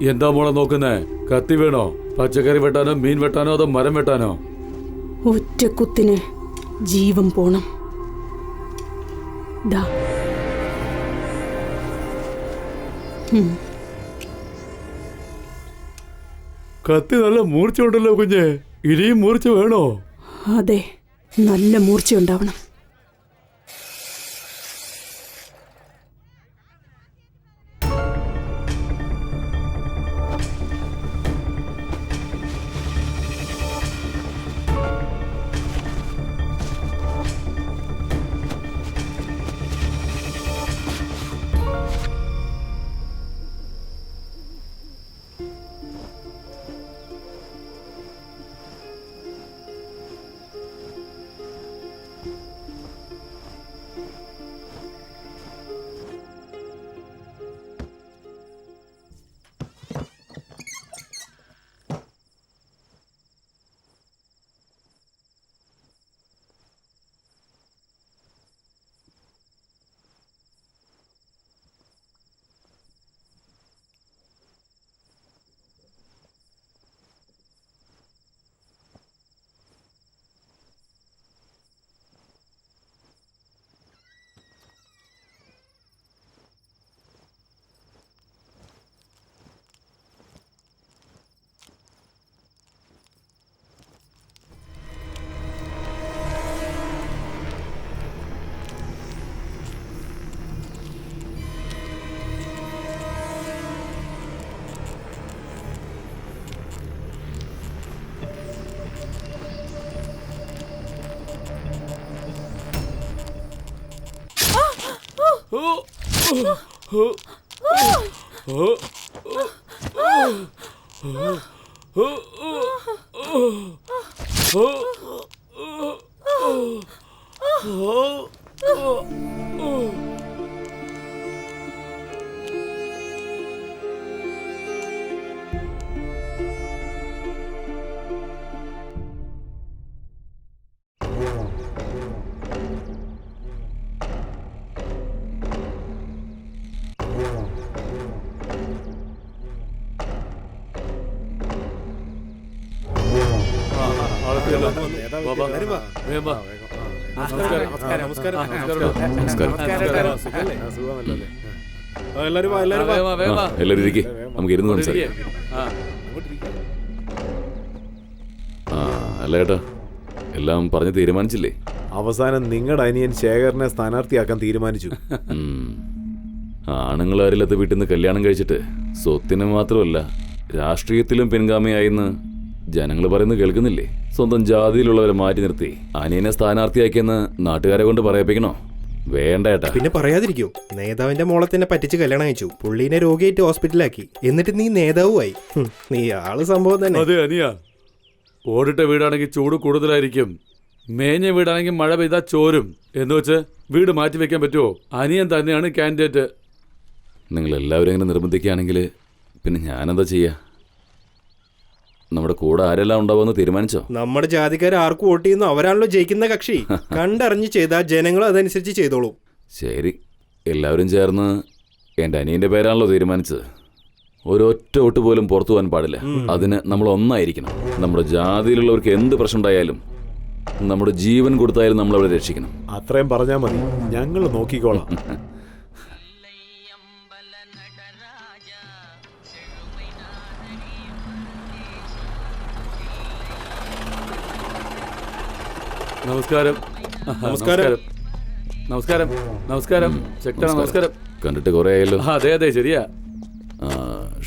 എന്താ മോളെ നോക്കുന്നേ? കത്തി വേണോ? പച്ചക്കറി വെട്ടാനോ, മീൻ വെട്ടാനോ, അതോ മരം വെട്ടാനോ? ഒറ്റ കുത്തിന് ജീവൻ പോണം. ദാ. കത്തി നല്ല മൂർച്ച ഉണ്ടല്ലോ കുഞ്ഞെ. ഇനിയും മൂർച്ച വേണോ? അതെ, നല്ല മൂർച്ച ഉണ്ടാവണം. നമുക്ക് ഇരുന്ന് സംസാരിക്കാം. അല്ല ഏട്ടാ, എല്ലാം പറഞ്ഞ് തീരുമാനിച്ചില്ലേ? അവസാനം നിങ്ങളുടെ അനിയൻ ശേഖരനെ സ്ഥാനാർത്ഥിയാക്കാൻ തീരുമാനിച്ചു. ആണുങ്ങളാരില്ലാത്ത വീട്ടിൽ നിന്ന് കല്യാണം കഴിച്ചിട്ട് സ്വത്തിന് മാത്രമല്ല രാഷ്ട്രീയത്തിലും പിൻഗാമിയായിന്ന് ജനങ്ങൾ പറയുന്നത് കേൾക്കുന്നില്ലേ? സ്വന്തം ജാതിയിലുള്ളവരെ മാറ്റി നിർത്തി അനിയനെ സ്ഥാനാർത്ഥിയാക്കിയെന്ന് നാട്ടുകാരെ കൊണ്ട് പറയിപ്പിക്കണോ? വേണ്ട ഏട്ടാ. പിന്നെ പറയാതിരിക്കോ? നേതാവിന്റെ മോളെ തന്നെ പറ്റിച്ച് കല്യാണം കഴിച്ചു, പുള്ളീനെ രോഗിയായിട്ട് ഹോസ്പിറ്റലാക്കി, എന്നിട്ട് നീ നേതാവുമായി. നീ ആള് സംഭവം തന്നെ. അതെ അനിയ, ഓടിട്ട വീടാണെങ്കിൽ ചൂട് കൂടുതലായിരിക്കും, മേഞ്ഞ വീടാണെങ്കിൽ മഴ പെയ്താൽ ചോരും എന്ന് വെച്ച് വീട് മാറ്റി വെക്കാൻ പറ്റുമോ? അനിയൻ തന്നെയാണ് കാൻഡിഡേറ്റ്. നിങ്ങൾ എല്ലാവരും ഇങ്ങനെ നിർബന്ധിക്കുകയാണെങ്കിൽ പിന്നെ ഞാനെന്താ ചെയ്യാ? നമ്മുടെ കൂടെ ആരെല്ലാം ഉണ്ടാവുമെന്ന് തീരുമാനിച്ചോ? നമ്മുടെ ജാതിക്കാർ ആർക്ക് വോട്ട് ചെയ്യുന്നു അവരാണല്ലോ ജയിക്കുന്ന കക്ഷി. കണ്ടറിഞ്ഞ് ചെയ്താൽ ജനങ്ങൾ അതനുസരിച്ച് ചെയ്തോളൂ. ശരി, എല്ലാവരും ചേർന്ന് എൻ്റെ അനിയൻ്റെ പേരാണല്ലോ തീരുമാനിച്ചത്. ഒരൊറ്റ വോട്ട് പോലും പുറത്തു പോകാൻ പാടില്ല. അതിന് നമ്മൾ ഒന്നായിരിക്കണം. നമ്മുടെ ജാതിയിലുള്ളവർക്ക് എന്ത് പ്രശ്നം ഉണ്ടായാലും, നമ്മുടെ ജീവൻ കൊടുത്തായാലും നമ്മളവരെ രക്ഷിക്കണം. അത്രയും പറഞ്ഞാൽ മതി, ഞങ്ങൾ നോക്കിക്കോളാം. നമസ്കാരം. നമസ്കാരം. നമസ്കാരം. നമസ്കാരം. ചെക്കടാ, നമസ്കാരം. കണ്ടിട്ട് കുറേ ആയല്ലോ. അതെ അതെ, ശരിയാ.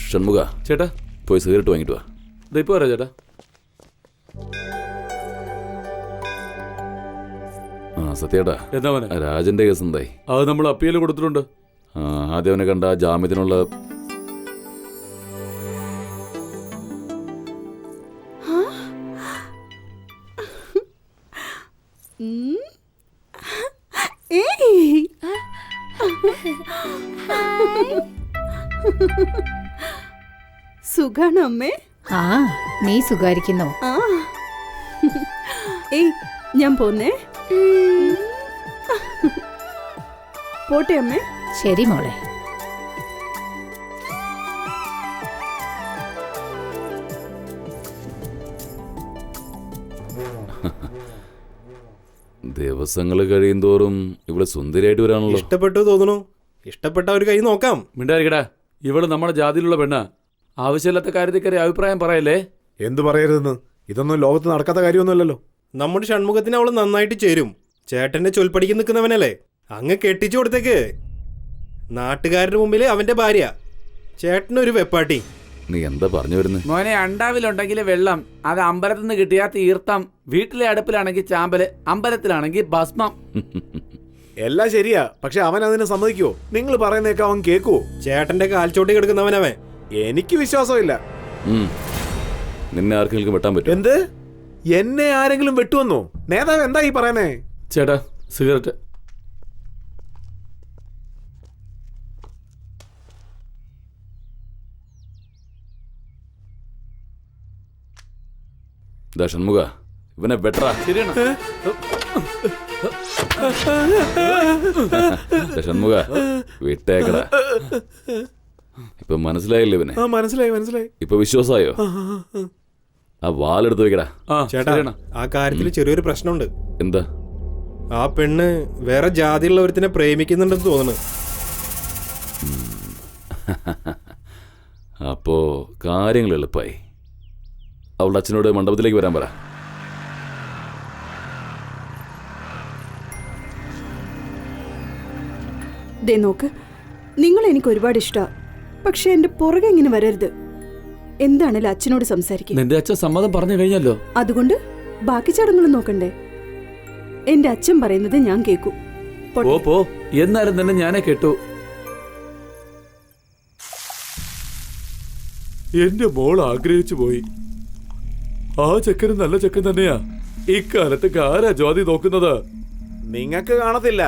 ഷൺമുഖ ചേട്ടാ, പോയി സിഗരറ്റ് വാങ്ങിട്ട് വാ. ഇപ്പൊ വരാം ചേട്ടാ. സത്യേട്ടാ, എന്താ മോനെ? രാജന്റെ കേസ് എന്തായി? അത് നമ്മൾ അപ്പീൽ കൊടുത്തിട്ടുണ്ട്. ആദ്യം അവനെ കണ്ട ജാമ്യത്തിനുള്ള സുഖാണോ അമ്മേ? ആ, നീ സുഖായിരിക്കുന്നോ? ഏയ്, ഞാൻ പോന്നേ. പോട്ടെ അമ്മേ. ശരി മോളെ. ദിവസങ്ങൾ കഴിയുന്തോറും ഇവിടെ സുന്ദരിയായിട്ട് വരാണല്ലോ. ഇഷ്ടപ്പെട്ടു തോന്നുന്നു. ഇഷ്ടപ്പെട്ട ഒരു കൈ നോക്കാം. മിണ്ടായിരിക്കടാ, ഇവള് നമ്മുടെ ജാതിയിലുള്ള പെണ്ണ. ആവശ്യമില്ലാത്ത കാര്യത്തിൽ കയറി അഭിപ്രായം പറയല്ലേ. എന്തു പറയരുതെന്ന്? ഇതൊന്നും ലോകത്ത് നടക്കാത്ത കാര്യമൊന്നുമല്ലല്ലോ. നമ്മുടെ ഷൺമുഖത്തിന് അവള് നന്നായിട്ട് ചേരും. ചേട്ടന്റെ ചൊൽപ്പടിക്ക് നിൽക്കുന്നവനല്ലേ, അങ്ങ് കെട്ടിച്ചു കൊടുത്തേക്ക്. നാട്ടുകാരുടെ മുമ്പിൽ അവന്റെ ഭാര്യ, ചേട്ടനൊരു വെപ്പാട്ടി. നീ എന്താ പറഞ്ഞു വരുന്നത്? മോനെ, അണ്ടാവിലുണ്ടെങ്കിൽ വെള്ളം, അത് അമ്പലത്തിൽ നിന്ന് കിട്ടിയാ തീർത്ഥം. വീട്ടിലെ അടുപ്പിലാണെങ്കിൽ ചാമ്പല്, അമ്പലത്തിലാണെങ്കിൽ ഭസ്മം. എല്ലാം ശരിയാ, പക്ഷെ അവൻ അതിന് സമ്മതിക്കുവോ? നിങ്ങൾ പറയുന്നേക്കെ അവൻ കേക്കുവോ? ചേട്ടന്റെ കാൽച്ചോട്ടി കിടക്കുന്നവനവൻ. എനിക്ക് വിശ്വാസമില്ല. നിന്നെ ആർക്കെങ്കിലും വെട്ടാൻ പറ്റും? എന്ത്? എന്നെ ആരെങ്കിലും വെട്ടുവന്നോ? നേതാവ് എന്താ ഈ പറയുന്നേ? ചേട്ടാ, സിഗരറ്റ്. ഷൺമുഖ, ഇവനെ വെട്ടറാ. ശരിയാണ്. ഷൺമുഖ, വിട്ടേക്കടാ. ഇപ്പൊ മനസ്സിലായില്ലേ ഇവനെ? മനസ്സിലായി. ഇപ്പൊ വിശ്വാസായോ? ആ വാലെടുത്ത് വെക്കടാ. ചേട്ടാ, ആ കാര്യത്തിൽ ചെറിയൊരു പ്രശ്നമുണ്ട്. എന്താ? ആ പെണ്ണ് വേറെ ജാതിയുള്ള ഒരുത്തിനെ പ്രേമിക്കുന്നുണ്ടെന്ന് തോന്നുന്നു. അപ്പോ കാര്യങ്ങൾ എളുപ്പമായി. അവളുടെ അച്ഛനോട് മണ്ഡപത്തിലേക്ക് വരാൻ പറ. ദേ നോക്ക്, നിങ്ങൾ എനിക്ക് ഒരുപാട് ഇഷ്ടമാണ്. പക്ഷെ എന്റെ പുറകെ ഇങ്ങനെ വരരുത്. എന്താണല്ലോ അച്ഛനോട് സംസാരിക്കുക. നിന്റെ അച്ഛൻ സമ്മതം പറഞ്ഞു കഴിഞ്ഞല്ലോ. അതുകൊണ്ട് ബാക്കി ചടങ്ങുകൾ നോക്കണ്ടേ? എന്റെ അച്ഛൻ പറയുന്നത് ഞാൻ കേൾക്കൂ. പോ. എന്നാലും തന്നെ ഞാനേ കേട്ടു. എന്റെ മോൾ ആഗ്രഹിച്ചു പോയി. ആ ചെക്കന് നല്ല ചെക്കൻ തന്നെയാ. ഇക്കാലത്ത് ആരാ ജാതി നോക്കുന്നത്? നിങ്ങക്ക് കാണത്തില്ല,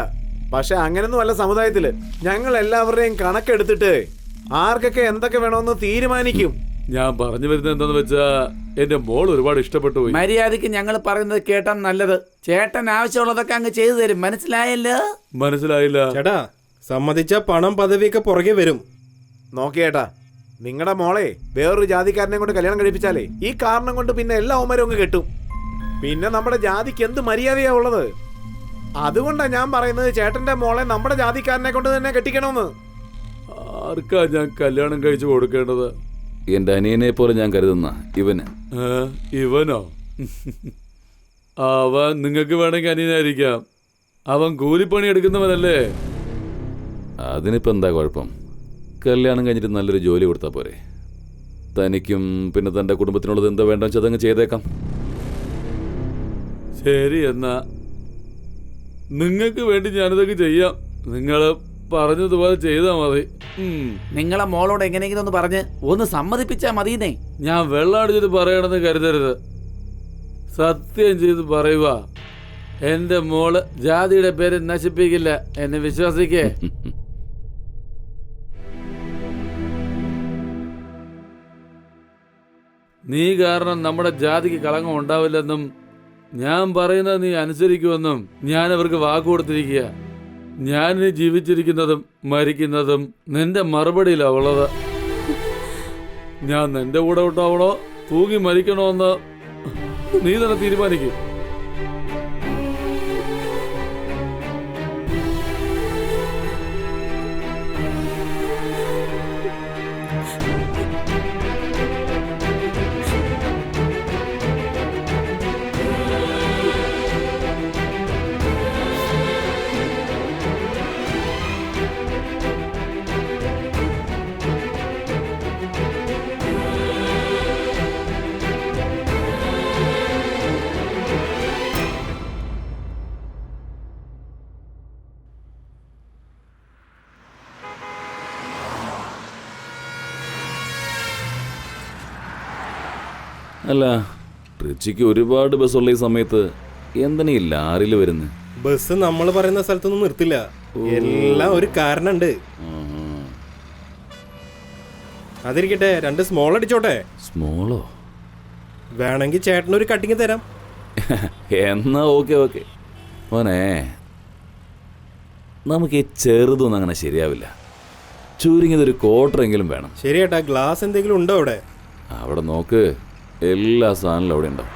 പക്ഷെ അങ്ങനൊന്നും അല്ല സമുദായത്തില്. ഞങ്ങൾ എല്ലാവരുടെയും കണക്കെടുത്തിട്ട് ആർക്കൊക്കെ എന്തൊക്കെ വേണമെന്ന് തീരുമാനിക്കും. ഞാൻ പറഞ്ഞു വരുന്നത് എന്താന്ന് വെച്ചാ, എന്റെ മോൾ ഒരുപാട് ഇഷ്ടപ്പെട്ടു പോയി. മര്യാദക്ക് ഞങ്ങൾ പറയുന്നത് കേട്ടാ നല്ലത്. ചേട്ടൻ ആവശ്യമുള്ളതൊക്കെ അങ്ങ് ചെയ്തു തരും. മനസ്സിലായല്ലോ? മനസ്സിലായില്ല. ചേട്ടാ, സമ്മതിച്ച പണം പദവിയൊക്കെ പുറകെ വരും. നോക്കിയേട്ടാ, നിങ്ങളുടെ മോളെ വേറൊരു ജാതിക്കാരനെ കൊണ്ട് കല്യാണം കഴിപ്പിച്ചാലേ ഈ കാരണം കൊണ്ട് പിന്നെ എല്ലാ അവന്മാരും അങ്ങ് കെട്ടും. പിന്നെ നമ്മുടെ ജാതിക്ക് എന്ത് മര്യാദയാ ഉള്ളത്? അതുകൊണ്ടാ ഞാൻ പറയുന്നത് ചേട്ടന്റെ മോളെ നമ്മുടെ ജാതിക്കാരനെ കൊണ്ട് തന്നെ കെട്ടിക്കണമെന്ന്. ആർക്കാ ഞാൻ കല്യാണം കഴിച്ചു കൊടുക്കേണ്ടത്? എന്റെ അനിയനെ പോലെ ഞാൻ കരുതുന്ന ഇവന്. ഇവനോ? അവൻ നിങ്ങൾക്ക് വേണമെങ്കിൽ അനിയനായിരിക്കാം. അവൻ കൂലിപ്പണി എടുക്കുന്നവനല്ലേ. അതിനിപ്പോ എന്താ കുഴപ്പം? കല്യാണം കഴിഞ്ഞിട്ട് നല്ലൊരു ജോലി കൊടുത്താൽ പോരെ? തനിക്കും പിന്നെ തന്റെ കുടുംബത്തിനുള്ളത് എന്താ വേണ്ടെന്ന് വെച്ചാൽ അതങ്ങ് ചെയ്തേക്കാം. ശരി, എന്നാ നിങ്ങൾക്ക് വേണ്ടി ഞാനിതൊക്കെ ചെയ്യാം. നിങ്ങൾ പറഞ്ഞതുപോലെ ചെയ്താൽ മതി. നിങ്ങളെ മോളോട് എങ്ങനെയെങ്കിലും ഒന്ന് പറഞ്ഞ് ഒന്ന് സമ്മതിപ്പിച്ചാ മതിയെന്നേ. ഞാൻ വെള്ളം അടിച്ചിട്ട് പറയണമെന്ന് കരുതരുത്. സത്യം ചെയ്ത് പറയുക, എന്റെ മോള് ജാതിയുടെ പേര് നശിപ്പിക്കില്ല. എന്നെ വിശ്വസിക്കേ. നീ കാരണം നമ്മുടെ ജാതിക്ക് കളങ്കം ഉണ്ടാവില്ലെന്നും ഞാൻ പറയുന്നത് നീ അനുസരിക്കുമെന്നും ഞാൻ അവർക്ക് വാക്ക് കൊടുത്തിരിക്കുക. ഞാനിനി ജീവിച്ചിരിക്കുന്നതും മരിക്കുന്നതും നിന്റെ മറുപടിയിലാ ഉള്ളത്. ഞാൻ നിന്റെ കൂടെ ഉണ്ടാവണോ തൂങ്ങി മരിക്കണോ എന്ന് നീ തന്നെ തീരുമാനിക്കും. അല്ല, ട്രിച്ചിക്ക് ഒരുപാട് ബസ്സുള്ള ഈ സമയത്ത് എന്തിനാ ഈ ലാറിൽ വരുന്നത്? ബസ് നമ്മൾ പറയുന്ന സ്ഥലത്തൊന്നും നിർത്തില്ല. എല്ലാം ഒരു കാരണമുണ്ട്. അതിരിക്കട്ടെ, 2 സ്മോൾ അടിച്ചോട്ടെ. സ്മോളോ? വേണമെങ്കിൽ ചേട്ടനൊരു കട്ടിങ് തരാം. എന്നാ ഓക്കെ. മോനെ, നമുക്ക് ഈ ചെറുതൊന്നും അങ്ങനെ ശരിയാവില്ല. ചുരുങ്ങിയതൊരു ക്വാർട്ടറെങ്കിലും വേണം. ശരിയേട്ടാ, ഗ്ലാസ് എന്തെങ്കിലും ഉണ്ടോ അവിടെ? അവിടെ നോക്ക്, എല്ലാ സാധനങ്ങളും അവിടെ ഉണ്ടാവും.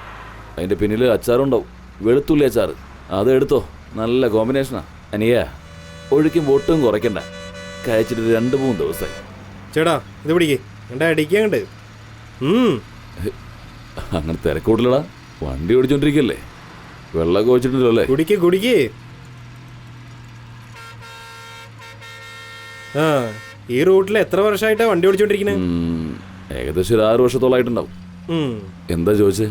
അതിൻ്റെ പിന്നിൽ അച്ചാറുണ്ടാവും, വെളുത്തുള്ളി അച്ചാർ. അതെടുത്തോ, നല്ല കോമ്പിനേഷനാ. അനിയ ഒഴിക്കുമ്പോൾ ഒട്ടും കുറയ്ക്കണ്ട. കഴിച്ചിട്ട് 2-3 ദിവസമായി. ചേട്ടാ ഇത് പിടിക്കേ, എൻ്റെ അടിക്കങ്ങണ്ട്. അങ്ങനെ തിരക്കൂടില്ലടാ, വണ്ടി ഓടിച്ചോണ്ടിരിക്കല്ലേ, വെള്ളമൊക്കെ വെച്ചിട്ടുണ്ടല്ലോ അല്ലേ? കുടിക്കേ കുടിക്കേ. ആ, ഈ റൂട്ടിൽ എത്ര വർഷമായിട്ടാ വണ്ടി ഓടിച്ചോണ്ടിരിക്കണേ? ഏകദേശം ഒരു 6 വർഷത്തോളായിട്ടുണ്ടാവും. എന്താ ചോദിച്ചേ?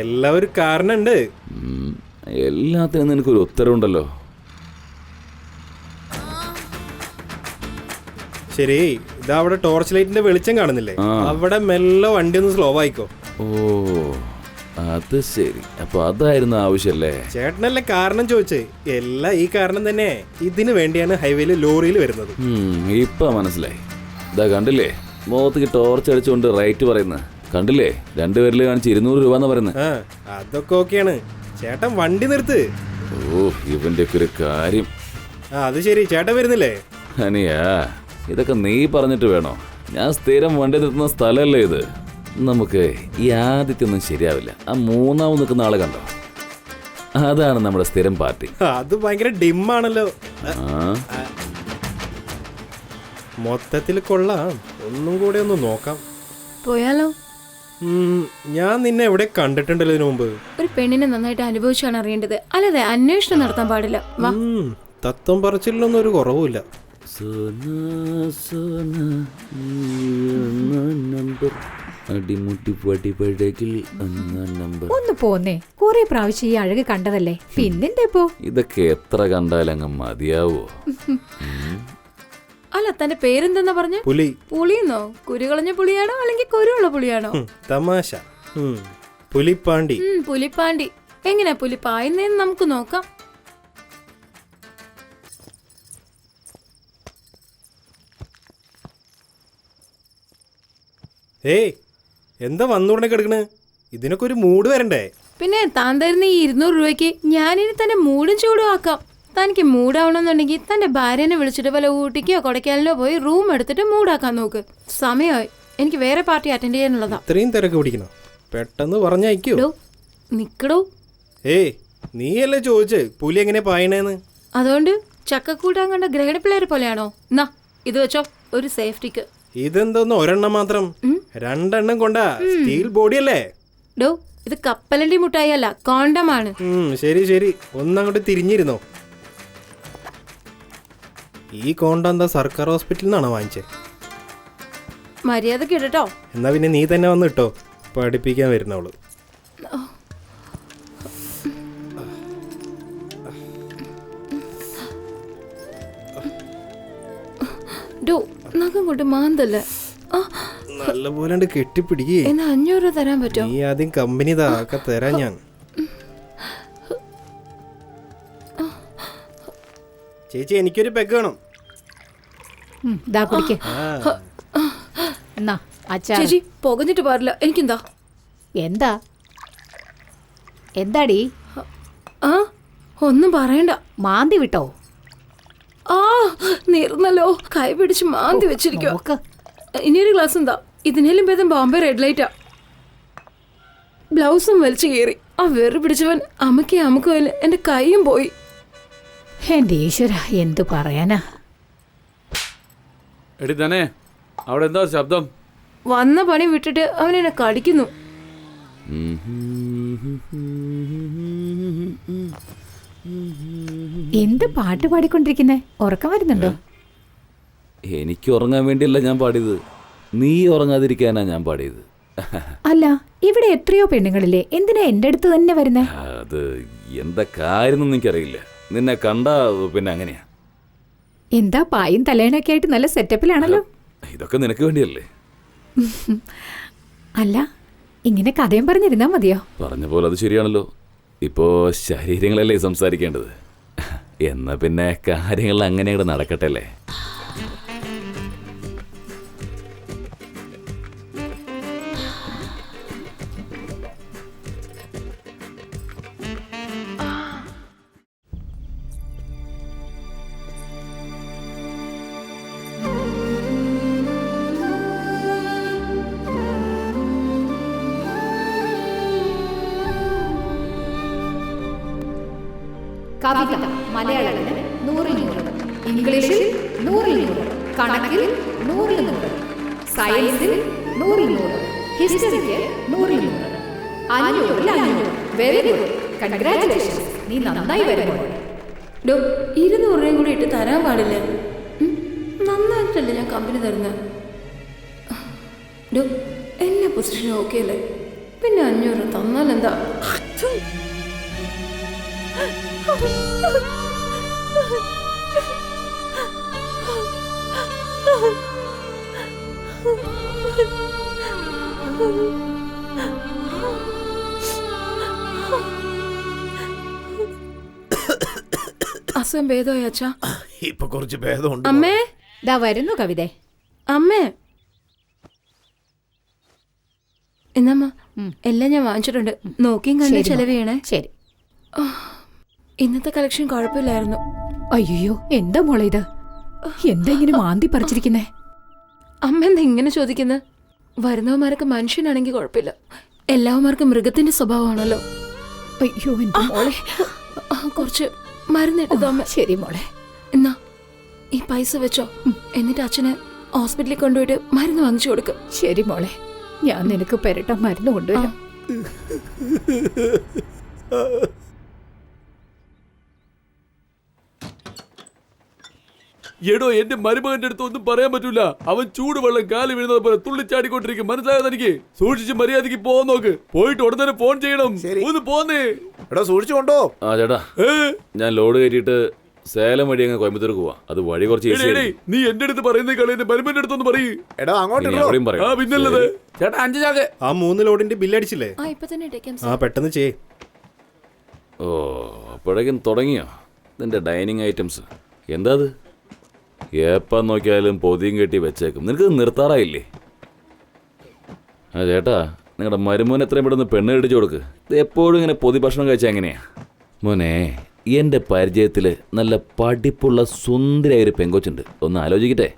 എല്ലാം ഒരു കാരണമുണ്ട്. എല്ലാത്തിനും നിനക്കൊരു ഉത്തരവുണ്ടല്ലോ. ശരി, ഇതാ അവിടെ ടോർച്ച് ലൈറ്റിന്റെ വെളിച്ചം കാണുന്നില്ലേ, അവിടെ മെല്ലെ വണ്ടി ഒന്ന് സ്ലോ ആയിക്കോ. ഓ അത് ശരി, അപ്പൊ അതായിരുന്നു ആവശ്യല്ലേ? ചേട്ടനല്ലേ കാരണം ചോദിച്ചേ. എല്ലാം ഈ കാരണം തന്നെ. ഇതിനു വേണ്ടിയാണ് ഹൈവേയിൽ ലോറിയിൽ വരുന്നത്. ഇപ്പൊ മനസ്സിലായി. ഇതാ കണ്ടില്ലേ, മുഖത്തേക്ക് ടോർച്ച് അടിച്ചുകൊണ്ട് റൈറ്റ് പറയുന്നത് കണ്ടില്ലേ? 2 പേരിൽ കാണിച്ച് 200 രൂപ എന്ന് പറയുന്നത്. അതൊക്കെ ഓക്കെയാണ്. ചേട്ടൻ വണ്ടി നിർത്ത്. ഓ ഇവന്റെ ഒക്കെ ഒരു കാര്യം. അത് ശരി, ചേട്ടൻ വരുന്നില്ലേ? അനിയാ, ഇതൊക്കെ നീ പറഞ്ഞിട്ട് വേണോ? ഞാൻ സ്ഥിരം വണ്ടി നിർത്തുന്ന സ്ഥലമല്ലേ ഇത്. നമുക്ക് ഈ ആദ്യത്തൊന്നും ശരിയാവില്ല. ആ 3ാമത് നിൽക്കുന്ന ആളെ കണ്ടോ? അതാണ് നമ്മുടെ സ്ഥിരം പാർട്ടി. അത് ഭയങ്കര ഡിമ്മാണല്ലോ. മൊത്തത്തിൽ കൊള്ളാം. ഒന്നും കൂടെ ഒന്ന് നോക്കാം. പോയാലോ? ഞാൻ നിന്നെ എവിടെ കണ്ടിട്ടുണ്ടല്ലോ ഇതിനു മുമ്പ്. ഒരു പെണ്ണിനെ നന്നായിട്ട് അനുഭവിച്ചാണ് അറിയേണ്ടത്, അല്ലാതെ അന്വേഷണം നടത്താൻ പാടില്ല. വാ. തത്വം പറച്ചിലൊന്നും ഒരു കുറവുമില്ല. ഒന്ന് പോന്നേ, കുറെ പ്രാവശ്യം ഈ അഴക് കണ്ടതല്ലേ, പിന്നെന്താ ഇപ്പോ? ഇതൊക്കെ എത്ര കണ്ടാലങ്ങ് മതിയാവോ? അല്ല, തന്റെ പേരെന്തെന്നാ പറഞ്ഞ? പുലി. പുളിയെന്നോ? കുരുകളഞ്ഞ പുളിയാണോ അല്ലെങ്കിൽ കുരുള്ള പുളിയാണോ? തമാശ. പുലിപ്പാണ്ടി. പുലിപ്പാണ്ടി. എങ്ങനെയാ പുലി പായുന്നേന്ന് നമുക്ക് നോക്കാം. ഏയ്, എന്താ വന്നുടനെ കിടക്കണ്? ഇതിനൊക്കെ ഒരു മൂഡ് വരണ്ടേ? പിന്നെ താൻ തരുന്ന ഈ 200 രൂപയ്ക്ക് ഞാനിനി തന്നെ മൂടും ചൂടും ആക്കാം. തനിക്ക് മൂടാവണമെന്നുണ്ടെങ്കിൽ തന്റെ ഭാര്യനെ വിളിച്ചിട്ട് വല്ല ഊട്ടിക്കോ കൊടൈക്കനാലിലോ പോയി റൂം എടുത്തിട്ട് മൂടാക്കാൻ നോക്ക്. സമയമായി, എനിക്ക് വേറെ പാർട്ടി അറ്റൻഡ് ചെയ്യാനുള്ളതാ. ഇത്രയും തിരക്ക് പിടിക്കണം, പെട്ടെന്ന് പറഞ്ഞയക്കോ. നിക്കടോ. ഏയ്, നീയല്ലേ ചോദിച്ചേ പുലി എങ്ങനെ പായണേന്ന്? അതുകൊണ്ട് ചക്കക്കൂട്ടാൻ കണ്ട ഗ്രഹണ പിള്ളേരെ പോലെയാണോ? എന്നാ ഇത് വെച്ചോ, ഒരു സേഫ്റ്റിക്ക്. ഇതെന്തോന്ന് ഒരെണ്ണം മാത്രം? 2 എണ്ണം കൊണ്ടാ? സ്റ്റീൽ ബോഡി അല്ലേ? ഡോ, ഇത് കപ്പലണ്ടി മുട്ടായി അല്ല, കോണ്ടമാണ്. ശരി ശരി, ഒന്നങ്ങോട്ട് തിരിഞ്ഞിരുന്നോ. ഈ കോണ്ടം എന്താ സർക്കാർ ഹോസ്പിറ്റലിൽ നിന്നാണോ വാങ്ങിച്ചേ? മര്യാദക്ക് ഇടട്ടോ. എന്നാ പിന്നെ നീ തന്നെ വന്ന് ഇട്ടോ, പഠിപ്പിക്കാൻ വരുന്നവള്. ഡോ, നഖം കൊണ്ട് മാന്തല്ലേ. നല്ലപോലെ കെട്ടിപ്പിടിക്കേ. എന്നാ 500 രൂപ തരാൻ പറ്റോ? നീ ആദ്യം കമ്പനി താക്ക തരാൻ ഞാൻ. ചേച്ചി, എനിക്കൊരു പെഗ് വേണം. ചേച്ചി, പുകഞ്ഞിട്ട് പാടില്ല. എനിക്കെന്താ? എന്താ എന്താടി? ഒന്നും പറയണ്ട. മാന്തി വിട്ടോ? നീർന്നല്ലോ, കൈ പിടിച്ച് മാന്തി വെച്ചിരിക്കോ. ഇനിയൊരു ഗ്ലാസ് എന്താ? ഇതിനേലും ഭേദം ബോംബെ റെഡ് ലൈറ്റാ. ബ്ലൗസും വലിച്ചു കീറി. ആ വെറു പിടിച്ചവൻ അമുക്കുമല്ല, എന്റെ കൈയും പോയി. എന്റെ ഈശ്വര, എന്തു പറയാനാ. എടി തന്നെ, അവിടെ എന്താ ശബ്ദം? വന്ന പണി വിട്ടിട്ട് അവൻ എന്നെ കടിക്കുന്നു. എന്ത് പാട്ട് പാടിക്കൊണ്ടിരിക്കുന്നേ? ഉറക്കം വരുന്നുണ്ടോ? എനിക്ക് ഉറങ്ങാൻ വേണ്ടിയല്ല ഞാൻ പാടിയത്, നീ ഉറങ്ങാതിരിക്കാനാ ഞാൻ പാടിയത്. അല്ല, ഇവിടെ എത്രയോ പെണ്ണുങ്ങളില്ലേ, എന്തിനാ എന്റെ അടുത്ത് തന്നെ വരുന്നേ? അത് എന്താ കാര്യം എനിക്കറിയില്ല. നിന്നെ കണ്ടാ പിന്നെ അങ്ങനെയാ. എന്താ പായും തലേണൊക്കെ ആയിട്ട് നല്ല സെറ്റപ്പിലാണല്ലോ. ഇതൊക്കെ നിനക്ക് വേണ്ടിയല്ലേ? അല്ല, ഇങ്ങനെ കഥയും പറഞ്ഞിരുന്നാ മതിയോ? പറഞ്ഞ പോലെ അത് ശരിയാണല്ലോ. ഇപ്പോ ശരീരങ്ങളല്ലേ സംസാരിക്കേണ്ടത്. എന്നാ പിന്നെ കാര്യങ്ങൾ അങ്ങനെ അങ്ങോട്ട് നടക്കട്ടെ അല്ലേ? കവിത മലയാളത്തിന് 100-100, ഇംഗ്ലീഷിൽ 100-100, കണക്കിൽ 100-100, സയൻസിൽ 100-100, ഹിസ്റ്ററിക്ക് 100-100, 500-500. Very good, congratulations. നീ നന്നായി വരുമ്പോൾ. ഡോ 200 രൂപയും കൂടി ഇട്ട് തരാൻ പാടില്ലേ? നന്നായിട്ടല്ലേ ഞാൻ കമ്പനി തരുന്നത്. ഡോ എല്ലാ പൊസിഷനും ഓക്കെ അല്ലേ? പിന്നെ 500 തന്നാൽ എന്താ? അസുഖം ഭേദമായി അച്ഛാ? ഇപ്പൊ കുറച്ച് ഭേദമുണ്ട്. അമ്മേ, ദാ വരുന്നു കവിതേ. അമ്മേ. എന്നമ്മ എല്ലാം ഞാൻ വാങ്ങിച്ചിട്ടുണ്ട്. നോക്കിയും കണ്ടു ചെലവ് ചെയ്യണേ. ശരി. ഇന്നത്തെ കളക്ഷൻ കുഴപ്പമില്ലായിരുന്നു. അയ്യോ, എന്താ മോളെ ഇത്? എന്താ ഇങ്ങനെ മാന്തി പറിച്ചിരിക്കുന്നേ? അമ്മ എന്താ ഇങ്ങനെ ചോദിക്കുന്നത്? വരുന്നവന്മാരൊക്കെ മനുഷ്യനാണെങ്കിൽ കുഴപ്പമില്ല, എല്ലാവന്മാർക്കും മൃഗത്തിന്റെ സ്വഭാവമാണല്ലോ. അയ്യോ എന്റെ മോളെ. കുറച്ച് മരുന്നിട്ടതോ അമ്മ? ശരി മോളെ. എന്നാ ഈ പൈസ വെച്ചോ, എന്നിട്ട് അച്ഛനെ ഹോസ്പിറ്റലിൽ കൊണ്ടുപോയിട്ട് മരുന്ന് വാങ്ങിച്ചു കൊടുക്കും. ശരി മോളെ, ഞാൻ നിനക്ക് പെരട്ട മരുന്ന് കൊണ്ടുവരാം. എടോ, എന്റെ മരുമകന്റെ അടുത്ത് ഒന്നും പറയാൻ പറ്റൂല. അവൻ ചൂടുവെള്ളം കാലി വീഴുന്നത് പോലെ തുള്ളിച്ചാടിക്കൊണ്ടിരിക്കും. മനസ്സിലായത് എനിക്ക്. സൂക്ഷിച്ച് മര്യാദക്ക് പോകാൻ നോക്ക്. പോയിട്ട് ഉടനെ ഫോൺ ചെയ്യണം. ഒന്ന് പോന്നേ. എടോ സൂക്ഷിച്ചു കൊണ്ടോ. ആ ചേട്ടാ, ഞാൻ ലോഡ് കയറ്റിയിട്ട് സേലം വഴി അങ്ങ് കോയമ്പത്തൂർക്ക് പോവാ. അത് വഴി കുറച്ച് ഈസി. നീ എന്റെ അടുത്ത് പറയുന്ന കളി എന്റെ മരുമന്റെ അടുത്തൊന്ന് പറയൂ. എടോ അങ്ങോട്ട് അവിടെയും പറയാം. ആ പിന്നല്ലത്. ചേട്ടാ 5 ചാക്ക്. ആ 3 ലോഡിന്റെ ബില്ലടിച്ചില്ലേ? ഇപ്പൊ തന്നെ ഇട്ടേക്കാം. ആ പെട്ടെന്ന് ചെയ്യ്. ഓ, അപ്പോഴേക്കും തുടങ്ങിയോ ഇതിന്റെ ഡൈനിങ് ഐറ്റംസ്? എന്താ അത്? എപ്പം നോക്കിയാലും പൊതിയും കെട്ടി വെച്ചേക്കും. നിനക്ക് നിർത്താറായില്ലേ? ആ ചേട്ടാ, നിങ്ങളുടെ മരുമോൻ എത്രയും പെട്ടെന്ന് പെണ്ണ് കെട്ടിച്ചു കൊടുക്ക്. ഇത് എപ്പോഴും ഇങ്ങനെ പൊതി ഭക്ഷണം കഴിച്ചാൽ എങ്ങനെയാ? മോനെ, എൻ്റെ പരിചയത്തിൽ നല്ല പഠിപ്പുള്ള സുന്ദരിയായൊരു പെങ്കൊച്ചുണ്ട്. ഒന്ന് ആലോചിക്കട്ടെ.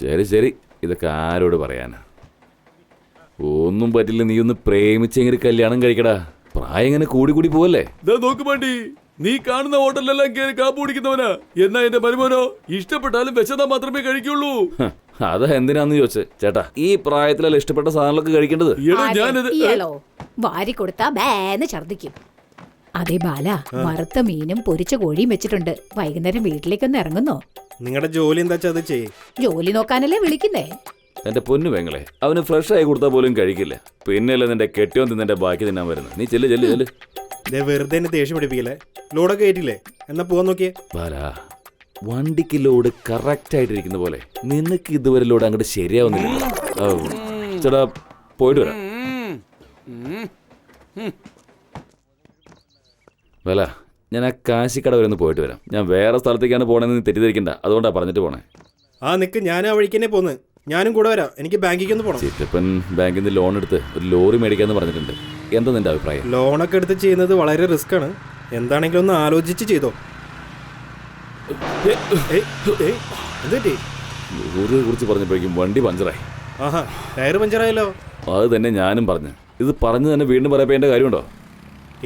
ശരി ശരി, ഇതൊക്കെ ആരോട് പറയാനാ? ഒന്നും പറ്റില്ല, നീ ഒന്ന് പ്രേമിച്ചെങ്ങനെ കല്യാണം കഴിക്കടാ. പ്രായം ഇങ്ങനെ കൂടി കൂടി പോവല്ലേ? നോക്ക് വേണ്ടി നീ കാണുന്ന ഹോട്ടലിലെല്ലാം കയറി കാപ്പ് കുടിക്കുന്നവനാ. എന്നാ എന്റെ മരുമോനോ ഇഷ്ടപ്പെട്ടാലും വെച്ചതാ മാത്രമേ കഴിക്കുള്ളൂ. അതാ എന്തിനാന്ന് ചോദിച്ചേ. ചേട്ടാ, ഈ പ്രായത്തിലല്ല ഇഷ്ടപ്പെട്ട സാധനങ്ങളൊക്കെ കഴിക്കേണ്ടത്. ഇയാളോ വാരി കൊടുത്താ ബേന്ന് ഛർദിക്കും. അതെ ബാല, വറുത്ത മീനും പൊരിച്ച കോഴിയും വെച്ചിട്ടുണ്ട്. വൈകുന്നേരം വീട്ടിലേക്കൊന്ന് ഇറങ്ങുന്നോ? നിങ്ങളുടെ ജോലി എന്താ വെച്ചാൽ അത് ചെയ്യ്. ജോലി നോക്കാനല്ലേ വിളിക്കുന്നേ? എന്റെ പൊന്നു പെങ്ങളെ, അവന് ഫ്രഷ് ആയി കൊടുത്താൽ പോലും കഴിക്കില്ല. പിന്നെയല്ലേ നിന്റെ കെട്ടിയോൻ തിന്നെ ബാക്കി തിന്നാൻ വരുന്നത്. നീ ചെല്ല് ചെല്ല് ചെല്ല്. വെറുതെ എന്നെ ദേഷ്യം പിടിപ്പിക്കല്ലേ. ലോഡൊക്കെ കയറ്റില്ലേ? എന്നാ പോവാൻ നോക്കിയേ. ബാലാ, വണ്ടിക്ക് ലോഡ് കറക്റ്റ് ആയിട്ടിരിക്കുന്ന പോലെ നിനക്ക് ഇതുവരെ ലോഡ് അങ്ങോട്ട് ശരിയാവുന്നില്ല. ചേട്ടാ, പോയിട്ട് വരാം. വേല, ഞാൻ ആ കാശിക്കട വരെ ഒന്ന് പോയിട്ട് വരാം. ഞാൻ വേറെ സ്ഥലത്തേക്കാണ് പോകണമെന്ന് നീ തെറ്റിദ്ധരിക്കണ്ട. അതുകൊണ്ടാണ് പറഞ്ഞിട്ട് പോണേ. ആ നിക്ക്, ഞാൻ ആ വഴിക്ക് തന്നെ പോന്ന്. ഞാനും കൂടെ വരാം. എനിക്ക് ബാങ്കിലേക്ക് ഒന്ന് പോകണം. ചിറ്റപ്പൻ ബാങ്കിൽ നിന്ന് ലോൺ എടുത്ത് ഒരു ലോറി മേടിക്കാന്ന് പറഞ്ഞിട്ടുണ്ട്. എന്താ നിന്റെ അഭിപ്രായം? ലോണൊക്കെ എടുത്ത് ചെയ്യുന്നത് വളരെ റിസ്ക് ആണ്. എന്താണെങ്കിലും ഒന്ന് ആലോചിച്ച് ചെയ്തോ. ലോറിയെ കുറിച്ച് പറഞ്ഞപ്പോഴേക്കും വണ്ടി പഞ്ചറായി. ആഹാ, ടയർ പഞ്ചറായല്ലോ. അത് തന്നെ ഞാനും പറഞ്ഞു. ഇത് പറഞ്ഞു തന്നെ വീണ്ടും പറയപ്പോ എന്റെ കാര്യമുണ്ടോ?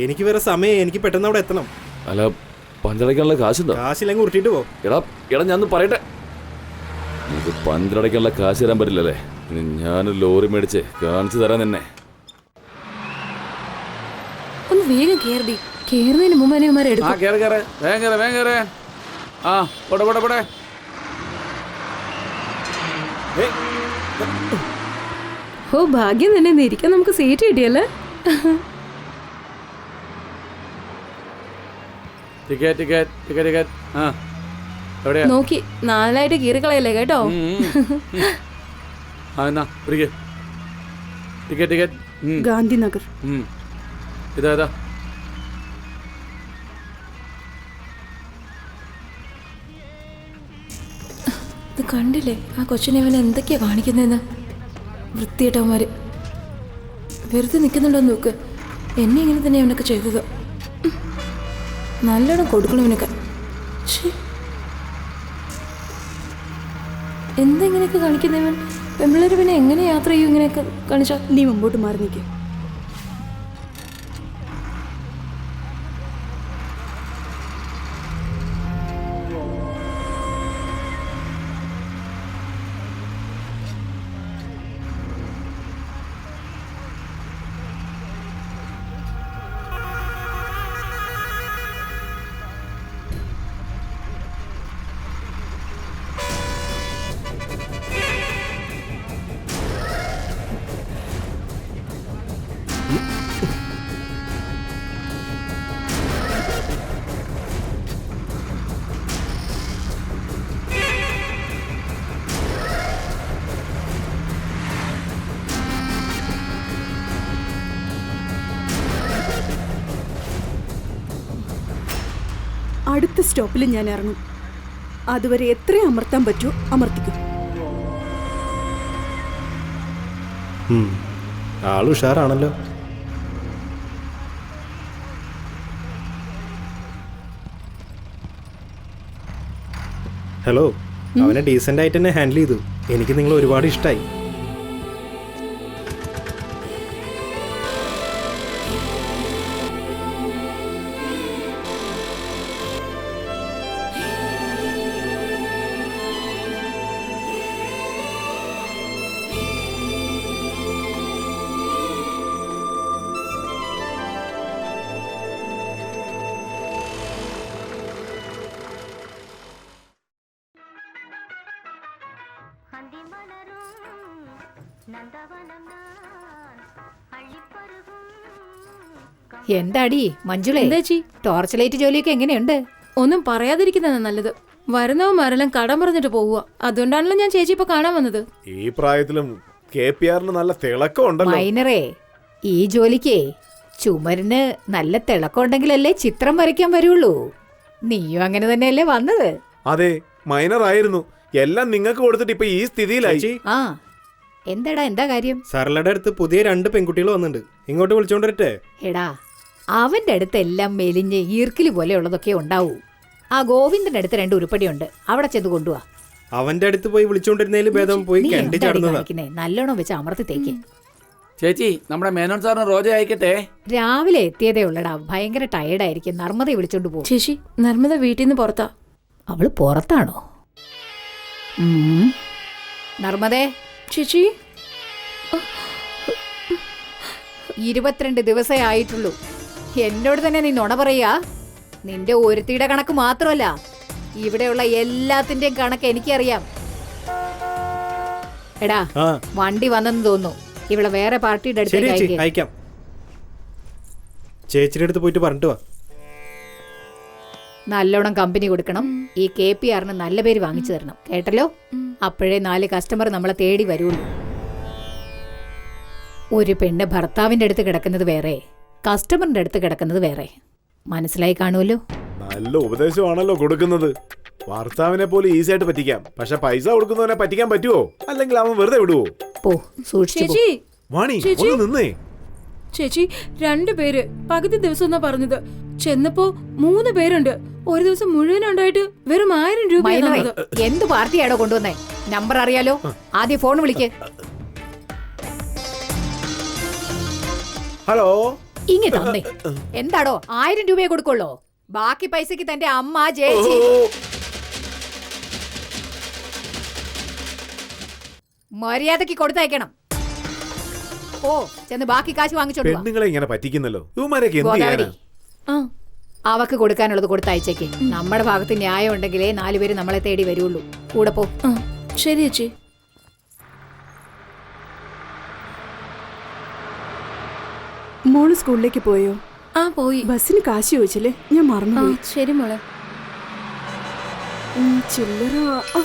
എനിക്ക് വേറെ സമയം. എനിക്ക് പെട്ടെന്ന് അവിടെ എത്തണം. അല്ല, പഞ്ചറയ്ക്കാനുള്ള കാശുണ്ടോ? കാശില്ലെങ്കിൽ ഉരുട്ടിട്ട് പോ. എടാ ഞാൻ പറയട്ടെ. ഇത് പഞ്ചറടയ്ക്കാനുള്ള കാശ് തരാൻ പറ്റില്ലല്ലേ? ഇനി ഞാനൊരു ലോറി മേടിച്ച് കാണിച്ചു തരാൻ തന്നെ. ഒന്ന് വേഗം കേറി. കേറുന്നതിന് മുമ്പ് തന്നെ എടുക്കും. കേറ് കേറ്, വേഗം കേറ്, വേഗം കേറ്. ആ പോട്ടെ പോട്ടെ പോട്ടെ. ഓ ഭാഗ്യം തന്നെ, ഇരിക്കാൻ നമുക്ക് സീറ്റ് കിട്ടിയല്ലേ. Ticket ticket ticket ticket. ആ എവിടെയാ? നോക്കി 4 കീറിക്കളയല്ലേ കേട്ടോ. ആ എന്നാ പിടിക്ക്. Ticket ticket. ഗാന്ധിനഗർ. ഇതാ ഇതാ. ഇത് കണ്ടില്ലേ ആ കൊച്ചിനെ അവൻ എന്തൊക്കെയാ കാണിക്കുന്നതെന്ന്? വൃത്തിയേട്ടവന്മാര് വെറുതെ നിൽക്കുന്നുണ്ടോ നോക്ക്. എന്നെ ഇങ്ങനെ തന്നെ അവനൊക്കെ ചെയ്തത്. നല്ലോണം കൊടുക്കണം അവനൊക്കെ. എന്താ ഇങ്ങനെയൊക്കെ കാണിക്കുന്നവൻ? പെമ്പിള്ളേർ പിന്നെ എങ്ങനെ യാത്ര ചെയ്യും ഇങ്ങനെയൊക്കെ കാണിച്ചാ? നീ മുമ്പോട്ട് മാറി നിൽക്കേ. അടുത്ത സ്റ്റോപ്പിൽ ഞാൻ ഇറങ്ങും. അതുവരെ എത്രയും അമർത്താൻ പറ്റുമോ അമർത്തിക്കും. ആള് ഉഷാറാണല്ലോ. ഹലോ, അവനെ ഡീസൻ്റ് ആയിട്ട് തന്നെ ഹാൻഡിൽ ചെയ്തു. എനിക്ക് നിങ്ങൾ ഒരുപാട് ഇഷ്ടമായി. എന്താടി മഞ്ജുളേ, എന്താ ചേച്ചി? ടോർച്ച് ലൈറ്റ് ജോലിയൊക്കെ എങ്ങനെയുണ്ട്? ഒന്നും പറയാതിരിക്കുന്നതാണ് നല്ലത്. വരുന്നവന്മാരെല്ലാം കടം പറഞ്ഞിട്ട് പോവുക. അതുകൊണ്ടാണല്ലോ ഞാൻ ചേച്ചി ഇപ്പൊ കാണാൻ വന്നത്. ഈ പ്രായത്തിലും KPRന് നല്ല തിളക്കം ഉണ്ടല്ലോ. മൈനറേ, ഈ ജോലിക്ക് ചുമരിന് നല്ല തിളക്കമുണ്ടെങ്കിലല്ലേ ചിത്രം വരയ്ക്കാൻ വരുള്ളൂ. നീയും അങ്ങനെ തന്നെയല്ലേ വന്നത്? അതെ, മൈനർ ആയിരുന്നു. എല്ലാം നിങ്ങൾക്ക് കൊടുത്തിട്ട് ഇപ്പൊ ഈ സ്ഥിതിയിലായി. ചേച്ചി, ആ എന്താടാ, എന്താ കാര്യം? സരളയുടെ അടുത്ത് പുതിയ 2 പെൺകുട്ടികൾ വന്നിട്ടുണ്ട്. ഇങ്ങോട്ട് വിളിച്ചോണ്ടിരട്ടെ? എടാ, അവന്റെ അടുത്ത് എല്ലാം മെലിഞ്ഞ് ഈർക്കിലി പോലെയുള്ളതൊക്കെ ഉണ്ടാവൂ. ആ ഗോവിന്ദന്റെ അടുത്ത് 2 ഉരുപ്പടിയുണ്ട്, അവിടെ ചെന്ന് കൊണ്ടുപോവാ. അവന്റെ അടുത്ത് പോയി വിളിച്ചോണ്ടിരുന്നതിൽ ഭേദം പോയി നീ കണ്ടി എന്താടി ചാടുന്നതാ. കാണിക്കുന്നെ? നല്ലോണം വെച്ച് അമർത്തി തേക്ക്. ചേച്ചി, നമ്മുടെ മേനോൻ സാറിന് റോജ അയക്കട്ടെ. രാവിലെ എത്തിയതേ ഉള്ളടാ, ഭയങ്കര ടയേർഡായിരിക്കും. നർമ്മദ വിളിച്ചോണ്ട് പോകും. ചേച്ചി, നർമ്മദ വീട്ടിൽ നിന്ന് പുറത്താ. അവള് പുറത്താണോ? നർമ്മദേ, ചേച്ചി 22 ദിവസമേ ആയിട്ടുള്ളൂ. എന്നോട് തന്നെ നീ നുണ പറയാ? നിന്റെ ഒരുത്തിയുടെ കണക്ക് മാത്രമല്ല, ഇവിടെയുള്ള എല്ലാത്തിന്റെയും കണക്ക് എനിക്കറിയാം. എടാ, ആ വണ്ടി വന്നെന്ന് തോന്നുന്നു. ഇവിടെ വേറെ പാർട്ടിയുടെ ശരി ചേച്ചി, അടുത്തേക്ക് അയക്കാം. ചേച്ചിയുടെ അടുത്ത് പോയിട്ട് പറഞ്ഞിട്ട് വാ. നല്ലോണം കമ്പനി കൊടുക്കണം. ഈ KPRന് നല്ല പേര് വാങ്ങിച്ചു തരണം, കേട്ടല്ലോ? അപ്പോഴേ 4 കസ്റ്റമർ നമ്മളെ തേടി വരുള്ളൂ. ഒരു പെണ്ണ് ഭർത്താവിന്റെ അടുത്ത് കിടക്കുന്നത് വേറെ, കസ്റ്റമറിന്റെ അടുത്ത് കിടക്കുന്നത് വേറെ. മനസ്സിലായി കാണുമല്ലോ? നല്ല ഉപദേശമാണല്ലോ കൊടുക്കുന്നത്. ഭർത്താവിനെ പോലെ ഈസി ആയിട്ട് പറ്റിക്കാം. പക്ഷെ പൈസ കൊടുക്കുന്നവനെ പറ്റിക്കാൻ പറ്റുമോ? അല്ലെങ്കിൽ അവൻ വെറുതെ വിടുവോ? പോ, സൂക്ഷിച്ചു പോ. ചേച്ചി, വാണി, ചേച്ചി. ഒന്ന് നിന്നേ. ചേച്ചി 2 പേര് പകുതി ദിവസം എന്നാ പറഞ്ഞത്. ചെന്നപ്പോ 3 പേരുണ്ട്. ഒരു ദിവസം മുഴുവൻ ഉണ്ടായിട്ട് വെറും 1000 രൂപ. മൈനറേ, എന്ത് പാർട്ടിയാണോ കൊണ്ടുവന്നേ? നമ്പർ അറിയാലോ? ആദ്യം ഫോൺ വിളിക്ക്. ഹലോ, ഇങ്ങ് തന്നെ. എന്താടോ, 1000 രൂപയെ കൊടുക്കുള്ളോ? ബാക്കി പൈസക്ക് തന്റെ അമ്മ ചേച്ചി. മര്യാദക്ക് കൊടുത്തയക്കണം. ഓ, ചെന്ന് ബാക്കി കാശ് വാങ്ങിച്ചോണ്ട് വാ. പെണ്ണുങ്ങളെ ഇങ്ങനെ പറ്റിക്കുന്നല്ലോ. ഇവന്മാരൊക്കെ എന്ത് ഗോദാവരി, ചെയ്യാനാ? അവക്ക് കൊടുക്കാനുള്ളത് കൊടുത്തയച്ചേക്ക്. നമ്മുടെ ഭാഗത്ത് ന്യായം ഉണ്ടെങ്കിലേ 4 പേര് നമ്മളെ തേടി വരുള്ളൂ. കൂടെ പോ. ശരി ചേച്ചി. മോള് സ്കൂളിലേക്ക് പോയോ? ആ പോയി. ബസ്സിന് കാശ് ചോദിച്ചില്ലേ? ഞാൻ ആ മറന്നുപോയി. ശരി മോളെ. ചില്ലറ ആ,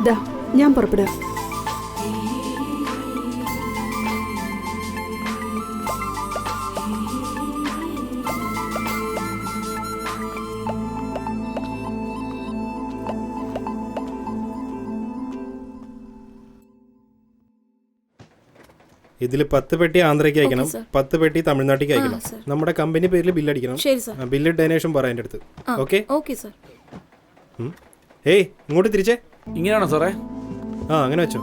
ദാ, ഞാൻ പുറപ്പെടാം. ഇതിൽ 10 പെട്ടി ആന്ധ്രയ്ക്ക് അയക്കണം, sir. 10 പെട്ടി തമിഴ്നാട്ടിലേക്ക് അയക്കണം. sir. നമ്മുടെ കമ്പനി പേരിൽ ബില്ലടിക്കണം. ശരി സാർ. ബില്ല് ഡൊനേഷൻ പറയാം എൻ്റെ അടുത്ത്. ഓക്കെ? Okay sir. ഏയ്, ഇങ്ങോട്ട് തിരിച്ചേ. ഇങ്ങനെയാണോ സാറേ? ആ, അങ്ങനെ വെച്ചോ.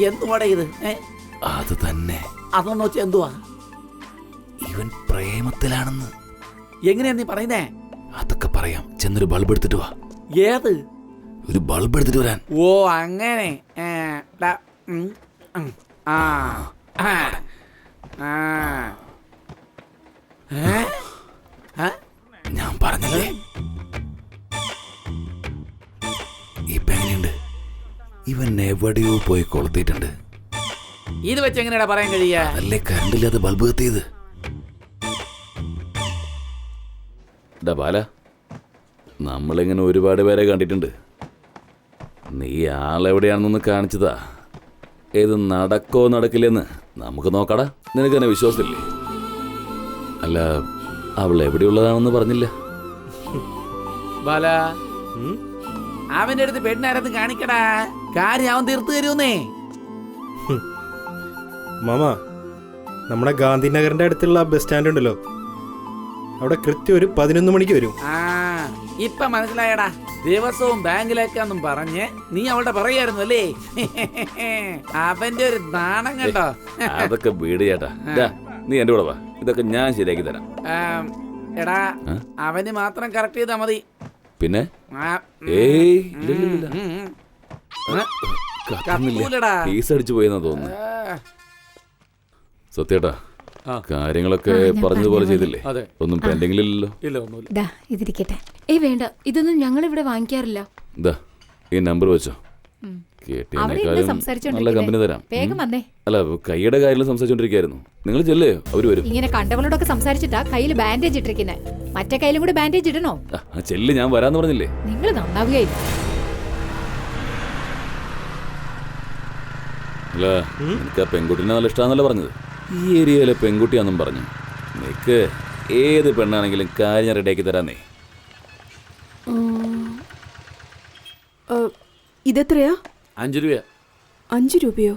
എന്തുവാടേ ഇത്? അത് തന്നെ. അതൊന്ന് വെച്ചാൽ എന്തുവാ? ഇവൻ പ്രേമത്തിലാണെന്ന്. എങ്ങനെയാ നീ പറയുന്നേ? അതൊക്കെ ചെന്നൊരു ബൾബ് എടുത്തിട്ട് വാ. ഏത്? ഒരു ബൾബ് എടുത്തിട്ട് വരാൻ. ഓ അങ്ങനെ. ഡാ, ആ, ആ, ആ. ഞാൻ പറഞ്ഞല്ലേ. ഇപ്പൊ എങ്ങനെയുണ്ട്? ഇവൻ എവിടെയോ പോയി കൊളുത്തിട്ടുണ്ട്. ഇത് വെച്ച് എങ്ങനെയാ പറയാൻ കഴിയാ? അതല്ലേ കറണ്ടില്ലാതെ ബൾബ് കത്തിയത്. ബാല, നമ്മളിങ്ങനെ ഒരുപാട് പേരെ കണ്ടിട്ടുണ്ട്. നീ ആളെവിടെയാണെന്നൊന്ന് കാണിച്ചതാ. ഏത് നടക്കോ നടക്കില്ലെന്ന് നമുക്ക് നോക്കടാ. നിനക്ക് എന്നെ വിശ്വാസമില്ലേ? അല്ല, അവൾ എവിടെയുള്ളതാണെന്ന് പറഞ്ഞില്ല. ബാല, അവന്റെ അടുത്ത് പെണ്ണാരെന്ന് കാണിക്കടാ. കാര്യം അവൻ തീർത്തു തരുന്നേ. മാമ, നമ്മുടെ ഗാന്ധിനഗറിന്റെ അടുത്തുള്ള ബസ് സ്റ്റാൻഡ് ഉണ്ടല്ലോ, അവിടെ കൃത്യം ഒരു 11 മണിക്ക് വരും. ആ, ഇപ്പൊ മനസ്സിലായടാ. ദിവസവും ബാങ്കിലേക്കാന്നും പറഞ്ഞ് നീ അവളുടെ പറയായിരുന്നു അല്ലേ? അവന്റെ ഒരു നാണം കണ്ടോ? അതൊക്കെ വീട് ചേട്ടാ. നീ എന്റെ കൂടെ വാ, ഇതൊക്കെ ഞാൻ ശരിയാക്കി തരാം. എടാ, അവന് മാത്രം കറക്റ്റ് ചെയ്താ മതി. പിന്നെ ഏയ്, ഫീസ് അടിച്ചു പോയെന്നാ തോന്നുന്നു. സത്യേട്ടാ, കാര്യങ്ങളൊക്കെ പറഞ്ഞതുപോലെ ചെയ്തില്ലേ? ഒന്നും പെൻഡിങ്ങിലില്ലല്ലോ? ഇല്ല, ഒന്നുമില്ല. ദാ ഇതിരിക്കട്ടെ. വേണ്ട, ഇതൊന്നും ഞങ്ങൾ ഇവിടെ വാങ്ങിക്കാറില്ല. ഇതാ ഈ നമ്പർ വെച്ചോ. നല്ല കമ്പനി തരാം. വേഗം വന്നേ. അല്ല, കൈയുടെ കാര്യം സംസാരിച്ചോണ്ടിരിക്കായിരുന്നു. നിങ്ങൾ ചെല്ലേ, അവര് വരും. ഇങ്ങനെ കണ്ടവളോടൊക്കെ സംസാരിച്ചിട്ടാ കയ്യിൽ ബാൻഡേജ് ഇട്ടിരിക്കുന്നത്. മറ്റേ കയ്യിലും കൂടി ബാൻഡേജ് ഇടണോ? ചെല്ല്, ഞാൻ വരാന്ന് പറഞ്ഞില്ലേ? നിങ്ങൾ നന്നാവുകയില്ല. അല്ല, എനിക്ക് ആ പെൺകുട്ടീനെ നല്ല ഇഷ്ടമാണെന്നല്ല പറഞ്ഞത്. ഈ ഏരിയയിലെ പെൺകുട്ടിയാണെന്നും പറഞ്ഞു. നിനക്ക് ഏത് പെണ്ണാണെങ്കിലും കാര്യം റെഡിയാക്കി തരാന്നേ. ഇതെത്രയാ? 5 രൂപ. 5 രൂപയോ?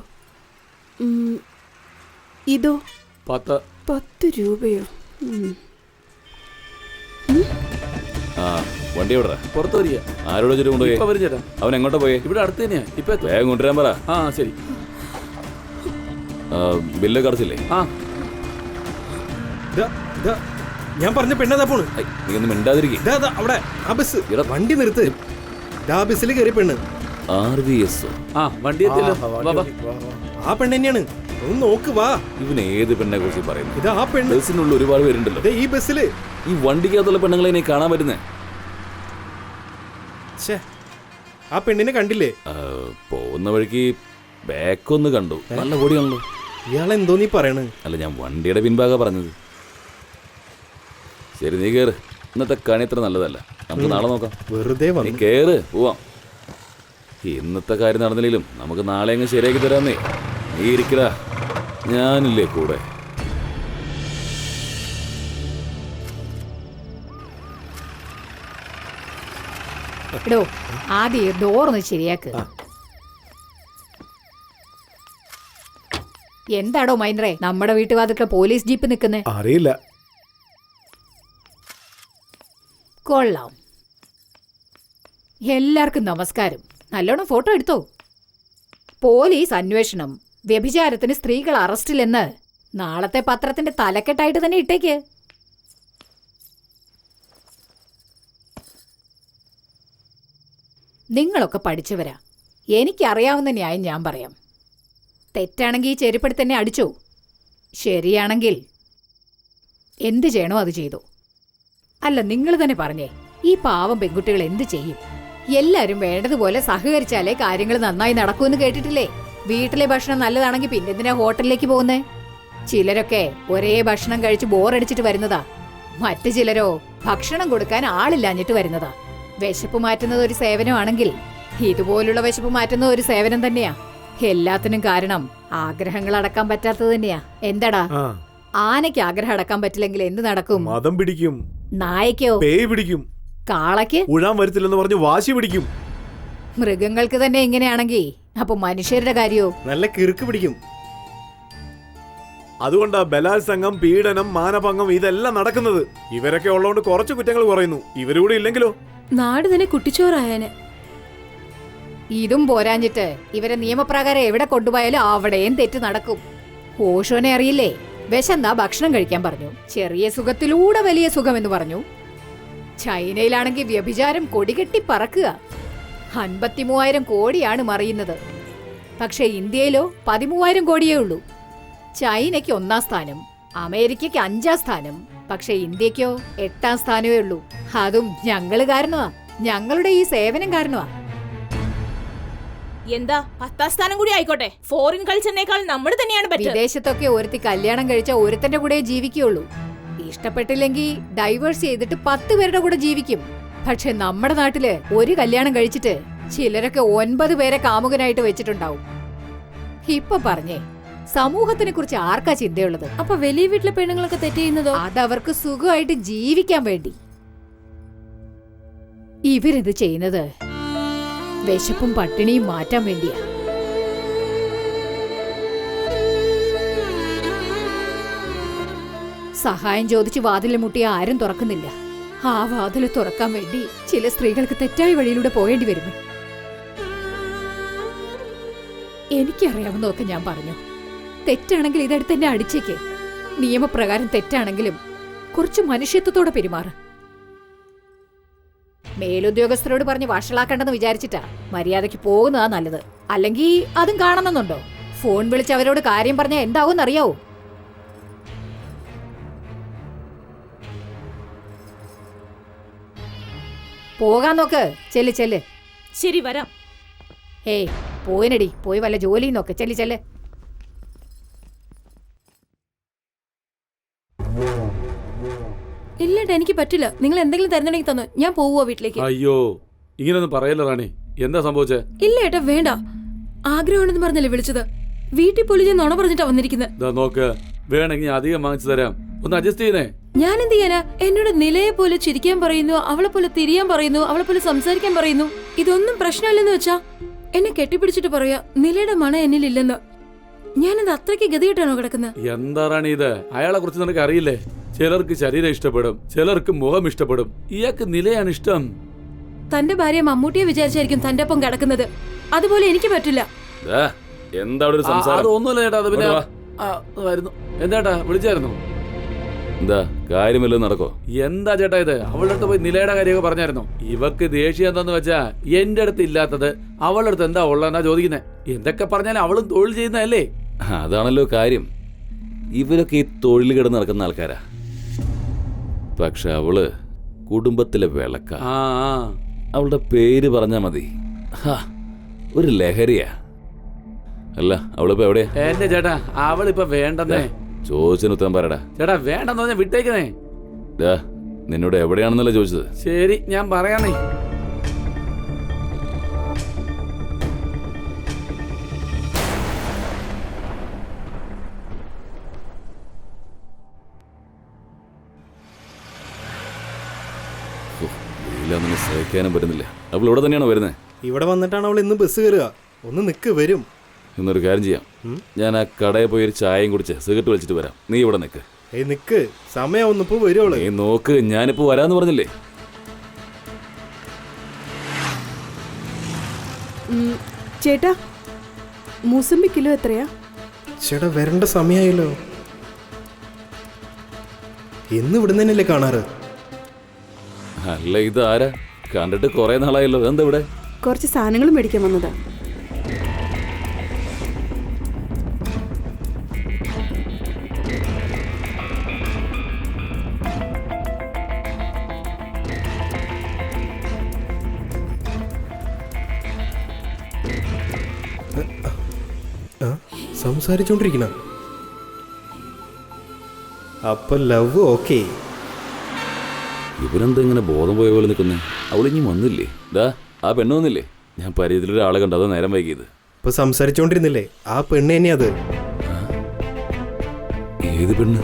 ഇതോ? 10. 10 രൂപയോ? ആ, വണ്ടി എവിടാ? പുറത്ത് വരിക. ആരോട് വെച്ചിട്ട് കൊണ്ടുപോയി? ഇപ്പൊ വരും ചേട്ടാ. അവൻ എങ്ങോട്ടാ പോയേ? ഇവിടെ അടുത്ത് തന്നെയാ. ഇപ്പൊ എത്തും. വേഗം കൊണ്ടുവരാൻ പറ. ആ, ശരി. ബില്ല് കടച്ചില്ലേ? ആ, ഞാൻ പറഞ്ഞ പെണ്ണതാ പോണ്. നീ ഒന്നും മിണ്ടാതിരിക്കും. അവിടെ ആ ബസ്, വണ്ടി നിർത്ത്. ആ ബസ്സിൽ കയറി പെണ്ണ്. RVS. ആ, വണ്ടി എത്തിയല്ലോ. വാ, വാ. ആ പെണ്ണ് തന്നെയാണ്. ഒന്ന് നോക്ക് വാ. ഇവൻ ഏത് പെണ്ണെ കുറിച്ച് പറയുന്നു? ഇതാ ആ പെണ്ണ്. ബസ്സിനുള്ള ഒരുപാട് പേരുണ്ടല്ലോ. ഈ ബസ്സില് ഈ വണ്ടിക്കകത്തുള്ള പെണ്ണുങ്ങളെ ഇനി കാണാൻ പറ്റുന്നേ? ആ പെണ്ണിനെ കണ്ടില്ലേ? പോകുന്ന വഴിക്ക് ബാക്കൊന്ന് കണ്ടു. നല്ല ഓടിയാണല്ലോ. ഇയാളെന്തോ നീ പറയണ്? അല്ല, ഞാൻ വണ്ടിയുടെ പിൻഭാഗ പറഞ്ഞത്. ശരി, നീ കേറ്. ഇന്നത്തെ കണി അത്ര നല്ലതല്ല. നമുക്ക് നാളെ നോക്കാം. വെറുതെ നീ കേറ്, പോവാം. ഇന്നത്തെ കാര്യം നടന്നില്ലെങ്കിലും നമുക്ക് നാളെ അങ്ങ് ശരിയാക്കി തരാന്നേ. നീ ഇരിക്കടാ, ഞാനില്ലേ കൂടെ. എടോ, ആദ്യം ഡോറൊന്ന് ശരിയാക്ക്. എന്താടോ മൈൻഡ്രേ, നമ്മുടെ വീട്ടുവാതിൽക്ക് പോലീസ് ജീപ്പ് നിൽക്കുന്നേ? അറിയില്ല. കൊള്ളാം. എല്ലാവർക്കും നമസ്കാരം. നല്ലോണം ഫോട്ടോ എടുത്തോ. പോലീസ് അന്വേഷണം, വ്യഭിചാരത്തിന് സ്ത്രീകൾ അറസ്റ്റിലെന്ന് നാളത്തെ പത്രത്തിന്റെ തലക്കെട്ടായിട്ട് തന്നെ ഇട്ടേക്ക്. നിങ്ങളൊക്കെ പഠിച്ചവരാ. എനിക്കറിയാവുന്ന ന്യായം ഞാൻ പറയാം. തെറ്റാണെങ്കിൽ ഈ ചെരുപ്പെടുത്ത് തന്നെ അടിച്ചോ. ശരിയാണെങ്കിൽ എന്ത് ചെയ്യണോ അത് ചെയ്തോ. അല്ല, നിങ്ങൾ തന്നെ പറഞ്ഞേ, ഈ പാവം പെൺകുട്ടികൾ എന്ത് ചെയ്യും? എല്ലാരും വേണ്ടതുപോലെ സഹകരിച്ചാലേ കാര്യങ്ങൾ നന്നായി നടക്കൂന്ന് കേട്ടിട്ടില്ലേ? വീട്ടിലെ ഭക്ഷണം നല്ലതാണെങ്കിൽ പിന്നെന്തിനാ ഹോട്ടലിലേക്ക് പോകുന്നേ? ചിലരൊക്കെ ഒരേ ഭക്ഷണം കഴിച്ച് ബോറടിച്ചിട്ട് വരുന്നതാ. മറ്റു ചിലരോ ഭക്ഷണം കൊടുക്കാൻ ആളില്ലാഞ്ഞിട്ട് വരുന്നതാ. വിശപ്പ് മാറ്റുന്നത് ഒരു സേവനമാണെങ്കിൽ ഇതുപോലുള്ള വിശപ്പ് മാറ്റുന്ന ഒരു സേവനം തന്നെയാ. എല്ലാത്തിനും കാരണം ആഗ്രഹങ്ങൾ അടക്കാൻ പറ്റാത്തത് തന്നെയാ. എന്താടാ, ആനയ്ക്ക് ആഗ്രഹം അടക്കാൻ പറ്റില്ലെങ്കിൽ എന്ത് നടക്കും? മതം പിടിക്കും. നായക്കോ? പേയ് പിടിക്കും. കാളയ്ക്ക് ഉഴാൻ വരത്തില്ലെന്ന് പറഞ്ഞ് വാശി പിടിക്കും. മൃഗങ്ങൾക്ക് തന്നെ ഇങ്ങനെയാണെങ്കിൽ അപ്പൊ മനുഷ്യരുടെ കാര്യോ? നല്ല കിറുക്ക് പിടിക്കും. അതുകൊണ്ടാ ബലാത്സംഗം, പീഡനം, മാനഭംഗം ഇതെല്ലാം നടക്കുന്നത്. ഇവരൊക്കെ ഉള്ളതുകൊണ്ട് കുറച്ച് കുറ്റങ്ങൾ കുറയുന്നു. ഇവരൂടെ ഇല്ലെങ്കിലോ നാട് തന്നെ കുട്ടിച്ചോറായനെ. ഇതും പോരാഞ്ഞിട്ട് ഇവരെ നിയമപ്രകാരം എവിടെ കൊണ്ടുപോയാലും അവിടെയും തെറ്റ് നടക്കും. ഓഷോനെ അറിയില്ലേ? വിശന്നാ ഭക്ഷണം കഴിക്കാൻ പറഞ്ഞു. ചെറിയ സുഖത്തിലൂടെ വലിയ സുഖം എന്ന് പറഞ്ഞു. ചൈനയിലാണെങ്കിൽ വ്യഭിചാരം കൊടികെട്ടി പറക്കുക. 53,000 കോടിയാണ് മറിയുന്നത്. പക്ഷെ ഇന്ത്യയിലോ 13,000 കോടിയേ ഉള്ളൂ. ചൈനയ്ക്ക് 1-ാം സ്ഥാനം, അമേരിക്കയ്ക്ക് 5-ാം സ്ഥാനം, പക്ഷെ ഇന്ത്യക്കോ 8-ാം സ്ഥാനമേ ഉള്ളൂ. അതും ഞങ്ങള് കാരണമാ, ഞങ്ങളുടെ ഈ സേവനം കാരണമാ. എന്താ 10-ാം സ്ഥാനം കൂടി ആയിക്കോട്ടെ, ഫോറിൻ കൾച്ചറിനേക്കാൾ നമ്മൾ തന്നെയാണ് ബെറ്റർ. വിദേശത്തൊക്കെ ഒരുത്തി കല്യാണം കഴിച്ച ഒരുത്തന്റെ കൂടെ ജീവിക്കുള്ളൂ. ഇഷ്ടപ്പെട്ടില്ലെങ്കിൽ ഡൈവേഴ്സ് ചെയ്തിട്ട് 10 പേരുടെ കൂടെ ജീവിക്കും. പക്ഷെ നമ്മുടെ നാട്ടില് ഒരു കല്യാണം കഴിച്ചിട്ട് ചിലരൊക്കെ 9 പേരെ കാമുകനായിട്ട് വെച്ചിട്ടുണ്ടാവും. ഇപ്പൊ പറഞ്ഞേ, സമൂഹത്തിനെ കുറിച്ച് ആർക്കാ ചിന്തയുള്ളത്? അപ്പൊ വലിയ വീട്ടിലെ പെണ്ണുങ്ങളൊക്കെ തെറ്റ് ചെയ്യുന്നതോ? അതവർക്ക് സുഖമായിട്ട് ജീവിക്കാൻ വേണ്ടി. ഇവരിത് ചെയ്യുന്നത് വിശപ്പും പട്ടിണിയും മാറ്റാൻ വേണ്ടിയാ. സഹായം ചോദിച്ച് വാതിൽ മുട്ടിയ ആരും തുറക്കുന്നില്ല. ആ വാതിൽ തുറക്കാൻ വേണ്ടി ചില സ്ത്രീകൾക്ക് തെറ്റായ വഴിയിലൂടെ പോകേണ്ടി വരുന്നു. എനിക്കറിയാവുന്നതൊക്കെ ഞാൻ പറഞ്ഞു. തെറ്റാണെങ്കിൽ ഇതെടുത്ത് എന്നെ അടിച്ചേക്ക്. നിയമപ്രകാരം തെറ്റാണെങ്കിലും കുറച്ച് മനുഷ്യത്വത്തോടെ പെരുമാറ്. മേലുദ്യോഗസ്ഥരോട് പറഞ്ഞ് വഷളാക്കണ്ടെന്ന് വിചാരിച്ചിട്ടാ മര്യാദയ്ക്ക് പോകുന്നതാ നല്ലത്. അല്ലെങ്കിൽ അതും കാണണമെന്നുണ്ടോ? ഫോൺ വിളിച്ച് അവരോട് കാര്യം പറഞ്ഞാൽ എന്താവും അറിയാവോ? പോകാൻ നോക്ക്. ചെല്ല് ചെല്ല്. ശരി, വരാം. ഏയ് പോയിനടി, പോയി വല്ല ജോലിയും നോക്ക്. ചെല്ല് ചെല്ല്. ഇല്ലേട്ടാ, എനിക്ക് പറ്റില്ല. നിങ്ങൾ എന്തെങ്കിലും തരുന്നുണ്ടെങ്കിൽ തന്നോ, ഞാൻ പോവുക വീട്ടിലേക്ക്. അയ്യോ, ഇങ്ങനൊന്നും പറയല്ല റാണി. എന്താ സംഭവിച്ചേ? ഇല്ല ഏട്ടാ, വേണ്ട. ആഗ്രഹമാണെന്ന് പറഞ്ഞല്ലേ വിളിച്ചത്. വീട്ടിൽ പോലും ഞാൻ നുണ പറഞ്ഞിട്ടാ വന്നിരിക്കുന്നത്. നോക്ക്, വേണമെങ്കിൽ അധികം വാങ്ങിച്ചു തരാം. ഒന്ന് അഡ്ജസ്റ്റ് ചെയ്യണേ. ഞാൻ എന്ത് ചെയ്യാനാ? എന്നോട് നിലയെ പോലെ ചിരിക്കാൻ പറയുന്നു, അവളെ പോലെ തിരിയാൻ പറയുന്നു, അവളെ പോലെ സംസാരിക്കാൻ പറയുന്നു. ഇതൊന്നും പ്രശ്നമില്ലെന്ന് വെച്ചാ എന്നെ കെട്ടിപ്പിടിച്ചിട്ട് പറയാ നിലയുടെ മണം എന്നിലില്ലെന്ന്. ഞാനെന്ത് അത്രയ്ക്ക് ഗതികെട്ടാണോ കിടക്കുന്നത്? എന്താ റാണി ഇത്? അയാളെ കുറിച്ച് നിനക്ക് അറിയില്ലേ? ചിലർക്ക് ശരീരം ഇഷ്ടപ്പെടും, ചിലർക്ക് മുഖം ഇഷ്ടപ്പെടും. ഇയാൾക്ക് നിലയാണ് ഇഷ്ടം. തന്റെ ഭാര്യ മമ്മൂട്ടിയെ വിചാരിച്ചായിരിക്കും തന്റെ ഒപ്പം കിടക്കുന്നത്. അതുപോലെ എനിക്ക് പറ്റില്ല. എന്താ അവിടെ ഒരു സംസാരം? അതൊന്നുമില്ല ചേട്ടാ. അത് പിന്നെ ഇങ്ങോട്ട് വരുന്നു. എന്താ വിളിച്ചായിരുന്നു? എന്താ കാര്യമല്ലോ നടക്കോ? എന്താ ചേട്ടാ ഇത്? അവളുടെ അടുത്ത് പോയി നിലയുടെ കാര്യമൊക്കെ പറഞ്ഞായിരുന്നു. ഇവക്ക് ദേഷ്യം എന്താന്ന് വെച്ചാ എന്റെ അടുത്ത് ഇല്ലാത്തത് അവളുടെ അടുത്ത് എന്താ ഉള്ളതെന്നാ ചോദിക്കുന്നത്. എന്തൊക്കെ പറഞ്ഞാലും അവളും തൊഴിൽ ചെയ്യുന്നതല്ലേ? അതാണല്ലോ കാര്യം. ഇവരൊക്കെ ഈ തൊഴിൽ കിടന്ന് നടക്കുന്ന ആൾക്കാരാ. പക്ഷെ അവള് കുടുംബത്തിലെ വിളക്ക. അവളുടെ പേര് പറഞ്ഞാ മതി, ഒരു ലഹരിയാ. അല്ല, അവളിപ്പോ എവിടെയാ? എന്റെ ചേട്ടാ, അവളിപ്പോ വേണ്ടെന്നേ. ചോദിച്ചതിന് ഉത്തരം പറയടാ. ചേട്ടാ, വേണ്ടെന്ന് പറഞ്ഞാ വിട്ടേക്കുന്നേ. നിന്നോട് എവിടെയാണെന്നല്ല ചോദിച്ചത്. ശരി, ഞാൻ പറയാനേ. സഹിക്കാനും പറ്റുന്നില്ല. അവൾ ഇവിടെ തന്നെയാണോ വരുന്നത്? ഇവിടെ വന്നിട്ടാണ് അവൾ ഇന്ന് ബസ് കയറുക. ഒന്ന് നിക്ക്, വരും. എന്നൊരു കാര്യം ചെയ്യാം, ഞാൻ ആ കടയിൽ പോയി ഒരു ചായയും കുടിച്ച് സിഗരറ്റ് വലിച്ചിട്ട് വരാം. നീ ഇവിടെ നിൽക്ക്. ഏയ് നിക്ക്, സമയം ഇപ്പൊ വരുവോള്. നീ നോക്ക്, ഞാനിപ്പോ വരാന്ന് പറഞ്ഞില്ലേ. ചേട്ടാ, മൂസമ്പി കിലോ എത്രയാ? ചേട്ടാ, വരേണ്ട സമയമായല്ലോ. എന്ന് ഇവിടുന്ന് തന്നെയല്ലേ കാണാറ്? അല്ല, ഇത് ആരാ? കണ്ടിട്ട് കുറെ നാളായല്ലോ. എന്താ ഇവിടെ? കുറച്ച് സാധനങ്ങൾ മേടിക്കാൻ വന്നതാ. സംസാരിച്ചോണ്ടിരിക്കണ അപ്പൊ ലവ് ഓക്കെ. ഇവരെന്താ ഇങ്ങനെ ബോധം പോയ പോലെ നിൽക്കുന്നേ? അവളിഞ്ഞി വന്നില്ലേ? ആ പെണ്ണ് വന്നില്ലേ? ഞാൻ പരിചയത്തിലൊരാളെ കണ്ടത് നേരം വൈകിയത്. ഇപ്പൊ സംസാരിച്ചോണ്ടിരുന്നില്ലേ, ആ പെണ്ണ് തന്നെയാ അത്. ഏത് പെണ്ണ്?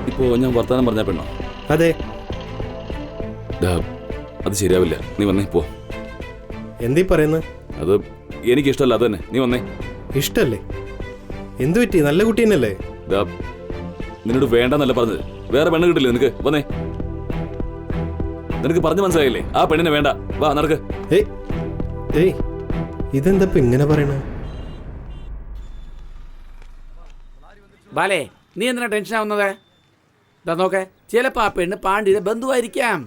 ഇപ്പോ ഞാൻ വർത്താനം പറഞ്ഞ പെണ്ണോ? അതെ. അത് ശരിയാവില്ല. നീ വന്നേ, പോ. എന്തീ പറയുന്നത്? അത് എനിക്കിഷ്ടമല്ല. അത് തന്നെ, നീ വന്നേ. ഇഷ്ടല്ലേ? എന്തു പറ്റി? നല്ല കുട്ടി തന്നെയല്ലേ? നിന്നോട് വേണ്ടെന്നല്ല പറഞ്ഞത്. വേറെ പെണ്ണ് കിട്ടില്ലേ നിനക്ക്? വന്നേ. നിനക്ക് പറഞ്ഞു മനസ്സിലായില്ലേ? ആ പെണ്ണിനെ വേണ്ട. വാ, നടക്ക്. ഏയ്, ഇതെന്താ ഇങ്ങനെ പറയണ? ബാലേ, നീ എന്തിനാ ടെൻഷൻ ആവുന്നത്? നോക്കെ, ചിലപ്പോ ആ പെണ്ണ് പാണ്ഡ്യയുടെ ബന്ധുവായിരിക്കാം.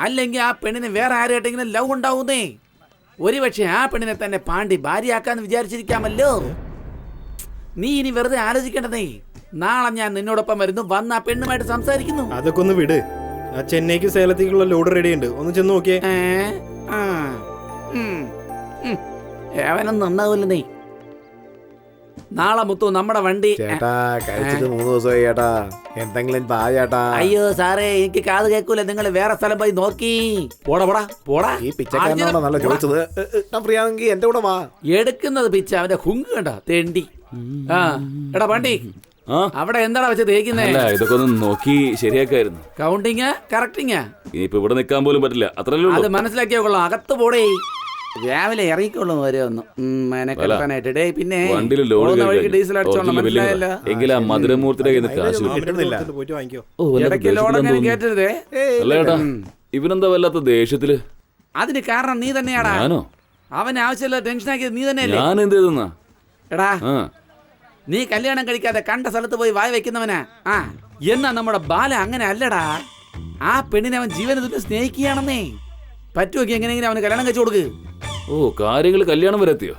അല്ലെങ്കിൽ ആ പെണ്ണിന് വേറെ ആരായിട്ടെങ്കിലും ലവ് ഉണ്ടാവുന്നേ. ഒരുപക്ഷെ ആ പെണ്ണിനെ തന്നെ പാണ്ഡ്യ ഭാര്യയാക്കാന്ന് വിചാരിച്ചിരിക്കാമല്ലോ. നീ ഇനി വെറുതെ ആലോചിക്കേണ്ടതേ. നാളെ ഞാൻ നിന്നോടൊപ്പം വരുന്നു, വന്ന് ആ പെണ്ണുമായിട്ട് സംസാരിക്കുന്നു. അതൊക്കെ ഒന്ന് വിട്. ആ ചെന്നൈക്ക് സേലത്തേക്കുള്ള ലോഡ് റെഡി ഉണ്ട്, ഒന്ന് ചെന്ന് നോക്കിയേ. ഏവനും നന്നാവില്ല നീ. നാളെ മുത്തു നമ്മുടെ വണ്ടി. ചേട്ടാ കഴിച്ചിട്ട് 3 ദിവസമായി ചേട്ടാ, എന്തെങ്കിലും പാ ചേട്ടാ. അയ്യോ സാറേ, എനിക്ക് കാത് കേൾക്കൂല. നിങ്ങൾ വേറെ സ്ഥലം പോയി നോക്കി. പോടാ പോടാ പോടാ. ഈ പിച്ചക്കാരനോടാ നല്ല ചോദിച്ചത്. ഞാൻ ഫ്രീ ആണെങ്കിൽ എന്റെ കൂടെ വാ. എടുക്കുന്നത് പിച്ച, അവന്റെ ഹുങ്ക് കണ്ട തെണ്ടി. ആ എടാ വണ്ടി, ആ അവിടെ എന്താടാ വെച്ച് തേക്കുന്നേ? അല്ല, ഇതൊക്കെ ഒന്ന് നോക്കി ശരിയാക്കായിരുന്നു. കൗണ്ടിങ് കറക്റ്റിങ്. ഇനിയിപ്പോ ഇവിടെ നിൽക്കാൻ പോലും പറ്റില്ല, അത്രല്ലേ അത് ഉള്ളൂ. മനസ്സിലാക്കിയ കൊള്ളാം. അകത്ത് പോടേ, രാവിലെ ഇറങ്ങിക്കൊള്ളു വരെ ഒന്ന് മെനക്കെടുക്കാനായിട്ട്. ഡേ പിന്നെ വണ്ടിയിൽ ലോഡ് പോകുന്ന വഴിക്ക് കയറി ഡീസൽ അടിച്ചോളാം, മനസ്സിലായല്ലോ. എങ്കിൽ ആ മധുരമൂർത്തിയുടെ കയ്യിൽ നിന്ന് കാശ് കിട്ടും. കിട്ടുന്നില്ല. പോയിട്ട് വാങ്ങിക്കോ. ഓ, വല്ലാത്ത ഇടയ്ക്ക് ലോഡങ്ങനെ ദേഷ്യത്തിലാന്ന് കേട്ടരുതേ. തോന്നുന്നു. അല്ല ചേട്ടാ, ഇവനെന്താ വല്ലാത്ത ദേഷ്യത്തില്? അതിന് കാരണം നീ തന്നെയാടാ. ഞാനോ? അവൻ ആവശ്യമില്ല ടെൻഷനാക്കിയത് നീ തന്നെയല്ലേ. ഞാൻ എന്ത് ചെയ്തെന്നാ? എടാ, ആ നീ കല്യാണം കഴിക്കാതെ കണ്ട സ്ഥലത്ത് പോയി വായ വെക്കുന്നവനാ. ആ എന്നാ നമ്മുടെ ബാല അങ്ങനെ അല്ലടാ. ആ പെണ്ണിനെ അവൻ ജീവനെ തുല്യം സ്നേഹിക്കുകയാണെന്നേ. പറ്റുമൊക്കെ എങ്ങനെയെങ്കിലും അവന് കല്യാണം കഴിച്ചു കൊടുക്ക്. ഓ, കാര്യങ്ങൾ കല്യാണം വരെ എത്തിയോ?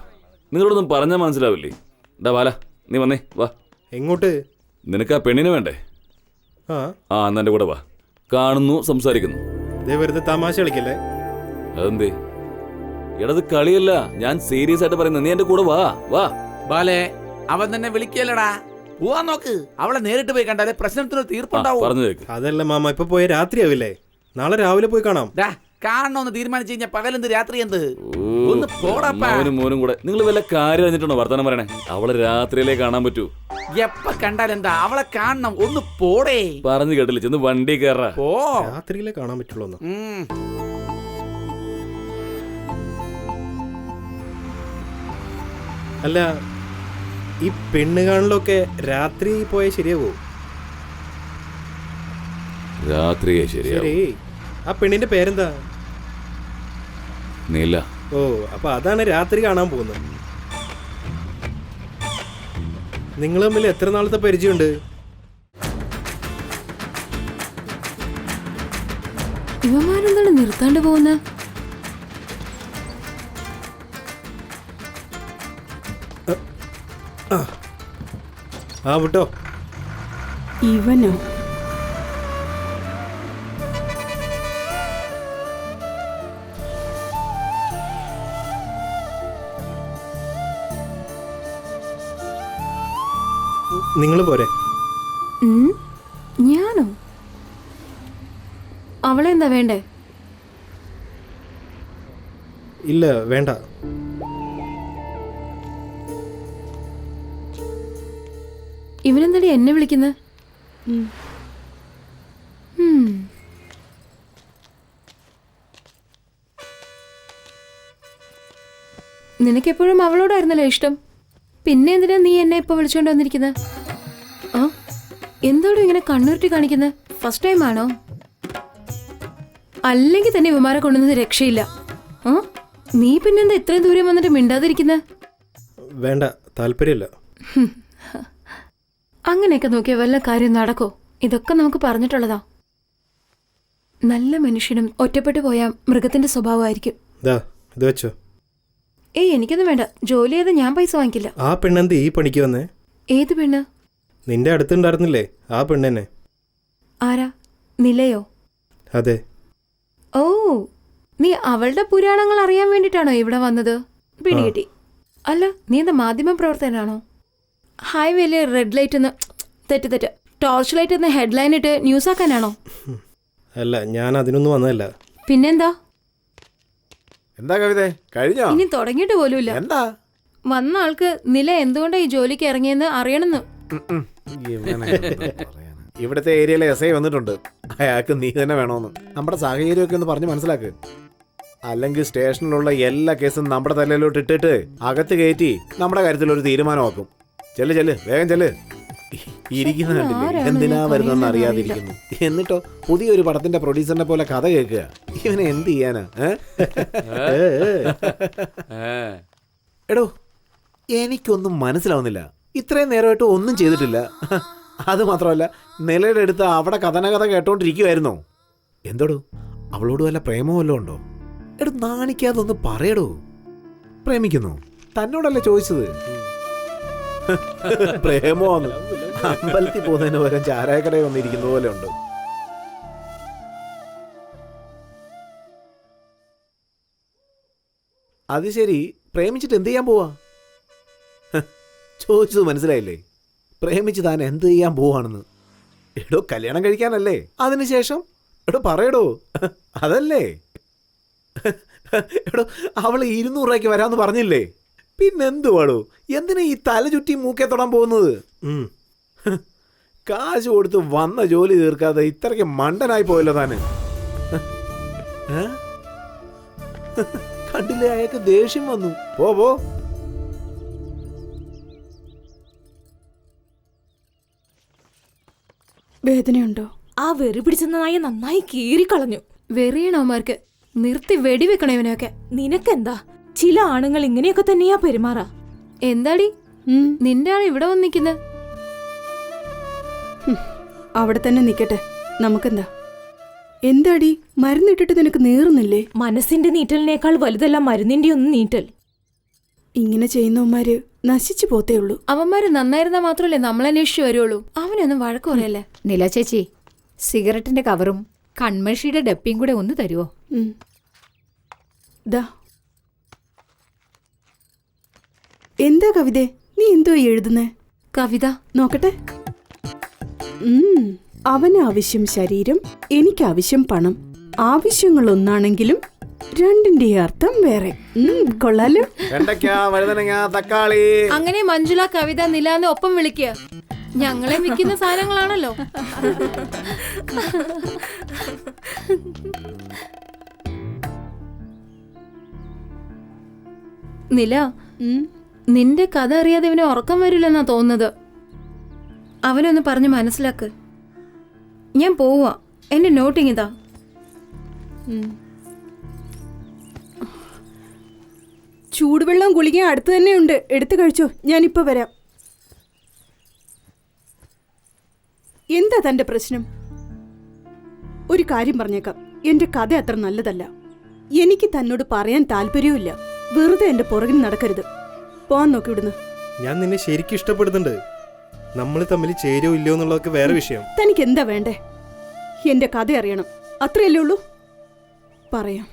നിങ്ങളോടൊന്നും പറഞ്ഞാൽ മനസ്സിലാവില്ലേ? ഡാ ബാല, നീ വന്നേ, വാ. എങ്ങോട്ട്? നിനക്ക് ആ പെണ്ണിന് വേണ്ടേ? ആ അന്ന് എൻ്റെ കൂടെ വാ. കാണുന്നു, സംസാരിക്കുന്നു. ദേ വെറുതെ തമാശ കളിക്കല്ലേ. അതെന്തേ? എടത് കളിയല്ല, ഞാൻ സീരിയസ് ആയിട്ട് പറയുന്നത്. നീ എൻ്റെ കൂടെ വാ, വാ. ബാലെ, അവൻ തന്നെ വിളിക്കല്ലടാ. പോവാൻ നോക്ക്. അവളെ നേരിട്ട് പോയി കണ്ടാലേ പ്രശ്നത്തിന് ആ, തീർപ്പുണ്ടാവും. പറഞ്ഞു കേക്ക്. അതല്ല മാമ, ഇപ്പൊ പോയ രാത്രിയാവില്ലേ? നാളെ രാവിലെ പോയി കാണാം. കാണണമെന്ന് തീരുമാനിച്ചു കഴിഞ്ഞാൽ പകലെന്ത് രാത്രി എന്ത്? ഒന്ന് പോടപ്പാ. അവനും മോനും കൂടെ നിങ്ങൾ വല്ല കാര്യം അറിഞ്ഞിട്ടുണ്ടോ വർത്താനം പറയണേ? അവളെ രാത്രിയിലേ കാണാൻ പറ്റൂ. എപ്പ കണ്ടാലെന്താ? അവളെ കാണണം. ഒന്ന് പോടേ. പറഞ്ഞു കേട്ടില്ല, ചെന്ന് വണ്ടി കയറാ. പോ. രാത്രിയിലേ കാണാൻ പറ്റുള്ളൂ. അല്ല, ഈ പെണ്ണ് കാണലൊക്കെ രാത്രി പോയാൽ ശരിയാവോ? രാത്രിയെ ശരിയാ. ശരി. ആ പെണ്ണിന്റെ പേരെന്താ? നീല. ഓ, അപ്പൊ അതാണ് രാത്രി കാണാൻ പോകുന്നത്. നിങ്ങൾ തമ്മിൽ എത്ര നാളത്തെ പരിചയമുണ്ട്? ഇവന്മാരെന്താണ് നിർത്താണ്ട് പോകുന്ന? ആ വിട്ടോ. ഇവനോ? നിങ്ങൾ പോരെ? ഞാനോ? അവളെ എന്താ വേണ്ടേ? ഇല്ല, വേണ്ട. ഇവനെന്താടി എന്നെ വിളിക്കുന്നത്? നിനക്കെപ്പോഴും അവളോടായിരുന്നല്ലോ ഇഷ്ടം. പിന്നെ എന്തിനാ നീ എന്നെ ഇപ്പൊ വിളിച്ചോണ്ട് വന്നിരിക്കുന്നത്? ആ, എന്തോടും ഇങ്ങനെ കണ്ണുരുട്ടി കാണിക്കുന്നത്? ഫസ്റ്റ് ടൈം ആണോ? അല്ലെങ്കിൽ തന്നെ ഇവന്മാരെ കൊണ്ടുവന്നത് രക്ഷയില്ല. ആ, നീ പിന്നെന്താ ഇത്രയും ദൂരം വന്നിട്ട് മിണ്ടാതിരിക്കുന്നത്? വേണ്ട, താല്പര്യമില്ല. അങ്ങനെയൊക്കെ നോക്കിയ വല്ല കാര്യം നടക്കോ? ഇതൊക്കെ നമുക്ക് പറഞ്ഞിട്ടുള്ളതാ. നല്ല മനുഷ്യനും ഒറ്റപ്പെട്ടു പോയ മൃഗത്തിന്റെ സ്വഭാവമായിരിക്കും. ഇത് വെച്ചോ. ഏയ്, എനിക്കൊന്നും വേണ്ട. ജോലി ചെയ്ത് ഞാൻ പൈസ വാങ്ങിക്കില്ല. ആ പെണ്ണെന്ത് ഈ പണിക്ക് വന്നേ? ഏത് പെണ്ണ്? നിന്റെ അടുത്തുണ്ടായിരുന്നില്ലേ ആ പെണ്ണെന്നെ. ആരാ? നിലയോ? അതെ. ഓ, നീ അവളുടെ പുരാണങ്ങൾ അറിയാൻ വേണ്ടിട്ടാണോ ഇവിടെ വന്നത്? പിടികിട്ടി. അല്ല, നീ എന്താ മാധ്യമ പ്രവർത്തകനാണോ? ഹൈവേയില് റെഡ് ലൈറ്റ് തെറ്റ് ടോർച്ച് ലൈറ്റ് എന്ന ഹെഡ്ലൈൻ ഇട്ട് ന്യൂസ് ആക്കാനാണോ? അല്ല, ഞാൻ അതിനൊന്നും വന്നതല്ല. പിന്നെന്താ? എന്താ കവിത കഴിഞ്ഞോ? ഇനി തുടങ്ങിയിട്ട് പോലുമില്ല. എന്താ വന്ന ആൾക്ക് നില എന്തുകൊണ്ടാ ഈ ജോലിക്ക് ഇറങ്ങിയെന്ന് അറിയണമെന്ന്. ഇവിടുത്തെ ഏരിയയിലെ എസ് ഐ വന്നിട്ടുണ്ട്. അയാൾക്ക് നീ തന്നെ വേണോന്ന്. നമ്മുടെ സാഹചര്യമൊക്കെ ഒന്ന് പറഞ്ഞ് മനസ്സിലാക്ക്. അല്ലെങ്കിൽ സ്റ്റേഷനിലുള്ള എല്ലാ കേസും നമ്മുടെ തലയിലോട്ട് ഇട്ടിട്ട് അകത്ത് കയറ്റി നമ്മുടെ കാര്യത്തിൽ ഒരു തീരുമാനമാക്കും. ചെല്ല് വേഗം ചെല്ല്. ഇരിക്കുന്ന കണ്ടില്ലേ, എന്തിനാ വരുന്നെന്ന് അറിയാതിരിക്കുന്നു. എന്നിട്ടോ പുതിയൊരു പടത്തിന്റെ പ്രൊഡ്യൂസറിനെ പോലെ കഥ കേൾക്കുക. ഇവനെ എന്ത് ചെയ്യാനാ? എടോ, എനിക്കൊന്നും മനസ്സിലാവുന്നില്ല. ഇത്രയും നേരമായിട്ട് ഒന്നും ചെയ്തിട്ടില്ല. അത് മാത്രമല്ല നിലയുടെ അടുത്ത് അവിടെ കഥനകഥ കേട്ടോണ്ടിരിക്കുമായിരുന്നോ? എന്തോടോ അവളോട് വല്ല പ്രേമോ വല്ലതും ഉണ്ടോ? എടോ നാണിക്കാതെ ഒന്ന് പറയടോ. പ്രേമിക്കുന്നു? തന്നോടല്ലേ ചോദിച്ചത്. പ്രേമോന്ന് അമ്പലത്തിൽ പോകുന്നതിന് പകരം ചാരായക്കടയിൽ വന്നിരിക്കുന്ന പോലെ ഉണ്ട്. അത് ശരി, പ്രേമിച്ചിട്ട് എന്ത് ചെയ്യാൻ പോവാ? ചോദിച്ചത് മനസ്സിലായില്ലേ? പ്രേമിച്ച് താൻ എന്ത് ചെയ്യാൻ പോവാണെന്ന്. എടോ കല്യാണം കഴിക്കാനല്ലേ? അതിനുശേഷം എടോ പറയടോ. അതല്ലേ എടോ അവൾ 200 രൂപയ്ക്ക് വരാമെന്ന് പറഞ്ഞില്ലേ? പിന്നെന്തുവാടോ? എന്തിനാ ഈ തല ചുറ്റി മൂക്കെ തൊടാൻ പോകുന്നത്? കാശ് കൊടുത്ത് വന്ന ജോലി തീർക്കാതെ ഇത്രയ്ക്ക് മണ്ടനായി പോയല്ലോ താന്. കണ്ടില്ലേ, അയാൾക്ക് ദേഷ്യം വന്നു. പോ. വേദനയുണ്ടോ? ആ വെറി പിടിച്ച നായ നന്നായി കീറിക്കളഞ്ഞു. വെറിയണവന്മാർക്ക് നിർത്തി വെടിവെക്കണവനൊക്കെ. നിനക്കെന്താ? ചില ആണുങ്ങൾ ഇങ്ങനെയൊക്കെ തന്നെയാ പെരുമാറാ. എന്താടി നിന്റെ ആൾ ഇവിടെ വന്നിക്കുന്നത്? അവിടെ തന്നെ നിക്കട്ടെ, നമുക്കെന്താ? എന്താടി മരുന്നിട്ടിട്ട് നിനക്ക് നീറുന്നില്ലേ? മനസ്സിന്റെ നീറ്റലിനേക്കാൾ വലുതല്ല മരുന്നിന്റെ ഒന്നും നീറ്റൽ. ഇങ്ങനെ ചെയ്യുന്നവന്മാര് നശിച്ചു പോത്തേ ഉള്ളൂ. അവന്മാര് നന്നായിരുന്നാ മാത്രമല്ലേ നമ്മളന്വേഷിച്ചു വരുള്ളൂ. അവനൊന്നും വഴക്ക് പറയല്ലേ. നില ചേച്ചി, സിഗരറ്റിന്റെ കവറും കൺമഷിയുടെ ഡപ്പിയും കൂടെ ഒന്ന് തരുമോ? ദാ. എന്താ കവിതേ, നീ എന്തോ എഴുതുന്നേ? കവിത നോക്കട്ടെ. അവനാവശ്യം ശരീരം, എനിക്കാവശ്യം പണം. ആവശ്യങ്ങൾ ഒന്നാണെങ്കിലും രണ്ടിന്റെ അർത്ഥം വേറെ. കൊള്ളാലോ. വഴുതനങ്ങ, തക്കാളി. അങ്ങനെ മഞ്ജുള, കവിത, നിലാന്ന് ഒപ്പം വിളിക്കുക. ഞങ്ങളെ വിൽക്കുന്ന സാധനങ്ങളാണല്ലോ. നില, നിന്റെ കഥ അറിയാതെ ഇവനെ ഉറക്കം വരില്ലെന്നാ തോന്നുന്നത്. അവനൊന്ന് പറഞ്ഞ് മനസ്സിലാക്ക്. ഞാൻ പോവാ. എന്റെ നോട്ടിങ് ഇതാ. ചൂടുവെള്ളം ഗുളിക അടുത്ത് തന്നെയുണ്ട്, എടുത്തു കഴിച്ചോ. ഞാനിപ്പോ വരാം. എന്താ തന്റെ പ്രശ്നം? ഒരു കാര്യം പറഞ്ഞേക്കാം, എന്റെ കഥ അത്ര നല്ലതല്ല. എനിക്ക് തന്നോട് പറയാൻ താല്പര്യവുമില്ല. വെറുതെ എന്റെ പുറകിൽ നടക്കരുത്. പോവാൻ നോക്കി വിടുന്നു. ഞാൻ നിന്നെ ശരിക്കും ഇഷ്ടപ്പെടുന്നുണ്ട്. നമ്മൾ തമ്മിൽ ചേരോ ഇല്ലയോ എന്നുള്ളതൊക്കെ വേറെ വിഷയം. തനിക്ക് എന്താ വേണ്ടേ? എന്റെ കഥ അറിയണം, അത്രയല്ലേ ഉള്ളൂ. പറയാം.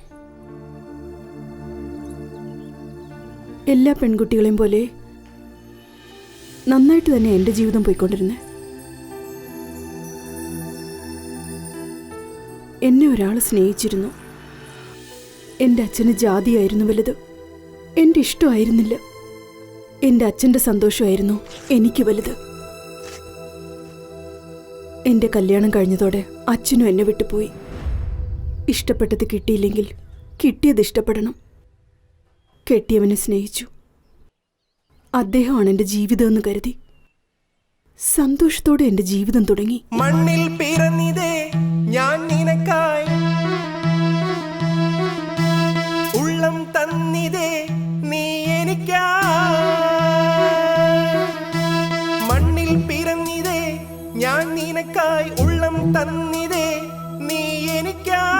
എല്ലാ പെൺകുട്ടികളെയും പോലെ നന്നായിട്ട് തന്നെ എന്റെ ജീവിതം പോയിക്കൊണ്ടിരുന്നേ. എന്നെ ഒരാൾ സ്നേഹിച്ചിരുന്നു. എൻ്റെ അച്ഛന് ജാതിയായിരുന്നു വലുത്. എൻ്റെ ഇഷ്ടമായിരുന്നില്ല. എൻ്റെ അച്ഛൻ്റെ സന്തോഷമായിരുന്നു എനിക്ക് വലുത്. എൻ്റെ കല്യാണം കഴിഞ്ഞതോടെ അച്ഛനും എന്നെ വിട്ടുപോയി. ഇഷ്ടപ്പെട്ടത് കിട്ടിയില്ലെങ്കിൽ കിട്ടിയത് ഇഷ്ടപ്പെടണം. കെട്ടിയവനെ സ്നേഹിച്ചു. അദ്ദേഹമാണ് എൻ്റെ ജീവിതമെന്ന് കരുതി സന്തോഷത്തോടെ എൻ്റെ ജീവിതം തുടങ്ങി. മണ്ണിൽ പിറന്നിതേ ഞാൻ നിനക്കായി, ഉള്ളം തന്നിതേ നീ എനിക്കായി. മണ്ണിൽ പിറന്നിതേ ഞാൻ നിനക്കായി, ഉള്ളം തന്നിതേ നീ എനിക്കായി.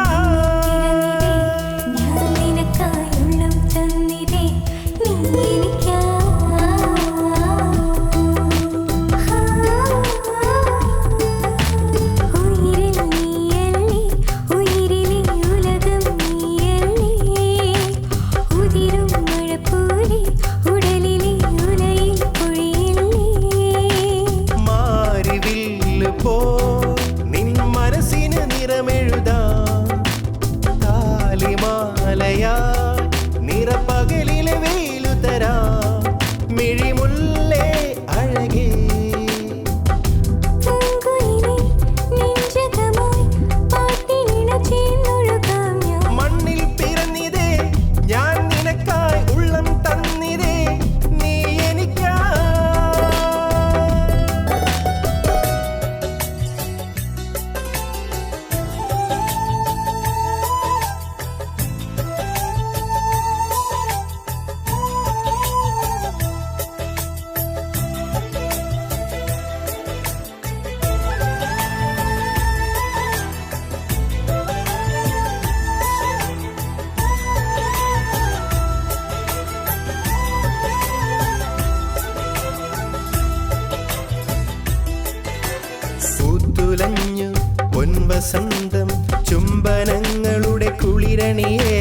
വസന്തം ചുംബനങ്ങളുടെ കുളിരണിയേ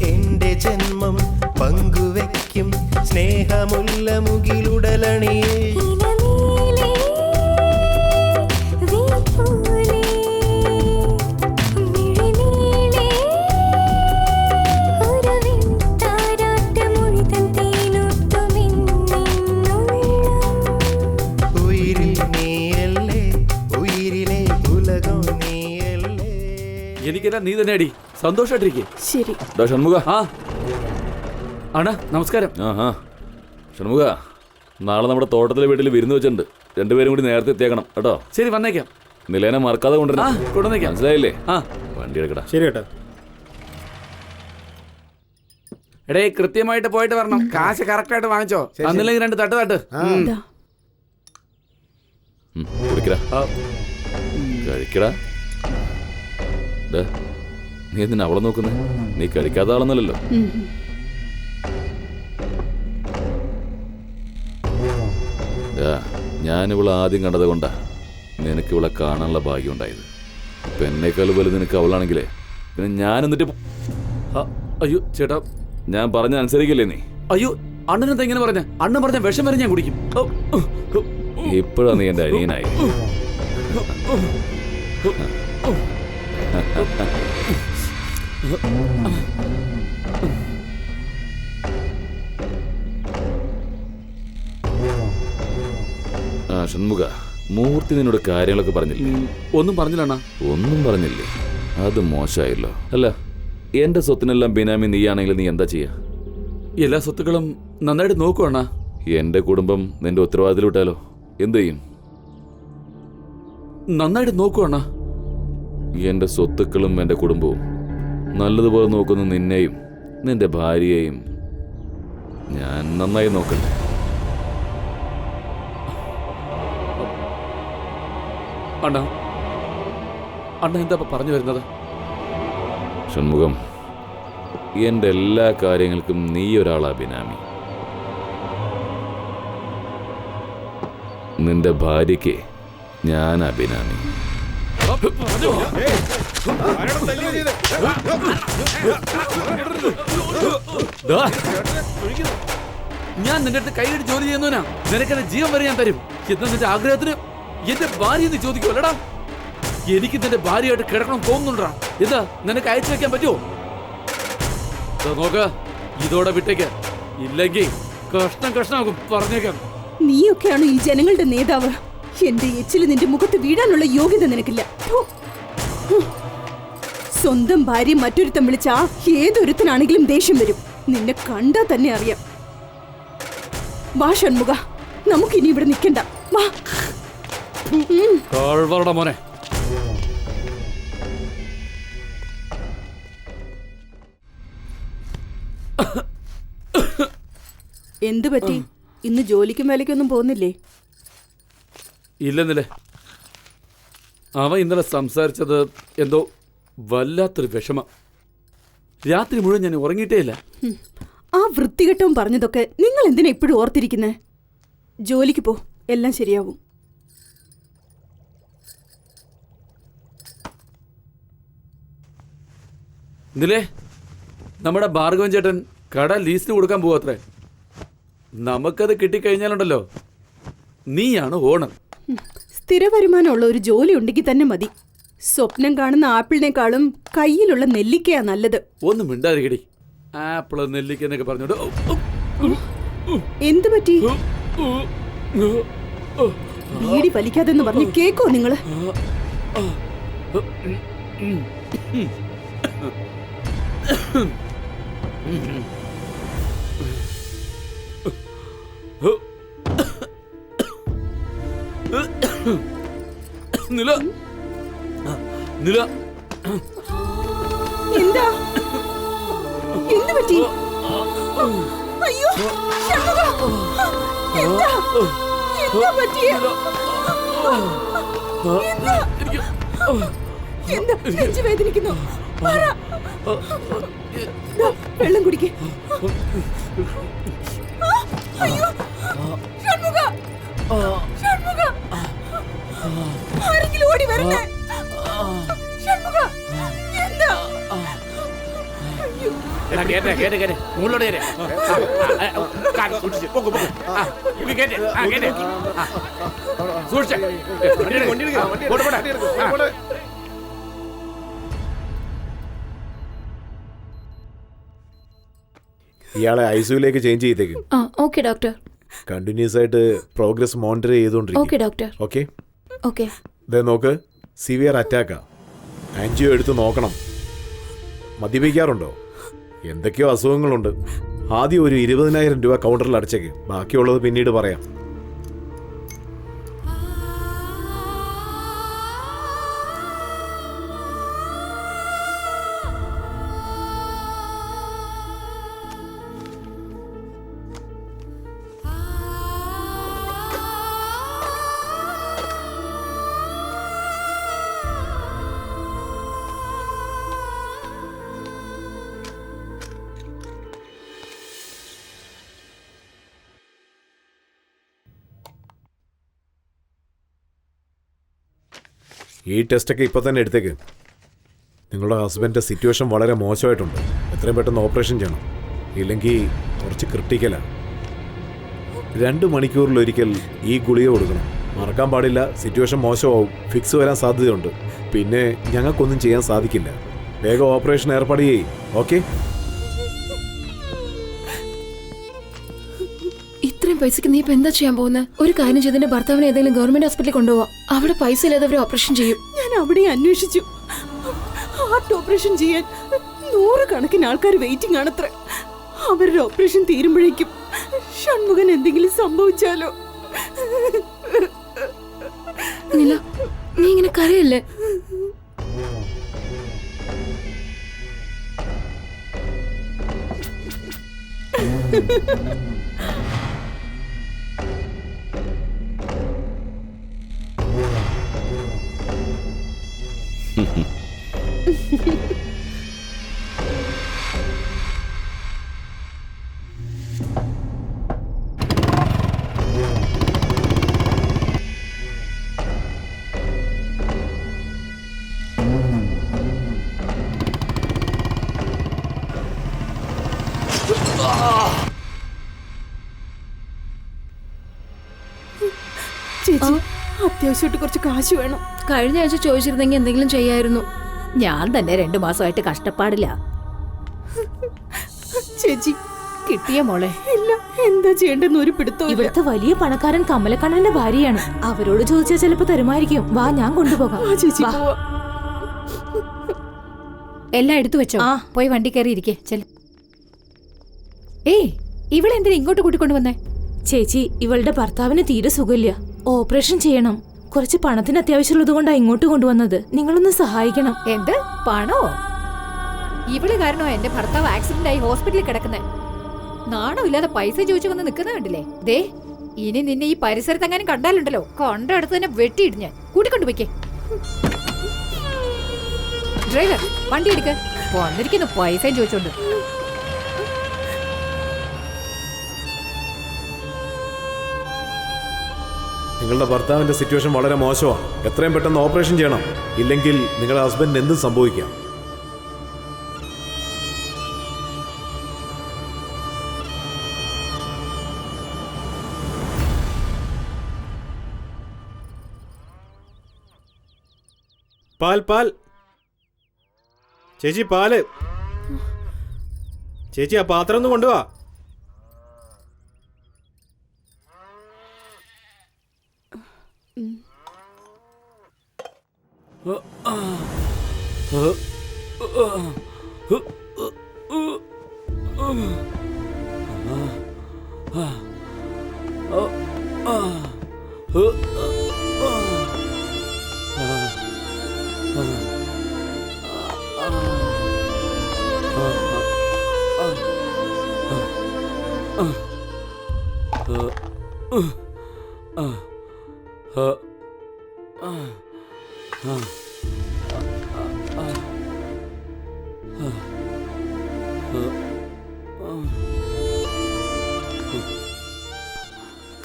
എന്റെ ജന്മം പങ്കുവെക്കും സ്നേഹമുല്ല മുകിലുടലണിയേ എനിക്കെല്ലാം നീ തന്നെ അടി സന്തോഷമായിട്ടിരിക്കേ. ശരി. ഷൺമുഖ. ആ അണ്ണാ നമസ്കാരം. ആ ഷൺമുഖ, നാളെ നമ്മുടെ തോട്ടത്തിലെ വീട്ടിൽ വിരുന്ന് വെച്ചിട്ടുണ്ട്. രണ്ടുപേരും കൂടി നേരത്തെ എത്തിയേക്കണം കേട്ടോ. ശരി വന്നേക്കാം. നിലേനെ മറക്കാതെ കൊണ്ടുവരണം. കൊണ്ടുവന്നേക്കാം. മനസ്സിലായില്ലേ? ആ വണ്ടി എടുക്കടാ. ശരി കേട്ടോ. എടേ കൃത്യമായിട്ട് പോയിട്ട് വരണം. കാശ് കറക്റ്റ് ആയിട്ട് വാങ്ങിച്ചോ. അന്നില്ലെങ്കിൽ 2 തട്ട്. ഇതാ. കുടിക്കടാ. കഴിക്കടാ. നീ എന്തിനാ അവളെ നോക്കുന്നേ? നീ കഴിക്കാത്ത ആളൊന്നല്ലോ. ഞാനിവളെ ആദ്യം കണ്ടത് കൊണ്ടാ നിനക്ക് ഇവളെ കാണാനുള്ള ഭാഗ്യം ഉണ്ടായത്. ഇപ്പൊ എന്നേക്കാൾ വലുത് നിനക്ക് അവളാണെങ്കിലേ പിന്നെ ഞാൻ എന്നിട്ട് അയ്യോ ചേട്ടാ, ഞാൻ പറഞ്ഞ അനുസരിക്കില്ലേ നീ? അയ്യോ അണ്ണനെന്താ ഇങ്ങനെ പറഞ്ഞ? അണ്ണൻ പറഞ്ഞ വിഷം വരെ ഞാൻ കുടിക്കും. ഇപ്പോഴാ നീ എന്റെ അനിയനായി. ഷൺമുഖ, മൂർത്തി നിന്നോട് കാര്യങ്ങളൊക്കെ പറഞ്ഞില്ലേ? ഒന്നും പറഞ്ഞില്ല. ഒന്നും പറഞ്ഞില്ലേ? അത് മോശമായല്ലോ. അല്ല, എന്റെ സ്വത്തിനെല്ലാം ബിനാമി നീയാണെങ്കിൽ നീ എന്താ ചെയ്യാ? എല്ലാ സ്വത്തുക്കളും നന്നായിട്ട് നോക്കുവാണ. എന്റെ കുടുംബം നിന്റെ ഉത്തരവാദിത്തത്തിൽ വിട്ടാലോ? എന്ത് ചെയ്യും? നന്നായിട്ട് നോക്കുവാണ. എന്റെ സ്വത്തുക്കളും എന്റെ കുടുംബവും നല്ലതുപോലെ നോക്കുന്ന നിന്നെയും നിന്റെ ഭാര്യയെയും ഞാൻ നന്നായി നോക്കണ്ടേ? അണ്ണ എന്താ പറഞ്ഞു വരുന്നത്? ഷൺമുഖം, എന്റെ എല്ലാ കാര്യങ്ങൾക്കും നീ ഒരാളാ ബിനാമി. നിന്റെ ഭാര്യയ്ക്ക് ഞാനാ ബിനാമി. ഞാൻ നിന്റെ അടുത്ത് കൈയിട്ട് ജോലി ചെയ്യുന്നവനാ. നിനക്കെന്നെ ജീവൻ വരെ ഞാൻ തരും. എന്നാ നിന്റെ ആഗ്രഹത്തിന് എന്റെ ഭാര്യ എന്ന് ചോദിക്കുമല്ലടാ. എനിക്ക് നിന്റെ ഭാര്യയായിട്ട് കിടക്കണം തോന്നുന്നുണ്ടാ. എന്താ നിനക്ക് അയച്ചു വെക്കാൻ പറ്റുമോ? നോക്ക, ഇതോടെ വിട്ടേക്ക്. ഇല്ലെങ്കിൽ കഷ്ണമാകും. പറഞ്ഞേക്കാം. നീയൊക്കെയാണ് ഈ ജനങ്ങളുടെ നേതാവ്. എന്റെ എച്ചില് നിന്റെ മുഖത്ത് വീഴാനുള്ള യോഗ്യത നിനക്കില്ല. സ്വന്തം ഭാര്യ മറ്റൊരുത്തൻ വിളിച്ചാ ഏതൊരുത്തനാണെങ്കിലും ദേഷ്യം വരും. നിന്നെ കണ്ടാ തന്നെ അറിയാം. വാ ഷൺമുഖ, നമുക്കിനി ഇവിടെ നിൽക്കണ്ട. വാ. മോനെ, എന്തു പറ്റി? ഇന്ന് ജോലിക്കും വേലയ്ക്കൊന്നും പോകുന്നില്ലേ? ഇല്ലെന്നില്ലേ. അവൻ ഇന്നലെ സംസാരിച്ചത് എന്തോ വല്ലാത്തൊരു വിഷമം. രാത്രി മുഴുവൻ ഞാൻ ഉറങ്ങിയിട്ടേ ഇല്ല. ആ വൃത്തികെട്ടവും പറഞ്ഞതൊക്കെ നിങ്ങൾ എന്തിനാ ഇപ്പോഴും ഓർത്തിരിക്കുന്നേ? ജോലിക്ക് പോ, എല്ലാം ശരിയാവും. നിലേ, നമ്മുടെ ഭാർഗവൻ ചേട്ടൻ കട ലീസിന് കൊടുക്കാൻ പോവാത്രേ. നമുക്കത് കിട്ടിക്കഴിഞ്ഞാലുണ്ടല്ലോ, നീയാണ് ഓണർ. സ്ഥിര വരുമാനമുള്ള ഒരു ജോലി ഉണ്ടെങ്കിൽ തന്നെ മതി. സ്വപ്നം കാണുന്ന ആപ്പിളിനേക്കാളും കയ്യിലുള്ള നെല്ലിക്കയാ നല്ലത്. ഒന്നും മിണ്ടാതിരിക്കടി. ആപ്പിള് നെല്ലിക്ക എന്നൊക്കെ പറഞ്ഞോണ്ട് എന്തു പറ്റി? ബീഡി വലിക്കാതെന്ന് പറഞ്ഞ് കേക്കോ നിങ്ങള്? നില നില എന്താ? എന്ത് പറ്റി? അയ്യോ എന്താ? എന്താ പറ്റിയ? എന്താ നെഞ്ച് വേദനിക്കുന്നു? വെള്ളം കുടിക്ക്. അയ്യോ ഷൺമുഖ, ഷൺമുഖ, ആരെങ്കിലും ഓടി വരണേ. കേട്ടെ കേട്ടെ കേട്ടെ മുകളിലോട്ട് കേട്ടെ. കാല് സൂക്ഷിച്ച് പൊക്ക് പൊക്ക്. ഇത് കേട്ടെ. കേട്ടെ. സൂക്ഷിച്ച്. പോട്ടെ, പോട്ടെ. ഇയാളെ ഐസിയുലേക്ക് ചേഞ്ച് ചെയ്തേക്കും. ആ ഓക്കെ ഡോക്ടർ. കണ്ടിന്യൂസ് ആയിട്ട് പ്രോഗ്രസ് മോണിറ്റർ ചെയ്തുകൊണ്ടിരിക്കും. Okay doctor. Okay okay. ദേ നോക്ക്, സിവിയർ അറ്റാക്കാ. ആൻജിയോ എടുത്ത് നോക്കണം. മദ്യപിക്കാറുണ്ടോ? എന്തൊക്കെയോ അസുഖങ്ങളുണ്ട്. ആദ്യം ഒരു 20,000 രൂപ കൗണ്ടറിൽ അടച്ചേക്ക്. ബാക്കിയുള്ളത് പിന്നീട് പറയാം. ഈ ടെസ്റ്റൊക്കെ ഇപ്പോൾ തന്നെ എടുത്തേക്ക്. നിങ്ങളുടെ ഹസ്ബൻഡിൻ്റെ സിറ്റുവേഷൻ വളരെ മോശമായിട്ടുണ്ട്. എത്രയും പെട്ടെന്ന് ഓപ്പറേഷൻ ചെയ്യണം. ഇല്ലെങ്കിൽ കുറച്ച് ക്രിട്ടിക്കലാണ്. 2 മണിക്കൂറിലൊരിക്കൽ ഈ ഗുളിക കൊടുക്കണം. മറക്കാൻ പാടില്ല. സിറ്റുവേഷൻ മോശമാവും. ഫിക്സ് വരാൻ സാധ്യതയുണ്ട്. പിന്നെ ഞങ്ങൾക്കൊന്നും ചെയ്യാൻ സാധിക്കില്ല. വേഗം ഓപ്പറേഷൻ ഏർപ്പാട് ചെയ്യ്. ഓക്കെ? ഇത്രയും പൈസക്ക് നീ ഇപ്പൊ എന്താ ചെയ്യാൻ പോകുന്നത്? ഒരു കാര്യം ചെയ്തതിന്റെ ഭർത്താവിനെ ഏതെങ്കിലും ഗവൺമെന്റ് ഹോസ്പിറ്റലിൽ കൊണ്ടുപോവാ. അവിടെ പൈസ ഇല്ലാതെ അവർ ഓപ്പറേഷൻ ചെയ്യും. ഞാൻ അവിടെ അന്വേഷിച്ചു. ഹാർട്ട് ഓപ്പറേഷൻ ചെയ്യാൻ 100 കണക്കിന് ആൾക്കാർ വെയിറ്റിംഗ് ആണത്ര. അവരുടെ ഓപ്പറേഷൻ തീരുമ്പോഴേക്കും ഷൺമുഖൻ എന്തെങ്കിലും സംഭവിച്ചാലോ? നില, നീ ഇങ്ങനെ കരയല്ലേ? ചേച്ചി, അത്യാവശ്യമായിട്ട് കുറച്ച് കാശ് വേണം. കഴിഞ്ഞ ആഴ്ച ചോദിച്ചിരുന്നെങ്കിൽ എന്തെങ്കിലും ചെയ്യായിരുന്നു. ഞാൻ തന്നെ 2 മാസമായിട്ട് കഷ്ടപ്പാടില്ല. ചേച്ചി, കിട്ടിയ മോളെ. ഇല്ല, എന്താ ചെയ്യേണ്ടെന്ന് ഒരു പിടുത്തവും ഇല്ല. ഇവിടുത്തെ വലിയ പണക്കാരൻ കമലക്കണ്ണന്റെ ഭാര്യയാണ്. അവരോട് ചോദിച്ചാൽ ചിലപ്പോ തരുമായിരിക്കും. വാ, ഞാൻ കൊണ്ടുപോകാം. ആ ചേച്ചി, വാ. പോവാ. എല്ലാം എടുത്തു വെച്ചോ. പോയി വണ്ടി കയറി ഇരിക്കേ. ചെൽ. ഏയ്, ഇവളെന്തിനാ ഇങ്ങോട്ട് കൂട്ടിക്കൊണ്ടു വന്നേ? ചേച്ചി, ഇവളുടെ ഭർത്താവിന് തീരെ സുഖമില്ല. ഓപ്പറേഷൻ ചെയ്യണം. കുറച്ച് പണത്തിന് അത്യാവശ്യമുള്ളത് കൊണ്ടാണ് ഇങ്ങോട്ട് കൊണ്ടുവന്നത്. നിങ്ങളൊന്ന് സഹായിക്കണം. എന്ത് പണോ? ഇവള് കാരണോ എന്റെ ഭർത്താവ് ആക്സിഡന്റ് ആയി ഹോസ്പിറ്റലിൽ കിടക്കുന്നേ. നാണോ ഇല്ലാതെ പൈസ ചോദിച്ചു വന്ന് നിൽക്കുന്ന കണ്ടില്ലേ? ദേ, ഇനി നിന്നെ ഈ പരിസരത്ത് എങ്ങാനും കണ്ടാലുണ്ടല്ലോ, കൊണ്ടടുത്ത് തന്നെ വെട്ടിയിട് ഞാൻ. കൂട്ടിക്കൊണ്ടുപോയിക്കേ. ഡ്രൈവർ, വണ്ടി എടുക്ക. വന്നിരിക്കുന്നു പൈസ ചോദിച്ചോണ്ട്. നിങ്ങളുടെ ഭർത്താവിൻ്റെ സിറ്റുവേഷൻ വളരെ മോശമാണ്. എത്രയും പെട്ടെന്ന് ഓപ്പറേഷൻ ചെയ്യണം. ഇല്ലെങ്കിൽ നിങ്ങളുടെ ഹസ്ബൻഡിന് എന്തും സംഭവിക്കാം. പാൽ പാൽ. ചേച്ചി, പാല്. ചേച്ചി, ആ പാത്രം ഒന്ന് കൊണ്ടുവാ.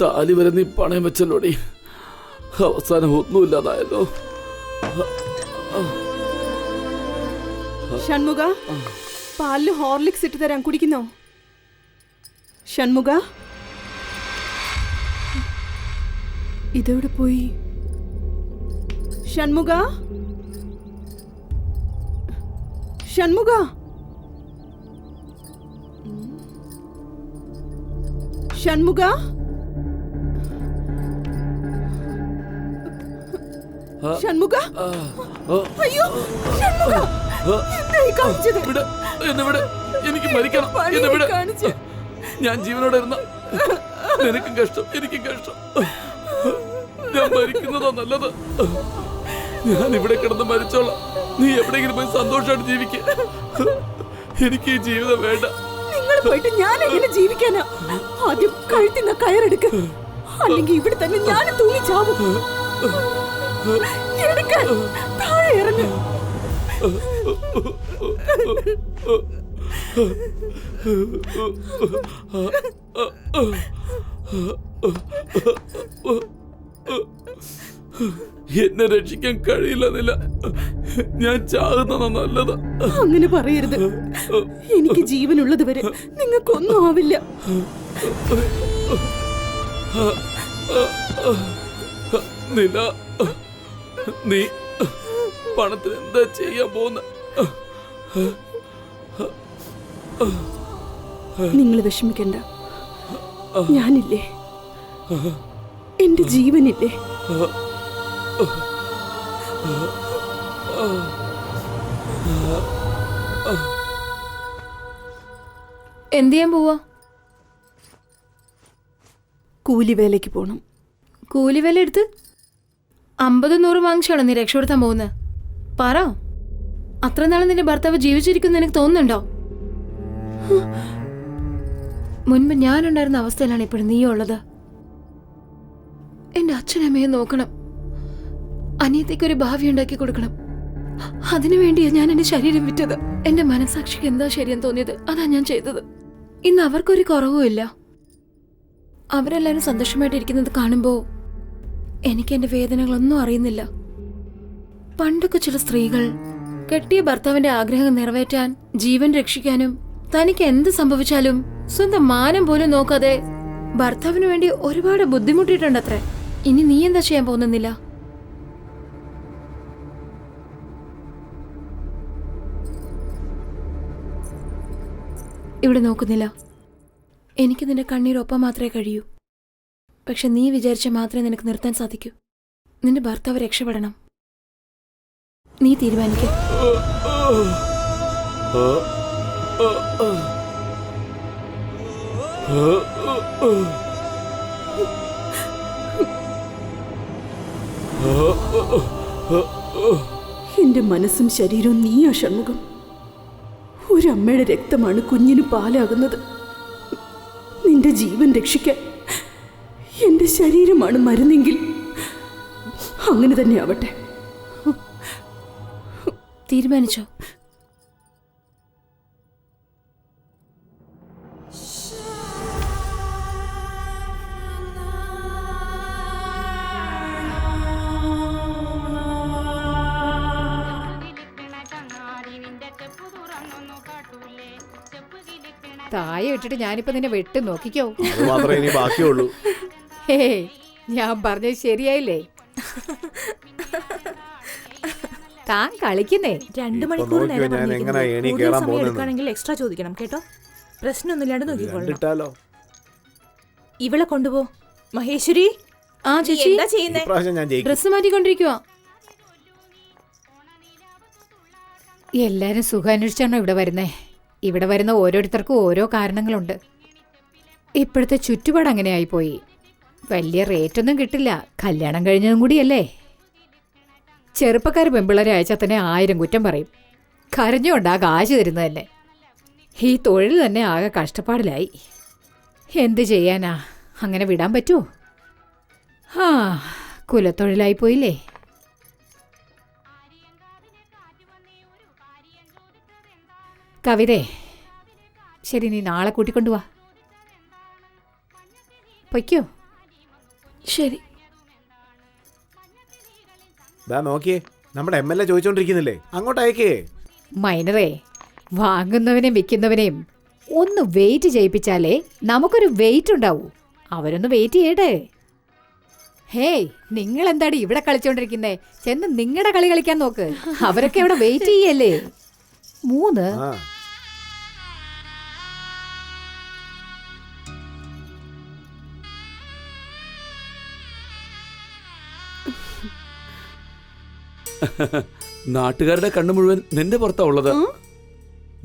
താലി വരെ നീ പണയം വെച്ചല്ലോടി. അവസാനം പാലില് ഹോർലിക്സ് ഇട്ട് തരാൻ കുടിക്കുന്നോ? ഷൺമുഖ, ഇതെവിടെ പോയി? ഷൺമുഖ, ഷൺമുഖ, ഷൺമുഖ, ഷൺമുഖ, അയ്യോ ഷൺമുഖ, എന്തായി കാണിച്ചത്? എന്നെ എനിക്ക് മരിക്കണം. എന്നെ വിട്. ഞാൻ ജീവനോടെ ഇരുന്ന നിനക്കും കഷ്ടം, എനിക്കും കഷ്ടം. ഞാൻ മരിക്കുന്നതാ നല്ലത്. ഞാൻ ഇവിടെ കിടന്ന് മരിച്ചോളാം. നീ എവിടെയെങ്കിലും പോയി സന്തോഷമായിട്ട് ജീവിക്കുക. എനിക്ക് ഈ ജീവിതം വേണ്ട. നിങ്ങൾ പോയിട്ട് ഞാൻ എങ്ങനെ ജീവിക്കാനാ? ആദ്യം കഴുത്തിന്ന് കയറെടുക്ക, അല്ലെങ്കിൽ ഇവിടെ തന്നെ ഞാൻ തൂങ്ങി ചാവും. എടുക്കാൻ താഴെ ഇറങ്ങ. എന്നെ രക്ഷിക്കാൻ കഴിയില്ലെന്നില്ല. ഞാൻ ചാകുന്നതാ നല്ലത്. അങ്ങനെ പറയരുത്. എനിക്ക് ജീവനുള്ളത് വരെ നിങ്ങൾക്കൊന്നും ആവില്ല. നില, നീ പണത്തിന് എന്താ ചെയ്യാൻ പോകുന്ന? നിങ്ങൾ വിഷമിക്കണ്ട. ഞാനില്ലേ, എന്റെ ജീവനില്ലേ. എന്ത് ചെയ്യാൻ പോവാ? കൂലിവേലയ്ക്ക് പോണം. കൂലിവേല എടുത്ത് 50-100 വാങ്ങിച്ചാണോ നീ രക്ഷപ്പെടുത്താൻ പോകുന്നത്? പറ, അത്ര നാളെ നിന്റെ ഭർത്താവ് ജീവിച്ചിരിക്കുന്നു എനിക്ക് തോന്നുന്നുണ്ടോ? മുൻപ് ഞാനുണ്ടായിരുന്ന അവസ്ഥയിലാണ് ഇപ്പോഴും നീ ഉള്ളത്. എന്റെ അച്ഛനമ്മയെ നോക്കണം, അനിയത്തേക്ക് ഒരു ഭാവി ഉണ്ടാക്കി കൊടുക്കണം. അതിനുവേണ്ടിയാണ് ഞാൻ എന്റെ ശരീരം വിറ്റത്. എന്റെ മനസാക്ഷിക്ക് എന്താ ശരിയെന്ന് തോന്നിയത് അതാ ഞാൻ ചെയ്തത്. ഇന്ന് അവർക്കൊരു കുറവുമില്ല. അവരെല്ലാരും സന്തോഷമായിട്ടിരിക്കുന്നത് കാണുമ്പോ എനിക്ക് എന്റെ വേദനകളൊന്നും അറിയുന്നില്ല. പണ്ടൊക്കെ ചില സ്ത്രീകൾ കെട്ടിയ ഭർത്താവിന്റെ ആഗ്രഹം നിറവേറ്റാൻ, ജീവൻ രക്ഷിക്കാനും, തനിക്ക് എന്ത് സംഭവിച്ചാലും സ്വന്തം മാനം പോലും നോക്കാതെ ഭർത്താവിന് വേണ്ടി ഒരുപാട് ബുദ്ധിമുട്ടിയിട്ടുണ്ടത്രേ. ഇനി നീ എന്താ ചെയ്യാൻ പോകുന്നില്ല? ഇവിടെ നോക്കുന്നില്ല. എനിക്ക് നിന്റെ കണ്ണീരൊപ്പം മാത്രമേ കഴിയൂ. പക്ഷെ നീ വിചാരിച്ച മാത്രമേ നിനക്ക് നിർത്താൻ സാധിക്കൂ. നിന്റെ ഭർത്താവ് രക്ഷപ്പെടണം. നീ തീരുമാനിക്ക. എന്റെ മനസ്സും ശരീരവും നീയാ ഷൺമുഖം. ഒരമ്മയുടെ രക്തമാണ് കുഞ്ഞിന് പാലാകുന്നത്. നിന്റെ ജീവൻ രക്ഷിക്കാൻ എന്റെ ശരീരമാണ് മരുന്നെങ്കിൽ അങ്ങനെ തന്നെ ആവട്ടെ. തീരുമാനിച്ചോ? താഴെ ഇട്ടിട്ട് ഞാനിപ്പോ നിന്നെ വെട്ട് നോക്കിക്കോ. അത് മാത്രമേ ഇനി ബാക്കിയുള്ളൂ. ഹേ, ഞാൻ പറഞ്ഞത് ശരിയായില്ലേ? താൻ കളിക്കുന്നേ. 2 മണിക്കൂർ നേരം ഞാൻ വന്നിരിക്കുന്നു. എങ്ങനെ ഏണി കൂടുതൽ കേറാൻ സമയം പോകുന്നത്? എടുക്കുകയാണെങ്കിൽ എക്സ്ട്രാ ചോദിക്കണം കേട്ടോ. പ്രശ്നമൊന്നുമില്ലാണ്ട് നോക്കിക്കോളാം. കണ്ടിട്ടാലോ? ഇവളെ കൊണ്ടുപോ. മഹേശ്വരി, ആ നീ ചേച്ചി, എന്താ ചെയ്യുന്നേ? ഇപ്രാവശ്യം ഞാൻ ജയിക്കും. ഡ്രസ് മാറ്റിക്കൊണ്ടിരിക്കുവാ. എല്ലാരും സുഖം അന്വേഷിച്ചാണോ ഇവിടെ വരുന്നേ? ഇവിടെ വരുന്ന ഓരോരുത്തർക്കും ഓരോ കാരണങ്ങളുണ്ട്. ഇപ്പോഴത്തെ ചുറ്റുപാട് അങ്ങനെ ആയിപ്പോയി. വലിയ റേറ്റൊന്നും കിട്ടില്ല. കല്യാണം കഴിഞ്ഞതും കൂടിയല്ലേ. ചെറുപ്പക്കാർ പെമ്പിള്ളേരെ അയച്ചാൽ തന്നെ 1000 കുറ്റം പറയും. കരഞ്ഞുകൊണ്ടാ കാശ് തരുന്നത് തന്നെ. ഈ തൊഴിൽ തന്നെ ആകെ കഷ്ടപ്പാടിലായി. എന്ത് ചെയ്യാനാ? അങ്ങനെ വിടാൻ പറ്റുമോ? ആ, കുലത്തൊഴിലായിപ്പോയില്ലേ. കവിതേ, ശരി, നീ നാളെ കൂട്ടിക്കൊണ്ടുവാ. പൊയ്ക്കോ. ശരി. ദാ നോക്കിയേ, നമ്മുടെ MLA ചോദിച്ചോണ്ടിരിക്കുന്നില്ലേ, അങ്ങോട്ട് അയക്കേ. മൈനറേ, വാങ്ങുന്നവനെയും വിൽക്കുന്നവനെയും ഒന്ന് വെയിറ്റ് ചെയ്യിപ്പിച്ചാലേ നമുക്കൊരു വെയിറ്റ് ഉണ്ടാവൂ. അവരൊന്ന് വെയിറ്റ് ചെയ്യട്ടെ. ഹേയ്, നിങ്ങൾ എന്താടി ഇവിടെ കളിച്ചോണ്ടിരിക്കുന്നേ? ചെന്ന് നിങ്ങളുടെ കളി കളിക്കാൻ നോക്ക്. അവരൊക്കെ ഇവിടെ വെയിറ്റ് ചെയ്യല്ലേ. 3 ആ നാട്ടുകാരുടെ കണ്ണു മുഴുവൻ നിന്റെ പുറത്താ ഉള്ളത്.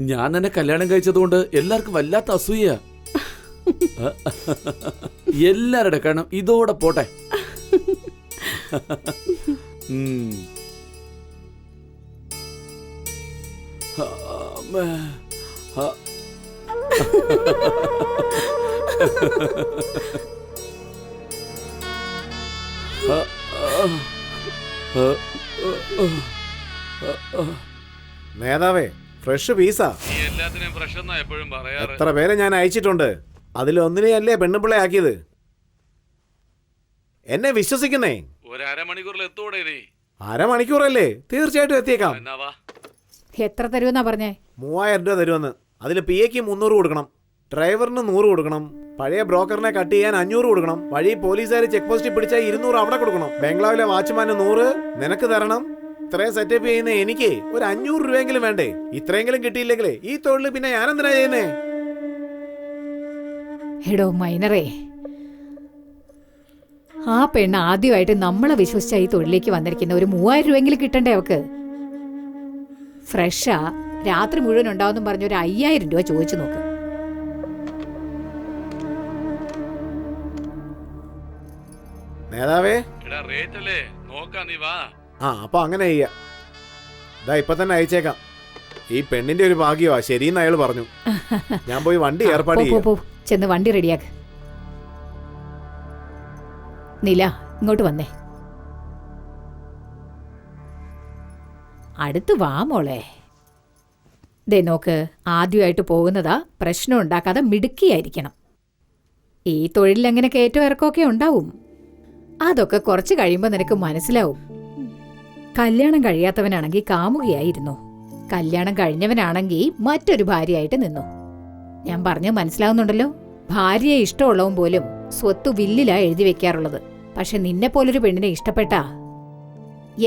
ഞാൻ നിന്നെ കല്യാണം കഴിച്ചതുകൊണ്ട് എല്ലാവർക്കും വല്ലാത്ത അസൂയ. എല്ലാരുടെ കണ്ണും ഇതോടെ പോട്ടെ. നേതാവേ, ഫ്രഷ് പീസാ. എത്ര പേരെ ഞാൻ അയച്ചിട്ടുണ്ട്. അതിലൊന്നിനെയല്ലേ പെണ്ണുപിള്ളെ ആക്കിയത്. എന്നെ വിശ്വസിക്കുന്നേ. ഒരു അരമണിക്കൂറിൽ എത്തൂടെ നീ? അരമണിക്കൂറല്ലേ? തീർച്ചയായിട്ടും എത്തിയേക്കാം. എത്ര തരുമെന്നാ പറഞ്ഞേ? 3000 രൂപ തരുമെന്ന്. അതിൽ പി എക്ക് 300 കൊടുക്കണം, ഡ്രൈവറിന് 100 കൊടുക്കണം, പഴയ ബ്രോക്കറിനെ കട്ട് ചെയ്യാൻ 500 കൊടുക്കണം, വഴി പോലീസുകാർ ചെക്ക് പോസ്റ്റിൽ പിടിച്ചാൽ 200 അവിടെ കൊടുക്കണം, ബംഗ്ലാവിലെ വാച്ച്മാന് 100 നിനക്ക് തരണം. ഇത്രയും സെറ്റപ്പ് ചെയ്യുന്ന എനിക്ക് ഒരു 500 രൂപയെങ്കിലും വേണ്ടേ? ഇത്രയെങ്കിലും കിട്ടിയില്ലെങ്കിലേ ഈ തൊഴിൽ പിന്നെ ഞാനെന്തിനാ ചെയ്യുന്നേ? എടോ മൈനറേ, ആ പെണ്ണ് ആദ്യമായിട്ട് നമ്മളെ വിശ്വസിച്ച ഈ തൊഴിലേക്ക് വന്നിരിക്കുന്ന ഒരു 3000 രൂപയെങ്കിലും കിട്ടണ്ടേ അവക്ക്? ഫ്രഷാ, രാത്രി മുഴുവൻ ഉണ്ടാവും പറഞ്ഞ ഒരു 5000 രൂപ ചോദിച്ചു നോക്ക്. നേതാവേ, ആ അപ്പൊ അങ്ങനെ ചെയ്യാ. ഇതാ ഇപ്പൊ തന്നെ അയച്ചേക്കാം. ഈ പെണ്ണിന്റെ ഒരു ഭാഗ്യമാ ശരിയെന്ന് അയാൾ പറഞ്ഞു. ഞാൻ പോയി വണ്ടി ഏർപ്പാട് ചെയ്യാം. ചെന്ന് വണ്ടി റെഡിയാക്ക്. നീല, ഇങ്ങോട്ട് വന്നേ. അടുത്ത് വാ മോളെ. ദേ നോക്ക്, ആദ്യമായിട്ട് പോകുന്നതാ, പ്രശ്നം ഉണ്ടാക്കാതെ മിടുക്കിയായിരിക്കണം. ഈ തൊഴിലിൽ അങ്ങനെ കയറ്റം ഇറക്കമൊക്കെ ഉണ്ടാവും. അതൊക്കെ കുറച്ച് കഴിയുമ്പോൾ നിനക്ക് മനസ്സിലാവും. കല്യാണം കഴിയാത്തവനാണെങ്കിൽ കാമുകയായിരുന്നു, കല്യാണം കഴിഞ്ഞവനാണെങ്കിൽ മറ്റൊരു ഭാര്യയായിട്ട് നിന്നു. ഞാൻ പറഞ്ഞ മനസ്സിലാവുന്നുണ്ടല്ലോ? ഭാര്യയെ ഇഷ്ടമുള്ളവൻ പോലും സ്വത്ത് വില്ലിലാ എഴുതി വെക്കാറുള്ളത്. പക്ഷെ നിന്നെ പോലൊരു പെണ്ണിനെ ഇഷ്ടപ്പെട്ടാ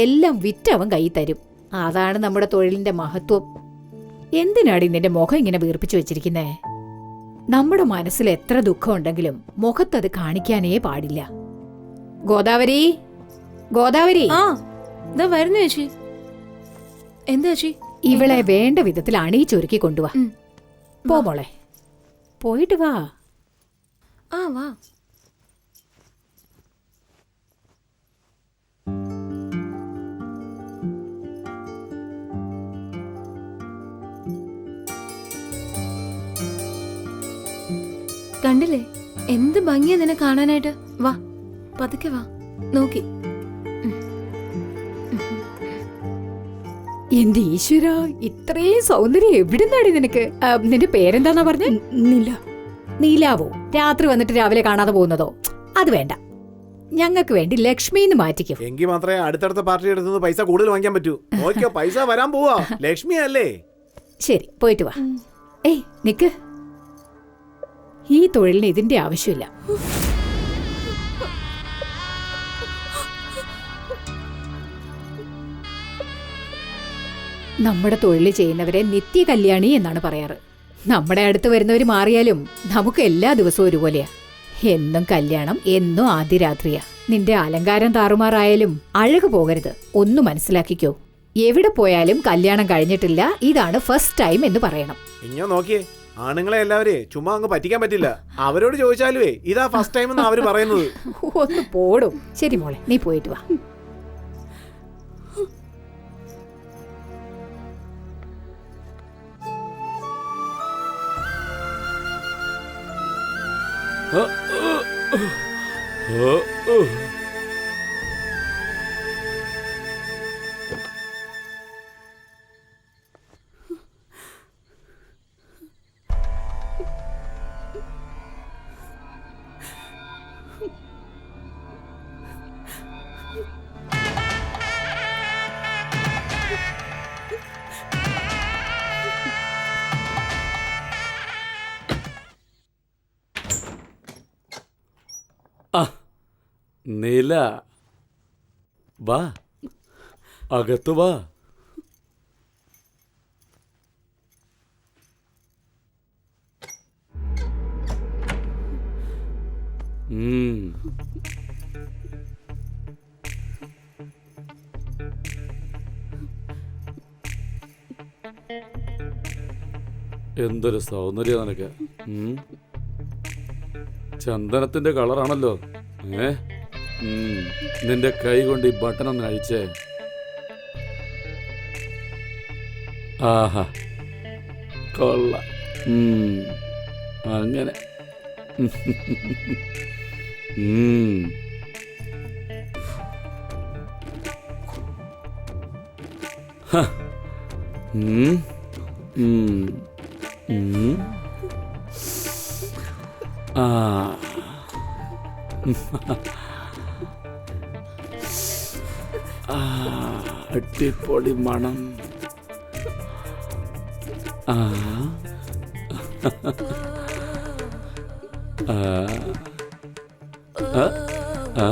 എല്ലാം വിറ്റവൻ കൈ തരും. അതാണ് നമ്മുടെ തൊഴിലിന്റെ മഹത്വം. എന്തിനാടി നിന്റെ മുഖം ഇങ്ങനെ വീർപ്പിച്ചു വെച്ചിരിക്കുന്നേ? നമ്മുടെ മനസ്സിൽ എത്ര ദുഃഖം ഉണ്ടെങ്കിലും മുഖത്തത് കാണിക്കാനേ പാടില്ല. ഗോദാവരി, ഗോദാവരി. ആ ഇതാ വരുന്നു ചേച്ചി. എന്താ ചേച്ചി? ഇവളെ വേണ്ട വിധത്തിൽ അണിയിച്ചൊരുക്കി കൊണ്ടുവാ. പോ മോളെ, പോയിട്ട് വാ. ആ വാ. കണ്ടില്ലേ എന്ത് ഭംഗിയാ നിന്നെ കാണാനായിട്ട്. വാ പതുക്കെ വാ. നോക്കി. എന്റെ ഈശ്വര, ഇത്രയും സൗന്ദര്യം എവിടുന്നാടി നിനക്ക്? നിന്റെ പേരെന്താന്നാ പറഞ്ഞ? നീല. നീലാവോ? രാത്രി വന്നിട്ട് രാവിലെ കാണാതെ പോകുന്നതോ? അത് വേണ്ട, ഞങ്ങൾക്ക് വേണ്ടി ലക്ഷ്മിന്ന് മാറ്റിക്കും. എങ്കിൽ മാത്രമേ അടുത്തടുത്ത പാർട്ടി എടുത്തുനിന്ന് പൈസ കൂടുതൽ വാങ്ങിക്കാൻ പറ്റൂ. നോക്കിയോ, പൈസ വരാൻ പോവാ. ലക്ഷ്മി അല്ലേ? ശരി, പോയിട്ട് വാ. ഏയ് നിക്ക്, ഈ തൊഴിലിന് ഇതിന്റെ ആവശ്യമില്ല. നമ്മുടെ തൊഴിൽ ചെയ്യുന്നവരെ നിത്യ കല്യാണി എന്നാണ് പറയാറ്. നമ്മുടെ അടുത്ത് വരുന്നവർ മാറിയാലും നമുക്ക് എല്ലാ ദിവസവും ഒരുപോലെയാ. എന്നും കല്യാണം, എന്നും ആദ്യ രാത്രിയാ. നിന്റെ അലങ്കാരം താറുമാറായാലും അഴക് പോകരുത്. ഒന്ന് മനസ്സിലാക്കിക്കോ. എവിടെ പോയാലും കല്യാണം കഴിഞ്ഞിട്ടില്ല, ഇതാണ് ഫസ്റ്റ് ടൈം എന്ന് പറയണം. ഇങ്ങനെ നോക്കിയേ, ആണുങ്ങളെ എല്ലാവരെയും ചുമ്മാ അങ്ങ് പറ്റിക്കാൻ പറ്റില്ല. അവരോട് ചോദിച്ചാലുവേ ഇതാ ഫസ്റ്റ് ടൈം എന്ന് അവര് പറയുന്നത്. ഒന്ന് പോടും. ശരി മോളെ, നീ പോയിട്ട് വാ. നില വാ, അകത്ത് വാ. എന്തൊരു സൗന്ദര്യം നിനക്ക്. ചന്ദനത്തിന്റെ കളറാണല്ലോ. നിന്റെ കൈ കൊണ്ട് ഈ ബട്ടൺ ഒന്ന് അഴിച്ചേ. ആഹാ, കൊള്ള. അങ്ങനെ. ഹ. ആ. അടിപൊളി മണം. ആ. ആ. ആ.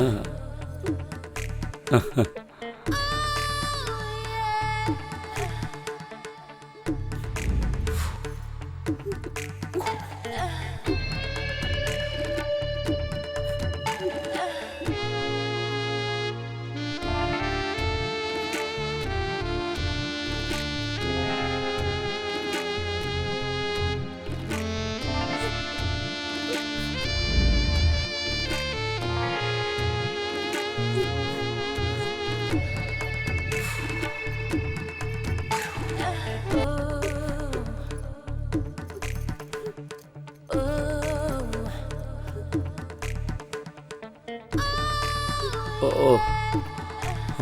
ഓ.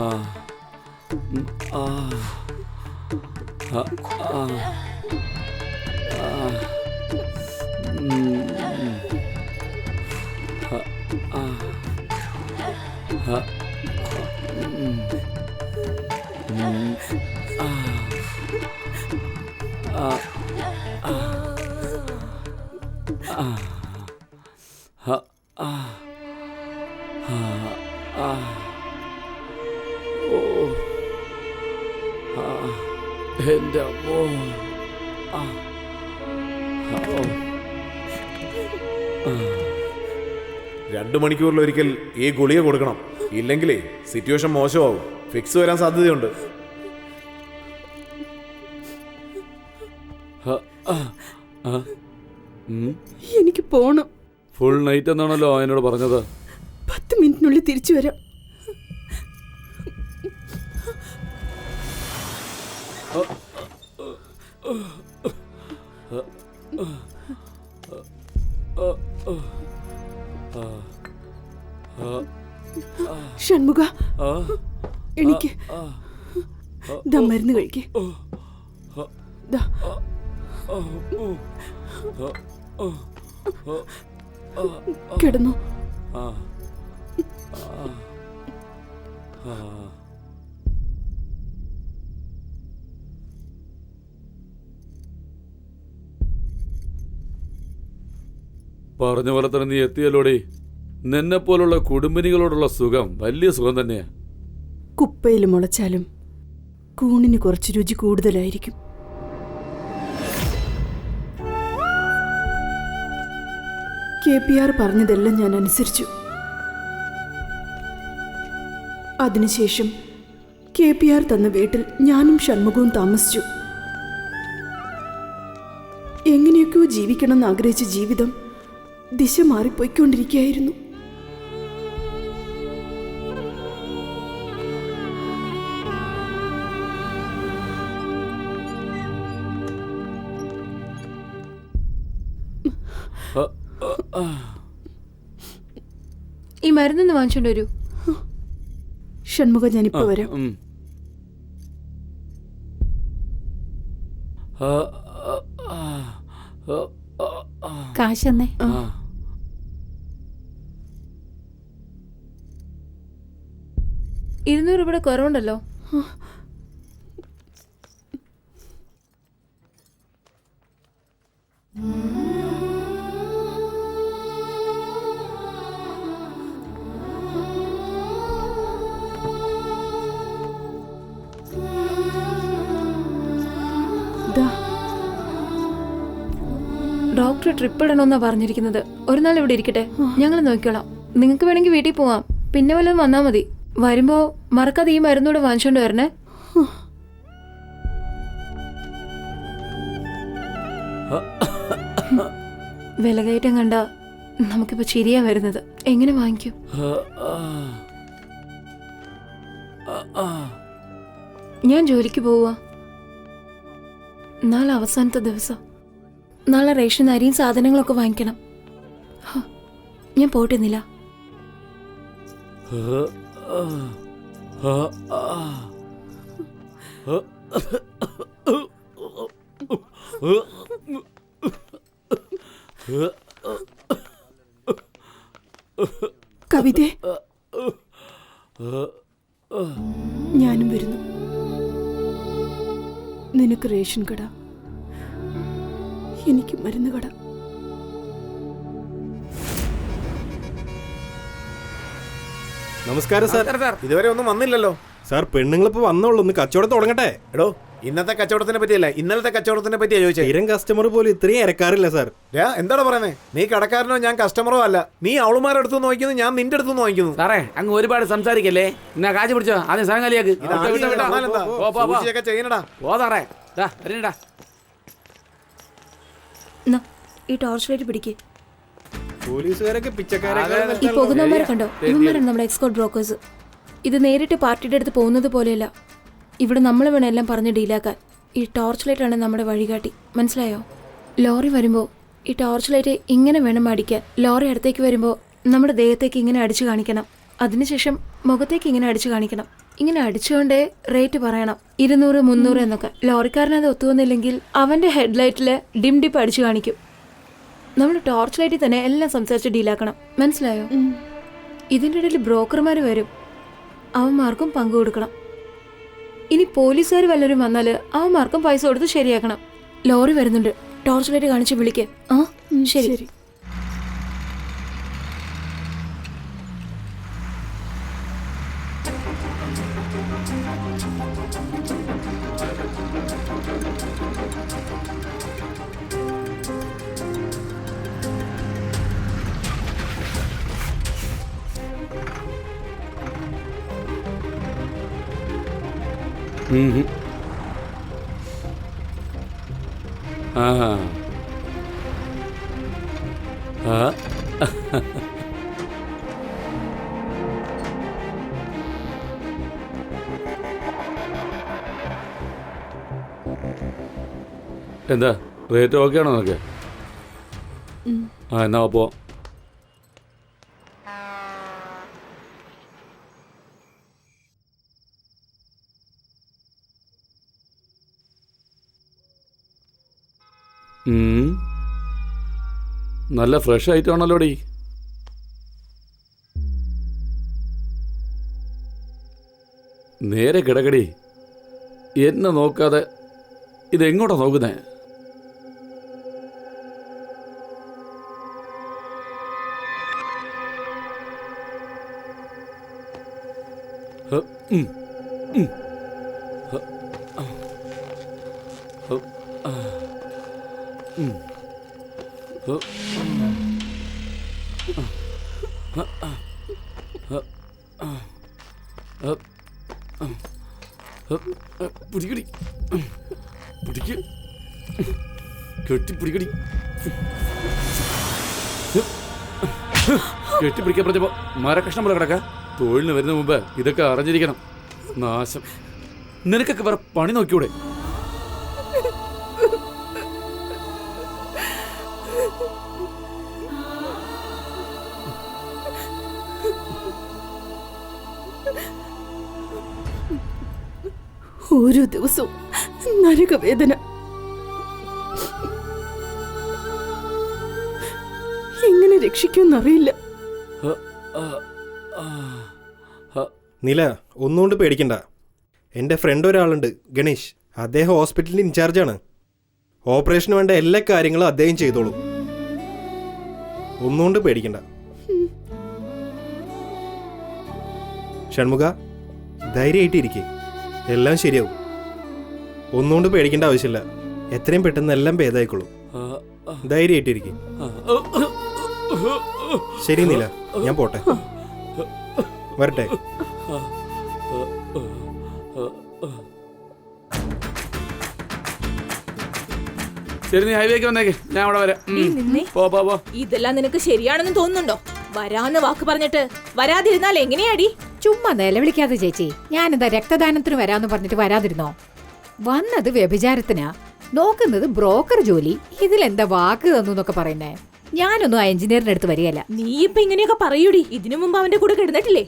ആ. ആ. ആ. ആ. എന്റെ അമ്മോ. 2 മണിക്കൂറിലൊരിക്കൽ ഈ ഗുളിക കൊടുക്കണം. ഇല്ലെങ്കിലേ സിറ്റുവേഷൻ മോശമാവും. ഫിക്സ് വരാൻ സാധ്യതയുണ്ട്. എനിക്ക് പോണം. ഫുൾ നൈറ്റ് എന്നാണല്ലോ എന്നോട് പറഞ്ഞത്. 10 മിനിറ്റിനുള്ളിൽ തിരിച്ചു വരാം. ഷൺമുഖ, എനിക്ക് മരുന്ന് കഴിക്കേ. കിടന്നു. പറഞ്ഞ പോലെ തന്നെ നീ എത്തിയല്ലോടി. നിന്നെ പോലുള്ള കുടുംബിനികളോടുള്ള സുഖം വലിയ സുഖം തന്നെയാ. കുപ്പയിൽ മുളച്ചാലും കൂണിന് കുറച്ച് രുചി കൂടുതലായിരിക്കും. KPR പറഞ്ഞതെല്ലാം ഞാൻ അനുസരിച്ചു. അതിനുശേഷം KPR തന്ന വീട്ടിൽ ഞാനും ഷൺമുഖവും താമസിച്ചു. എങ്ങനെയൊക്കെയോ ജീവിക്കണമെന്ന് ആഗ്രഹിച്ച ജീവിതം ദിശ മാറിപ്പോയിക്കൊണ്ടിരിക്കുകയായിരുന്നു. ഈ മരുന്നൊന്ന് വാങ്ങിച്ചോണ്ട് വരൂ. ഷൺമുഖ, ഞാനിപ്പോ വരാം. കാശെന്നേ. 200 രൂപയുടെ കുറവുണ്ടല്ലോ. ഡോക്ടർ ട്രിപ്പ് ഇടണമെന്നാ പറഞ്ഞിരിക്കുന്നത്. ഒരു നാൾ ഇവിടെ ഇരിക്കട്ടെ, ഞങ്ങൾ നോക്കിക്കോളാം. നിങ്ങൾക്ക് വേണമെങ്കിൽ വീട്ടിൽ പോവാം, പിന്നെ വല്ലതും വന്നാ മതി. വരുമ്പോ മറക്കാതെ ഈ മരുന്നൂടെ വാങ്ങിച്ചോണ്ട് വരണേ. വിലകയറ്റം കണ്ട നമുക്കിപ്പോ ചിരിയാ വരുന്നത്. എങ്ങനെ വാങ്ങിക്കും? ഞാൻ ജോലിക്ക് പോവുക. നാളെ അവസാനത്തെ ദിവസം. നാളെ റേഷൻ അരിയും സാധനങ്ങളൊക്കെ വാങ്ങിക്കണം. ഞാൻ പോട്ടെന്നില്ല. കവിതേ, ഞാനും വരുന്നു. നിനക്ക് റേഷൻ കട, എനിക്ക് മരുന്ന് കട. നമസ്കാരം സാർ. ഇതുവരെ ഒന്നും വന്നില്ലല്ലോ സാർ. പെണ്ണുങ്ങളിപ്പോ വന്നോളൂ, ഒന്ന് കച്ചവടം തുടങ്ങട്ടെ. എടോ, ഇന്നത്തെ കച്ചവടത്തിനെ പറ്റിയല്ല, ഇന്നലത്തെ കച്ചവടത്തിനെ പറ്റിയാ ചോദിച്ചത്. സ്ഥിരം കസ്റ്റമർ പോലും ഇത്രയും ഇറക്കാറില്ല സാർ. എന്താണ് പറയുന്നത്? നീ കടക്കാരനോ ഞാൻ കസ്റ്റമറോ അല്ല. നീ അവളുമാരുടെ അടുത്ത് നോക്കുന്നു, ഞാൻ നിന്റെ അടുത്ത് നോക്കുന്നു. സാറേ അങ്ങ് ഒരുപാട് സംസാരിക്കല്ലേ. എന്നാ കാശ് പിടിച്ചോ, ആദ്യം സാധനം കാലിയാക്ക്. ചെയ്യണടാ. ഓ സാറേ, വരണ്ടാ. ഈ ടോർച്ച് ലൈറ്റ് പിടിക്കേ. പോലീസുകാരൊക്കെ പിച്ചക്കാരൊക്കെ. ഈ പോകുന്നവന്മാരെ കണ്ടോ? ഇവന്മാരാണ് നമ്മുടെ എക്സ്പോർട്ട് ബ്രോക്കേഴ്സ്. ഇത് നേരിട്ട് പാർട്ടിയുടെ അടുത്ത് പോകുന്നത് പോലെയല്ല. ഇവിടെ നമ്മൾ വേണം എല്ലാം പറഞ്ഞ് ഡീലാക്കാൻ. ഈ ടോർച്ച് ലൈറ്റാണ് നമ്മുടെ വഴികാട്ടി, മനസ്സിലായോ? ലോറി വരുമ്പോൾ ഈ ടോർച്ച് ലൈറ്റ് ഇങ്ങനെ വേണം അടിക്കാൻ. ലോറി അടുത്തേക്ക് വരുമ്പോൾ നമ്മുടെ ദേഹത്തേക്ക് ഇങ്ങനെ അടിച്ചു കാണിക്കണം. അതിനുശേഷം മുഖത്തേക്ക് ഇങ്ങനെ അടിച്ചു കാണിക്കണം. ഇങ്ങനെ അടിച്ചുകൊണ്ടേ റേറ്റ് പറയണം, 200, 300 എന്നൊക്കെ. ലോറിക്കാരനത് ഒത്തുവന്നില്ലെങ്കിൽ അവൻ്റെ ഹെഡ്ലൈറ്റിൽ ഡിം ഡിപ്പ് അടിച്ചു കാണിക്കും. നമ്മൾ ടോർച്ച് ലൈറ്റിൽ തന്നെ എല്ലാം സംസാരിച്ച് ഡീലാക്കണം, മനസ്സിലായോ? ഇതിൻ്റെ ഇടയിൽ ബ്രോക്കർമാർ വരും, അവന്മാർക്കും പങ്കു കൊടുക്കണം. ഇനി പോലീസുകാർ വല്ലവരും വന്നാൽ അവന്മാർക്കും പൈസ കൊടുത്ത് ശരിയാക്കണം. ലോറി വരുന്നുണ്ട്, ടോർച്ച് ലൈറ്റ് കാണിച്ച് വിളിക്കേ. ആ ശരി. എന്താ റേറ്റ് ഓക്കെ ആണോ നിനക്ക്? എന്നാ പോ. നല്ല ഫ്രഷ് ആയിട്ടാണല്ലോടി. നേരെ കിടക്കടി, എന്നെ നോക്കാതെ. ഇതെങ്ങോട്ടാ നോക്കുന്നേ? പിടിക്കടി, പിടിക്ക്, കെട്ടിപ്പിടിക്കടി. കെട്ടിപ്പിടിക്കാൻ പറഞ്ഞപ്പോ മരക്കഷ്ണം പോലെ കിടക്ക. തൊഴിലിന് വരുന്ന മുമ്പ് ഇതൊക്കെ അറിഞ്ഞിരിക്കണം. നാശം. നിനക്കൊക്കെ വേറെ പണി നോക്കിയൂടെ? ഓരോ ദിവസവും നരകവേദന. എങ്ങനെ രക്ഷിക്കുമെന്നറിയില്ല. നില, ഒന്നുകൊണ്ട് പേടിക്കണ്ട. എൻ്റെ ഫ്രണ്ട് ഒരാളുണ്ട്, ഗണേഷ്. അദ്ദേഹം ഹോസ്പിറ്റലിൽ ഇൻചാർജാണ്. ഓപ്പറേഷന് വേണ്ട എല്ലാ കാര്യങ്ങളും അദ്ദേഹം ചെയ്തോളൂ. ഒന്നുകൊണ്ട് പേടിക്കണ്ട. ഷൺമുഖ, ധൈര്യമായിട്ടിരിക്കേ, എല്ലാം ശരിയാവും. ഒന്നുകൊണ്ട് പേടിക്കേണ്ട ആവശ്യമില്ല. എത്രയും പെട്ടെന്ന് എല്ലാം ഭേദമായിക്കോളൂ. ധൈര്യമായിട്ടിരിക്കും. ശരി നീല, ഞാൻ പോട്ടെ. വരട്ടെ. ശരി, നീ ഹൈവേക്ക് വന്നേക്ക്, ഞാൻ അവിടെ വരാം. പോ. ഇതെല്ലാം നിനക്ക് ശരിയാണെന്ന് തോന്നുന്നുണ്ടോ? വരാന്ന് വാക്ക് പറഞ്ഞിട്ട് വരാതിരുന്നാൽ എങ്ങനെയാടി? ചുമ്മാ നിലവിളിക്കാതെ ചേച്ചി. ഞാനെന്താ രക്തദാനത്തിന് വരാന്ന് പറഞ്ഞിട്ട് വരാതിരുന്നോ? വന്നത് വ്യഭിചാരത്തിനാ, നോക്കുന്നത് ബ്രോക്കർ ജോലി. ഇതിലെന്താ വാക്ക് തന്നു എന്നൊക്കെ പറയുന്നേ? ഞാനൊന്നും ആ എഞ്ചിനീയറിന്റെ അടുത്ത് വരികയല്ല. നീ ഇപ്പൊ ഇങ്ങനെയൊക്കെ പറയൂടി. ഇതിനു മുമ്പ് അവന്റെ കൂടെ കിടന്നിട്ടില്ലേ?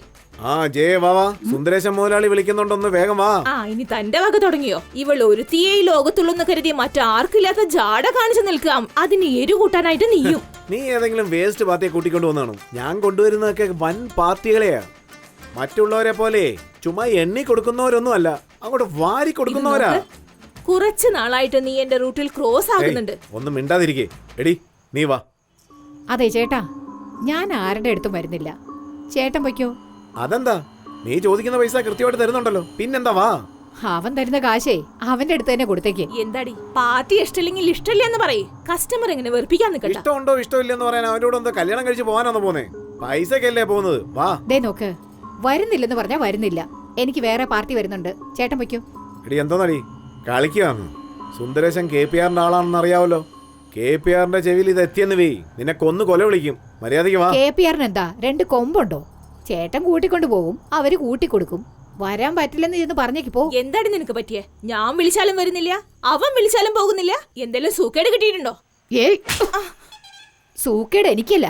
ആ ജയ വാ, സുന്ദരേശൻ മുതലാളി വിളിക്കുന്നുണ്ടൊന്ന്, വേഗം വാ. ആ ഇനി തന്റെ വക തുടങ്ങിയോ? ഇവൾ ഒരുത്തിയെ ഈ ലോകത്തുള്ളൂന്ന് കരുതി മറ്റാർക്കില്ലാത്ത ജാട കാണിച്ചു നിൽക്കാം. അതിന് എരു കൂട്ടാനായിട്ട് നീയും. നീ ഏതെങ്കിലും വേസ്റ്റ് പാർട്ടിയെ കൂട്ടിക്കൊണ്ടു വന്നാണോ? ഞാൻ കൊണ്ടുവരുന്നതൊക്കെ വൻ പാർട്ടികളെയാ. മറ്റുള്ളവരെ പോലെ ചുമ്മാ എണ്ണി കൊടുക്കുന്നവരൊന്നും അല്ല, അങ്ങോട്ട് വാരി കൊടുക്കുന്നവരാ. കുറച്ചു നാളായിട്ട് നീ എന്റെ റൂട്ടിൽ ക്രോസ് ആകുന്നുണ്ട്. ഒന്നും മിണ്ടാതിരിക്കേ. എടി നീ വാ. അതെ ചേട്ടാ, ഞാൻ ആരുടെ അടുത്തും വരുന്നില്ല. ചേട്ടൻ പൊയ്ക്കോ. അതെന്താ? നീ ചോദിക്കുന്ന പൈസ കൃത്യമായിട്ട് തരുന്നുണ്ടല്ലോ, പിന്നെന്താ? വാ. അവൻ തരുന്ന കാശേ അവന്റെ അടുത്ത് തന്നെ കൊടുത്തേക്ക്. എന്താടി പാർട്ടി ഇഷ്ടമില്ലെങ്കിൽ ഇഷ്ടമില്ല എന്ന് പറയേ. കസ്റ്റമർ എങ്ങനെ വെറുപ്പിക്കാൻ നിൽക്കണ്ട. ഇഷ്ടമുണ്ടോ ഇഷ്ടമില്ലെന്ന് പറയാൻ അവനോട് എന്തോ കല്യാണം കഴിച്ച് പോകാനാണോ പോന്നേ? പൈസക്കല്ലേ പോകുന്നത്? വാ. ദേ നോക്ക്, വരുന്നില്ലെന്ന് പറഞ്ഞാ വരുന്നില്ല. എനിക്ക് വേറെ പാർട്ടി വരുന്നുണ്ട്. ചേട്ടൻ പൊയ്ക്കോ. എടി എന്തോന്നടി കളിക്കുകയാണ്? സുന്ദരേശൻ KPRന്റെ ആളാണെന്ന് അറിയാവല്ലോ. KPRന്റെ ചെവിയിൽ ഇത് എത്തിയെന്ന് വേ, നിന്നെ കൊന്നു കൊല വിളിക്കും. മര്യാദയ്ക്ക് വാ. KPRന് എന്താ 2 കൊമ്പുണ്ടോ? ചേട്ടൻ കൂട്ടിക്കൊണ്ടു പോകും, അവര് കൂട്ടിക്കൊടുക്കും. വരാൻ പറ്റില്ലെന്ന് ചെന്ന് പറഞ്ഞേക്ക് പോ. എന്താടി നിനക്ക് പറ്റിയേ? ഞാൻ വിളിച്ചാലും വരുന്നില്ല, അവൻ വിളിച്ചാലും പോകുന്നില്ല. എന്തെങ്കിലും സൂക്കേട് കിട്ടിയിട്ടുണ്ടോ? ഏയ്, സൂക്കേട് എനിക്കല്ല.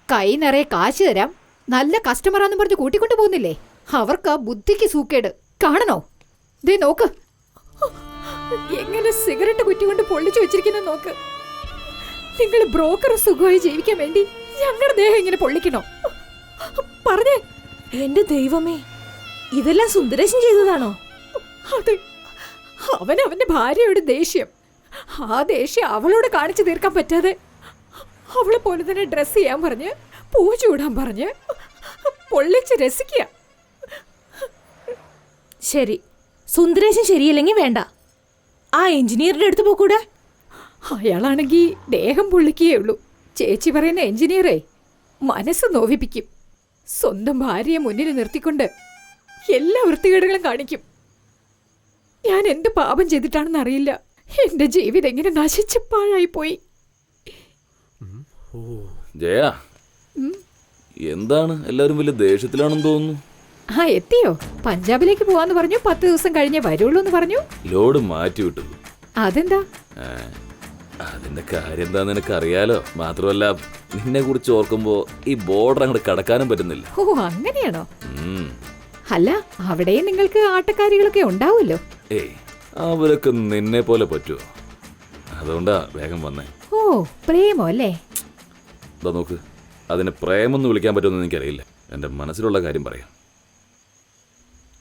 കൈ നിറയെ കാശ് തരാം, നല്ല കസ്റ്റമറാന്ന് പറഞ്ഞ് കൂട്ടിക്കൊണ്ടു പോകുന്നില്ലേ? അവർക്ക് ബുദ്ധിക്ക് സൂക്കേട്. കാണണോ? ദേ നോക്ക്, എങ്ങനെ സിഗരറ്റ് കുറ്റി കൊണ്ട് പൊള്ളിച്ചു വെച്ചിരിക്കുന്ന നോക്ക്. നിങ്ങൾ ബ്രോക്കർ സുഖമായി ജീവിക്കാൻ വേണ്ടി ഞങ്ങളുടെ ദേഹം ഇങ്ങനെ പൊള്ളിക്കണോ? പറഞ്ഞേ. എന്റെ ദൈവമേ, ഇതെല്ലാം സുന്ദരേശൻ ചെയ്തതാണോ? അത് അവന്റെ ഭാര്യയുടെ ദേഷ്യം. ആ ദേഷ്യം അവളോട് കാണിച്ചു തീർക്കാൻ പറ്റാതെ അവളെ പോലെ തന്നെ ഡ്രസ് ചെയ്യാൻ പറഞ്ഞ്, പൂ ചൂടാൻ പറഞ്ഞ് പൊള്ളിച്ച് രസിക്കുക. ശരി, സുന്ദരേശൻ ശരിയല്ലെങ്കിൽ വേണ്ട. ആ എഞ്ചിനീയറുടെ അടുത്ത് പോകൂടെ? അയാളാണെങ്കിൽ ദേഹം പൊള്ളിക്കുകയേ ഉള്ളൂ. ചേച്ചി പറയുന്ന എഞ്ചിനീയറെ മനസ്സ് നോവിപ്പിക്കും. സ്വന്തം ഭാര്യയെ മുന്നിൽ നിർത്തിക്കൊണ്ട് എല്ലാ വൃത്തികേടുകളും കാണിക്കും. ഞാൻ എന്ത് പാപം ചെയ്തിട്ടാണെന്ന് അറിയില്ല. എന്റെ ജീവിതം എങ്ങനെ നശിച്ച് പാഴായിപ്പോയി. ജയ, എന്താണ് എല്ലാവരും വലിയ ദേഷ്യത്തിലാണെന്ന് തോന്നുന്നു. ആ എത്തിയോ? പഞ്ചാബിലേക്ക് പോവാന്ന് പറഞ്ഞു. 10 ദിവസം കഴിഞ്ഞേ വരുള്ളൂ എന്ന് പറഞ്ഞു. ലോഡ് മാറ്റി വിട്ടു. അതെന്താ? അതിന്റെ കാര്യം എന്താന്ന് നിനക്ക് അറിയാലോ. മാത്രമല്ല, നിന്നെ കുറിച്ച് ഓർക്കുമ്പോ ഈ ബോർഡർ അങ്ങോട്ട് കടക്കാനും പറ്റുന്നില്ല. ഓ അങ്ങനെയാണോ? അല്ല, അവിടെയും നിങ്ങൾക്ക് ആട്ടക്കാരികളൊക്കെ ഉണ്ടാവുമല്ലോ. ഏയ്, അവരൊക്കെ നിന്നെ പോലെ പറ്റുമോ? അതുകൊണ്ടാ വേഗം വന്നേ. ഓ പ്രേമോ അല്ലേ? ഇതാ നോക്ക്, അതിനെ പ്രേമെന്ന് വിളിക്കാൻ പറ്റുമെന്ന് എനിക്കറിയില്ല. എൻ്റെ മനസ്സിലുള്ള കാര്യം പറയാം.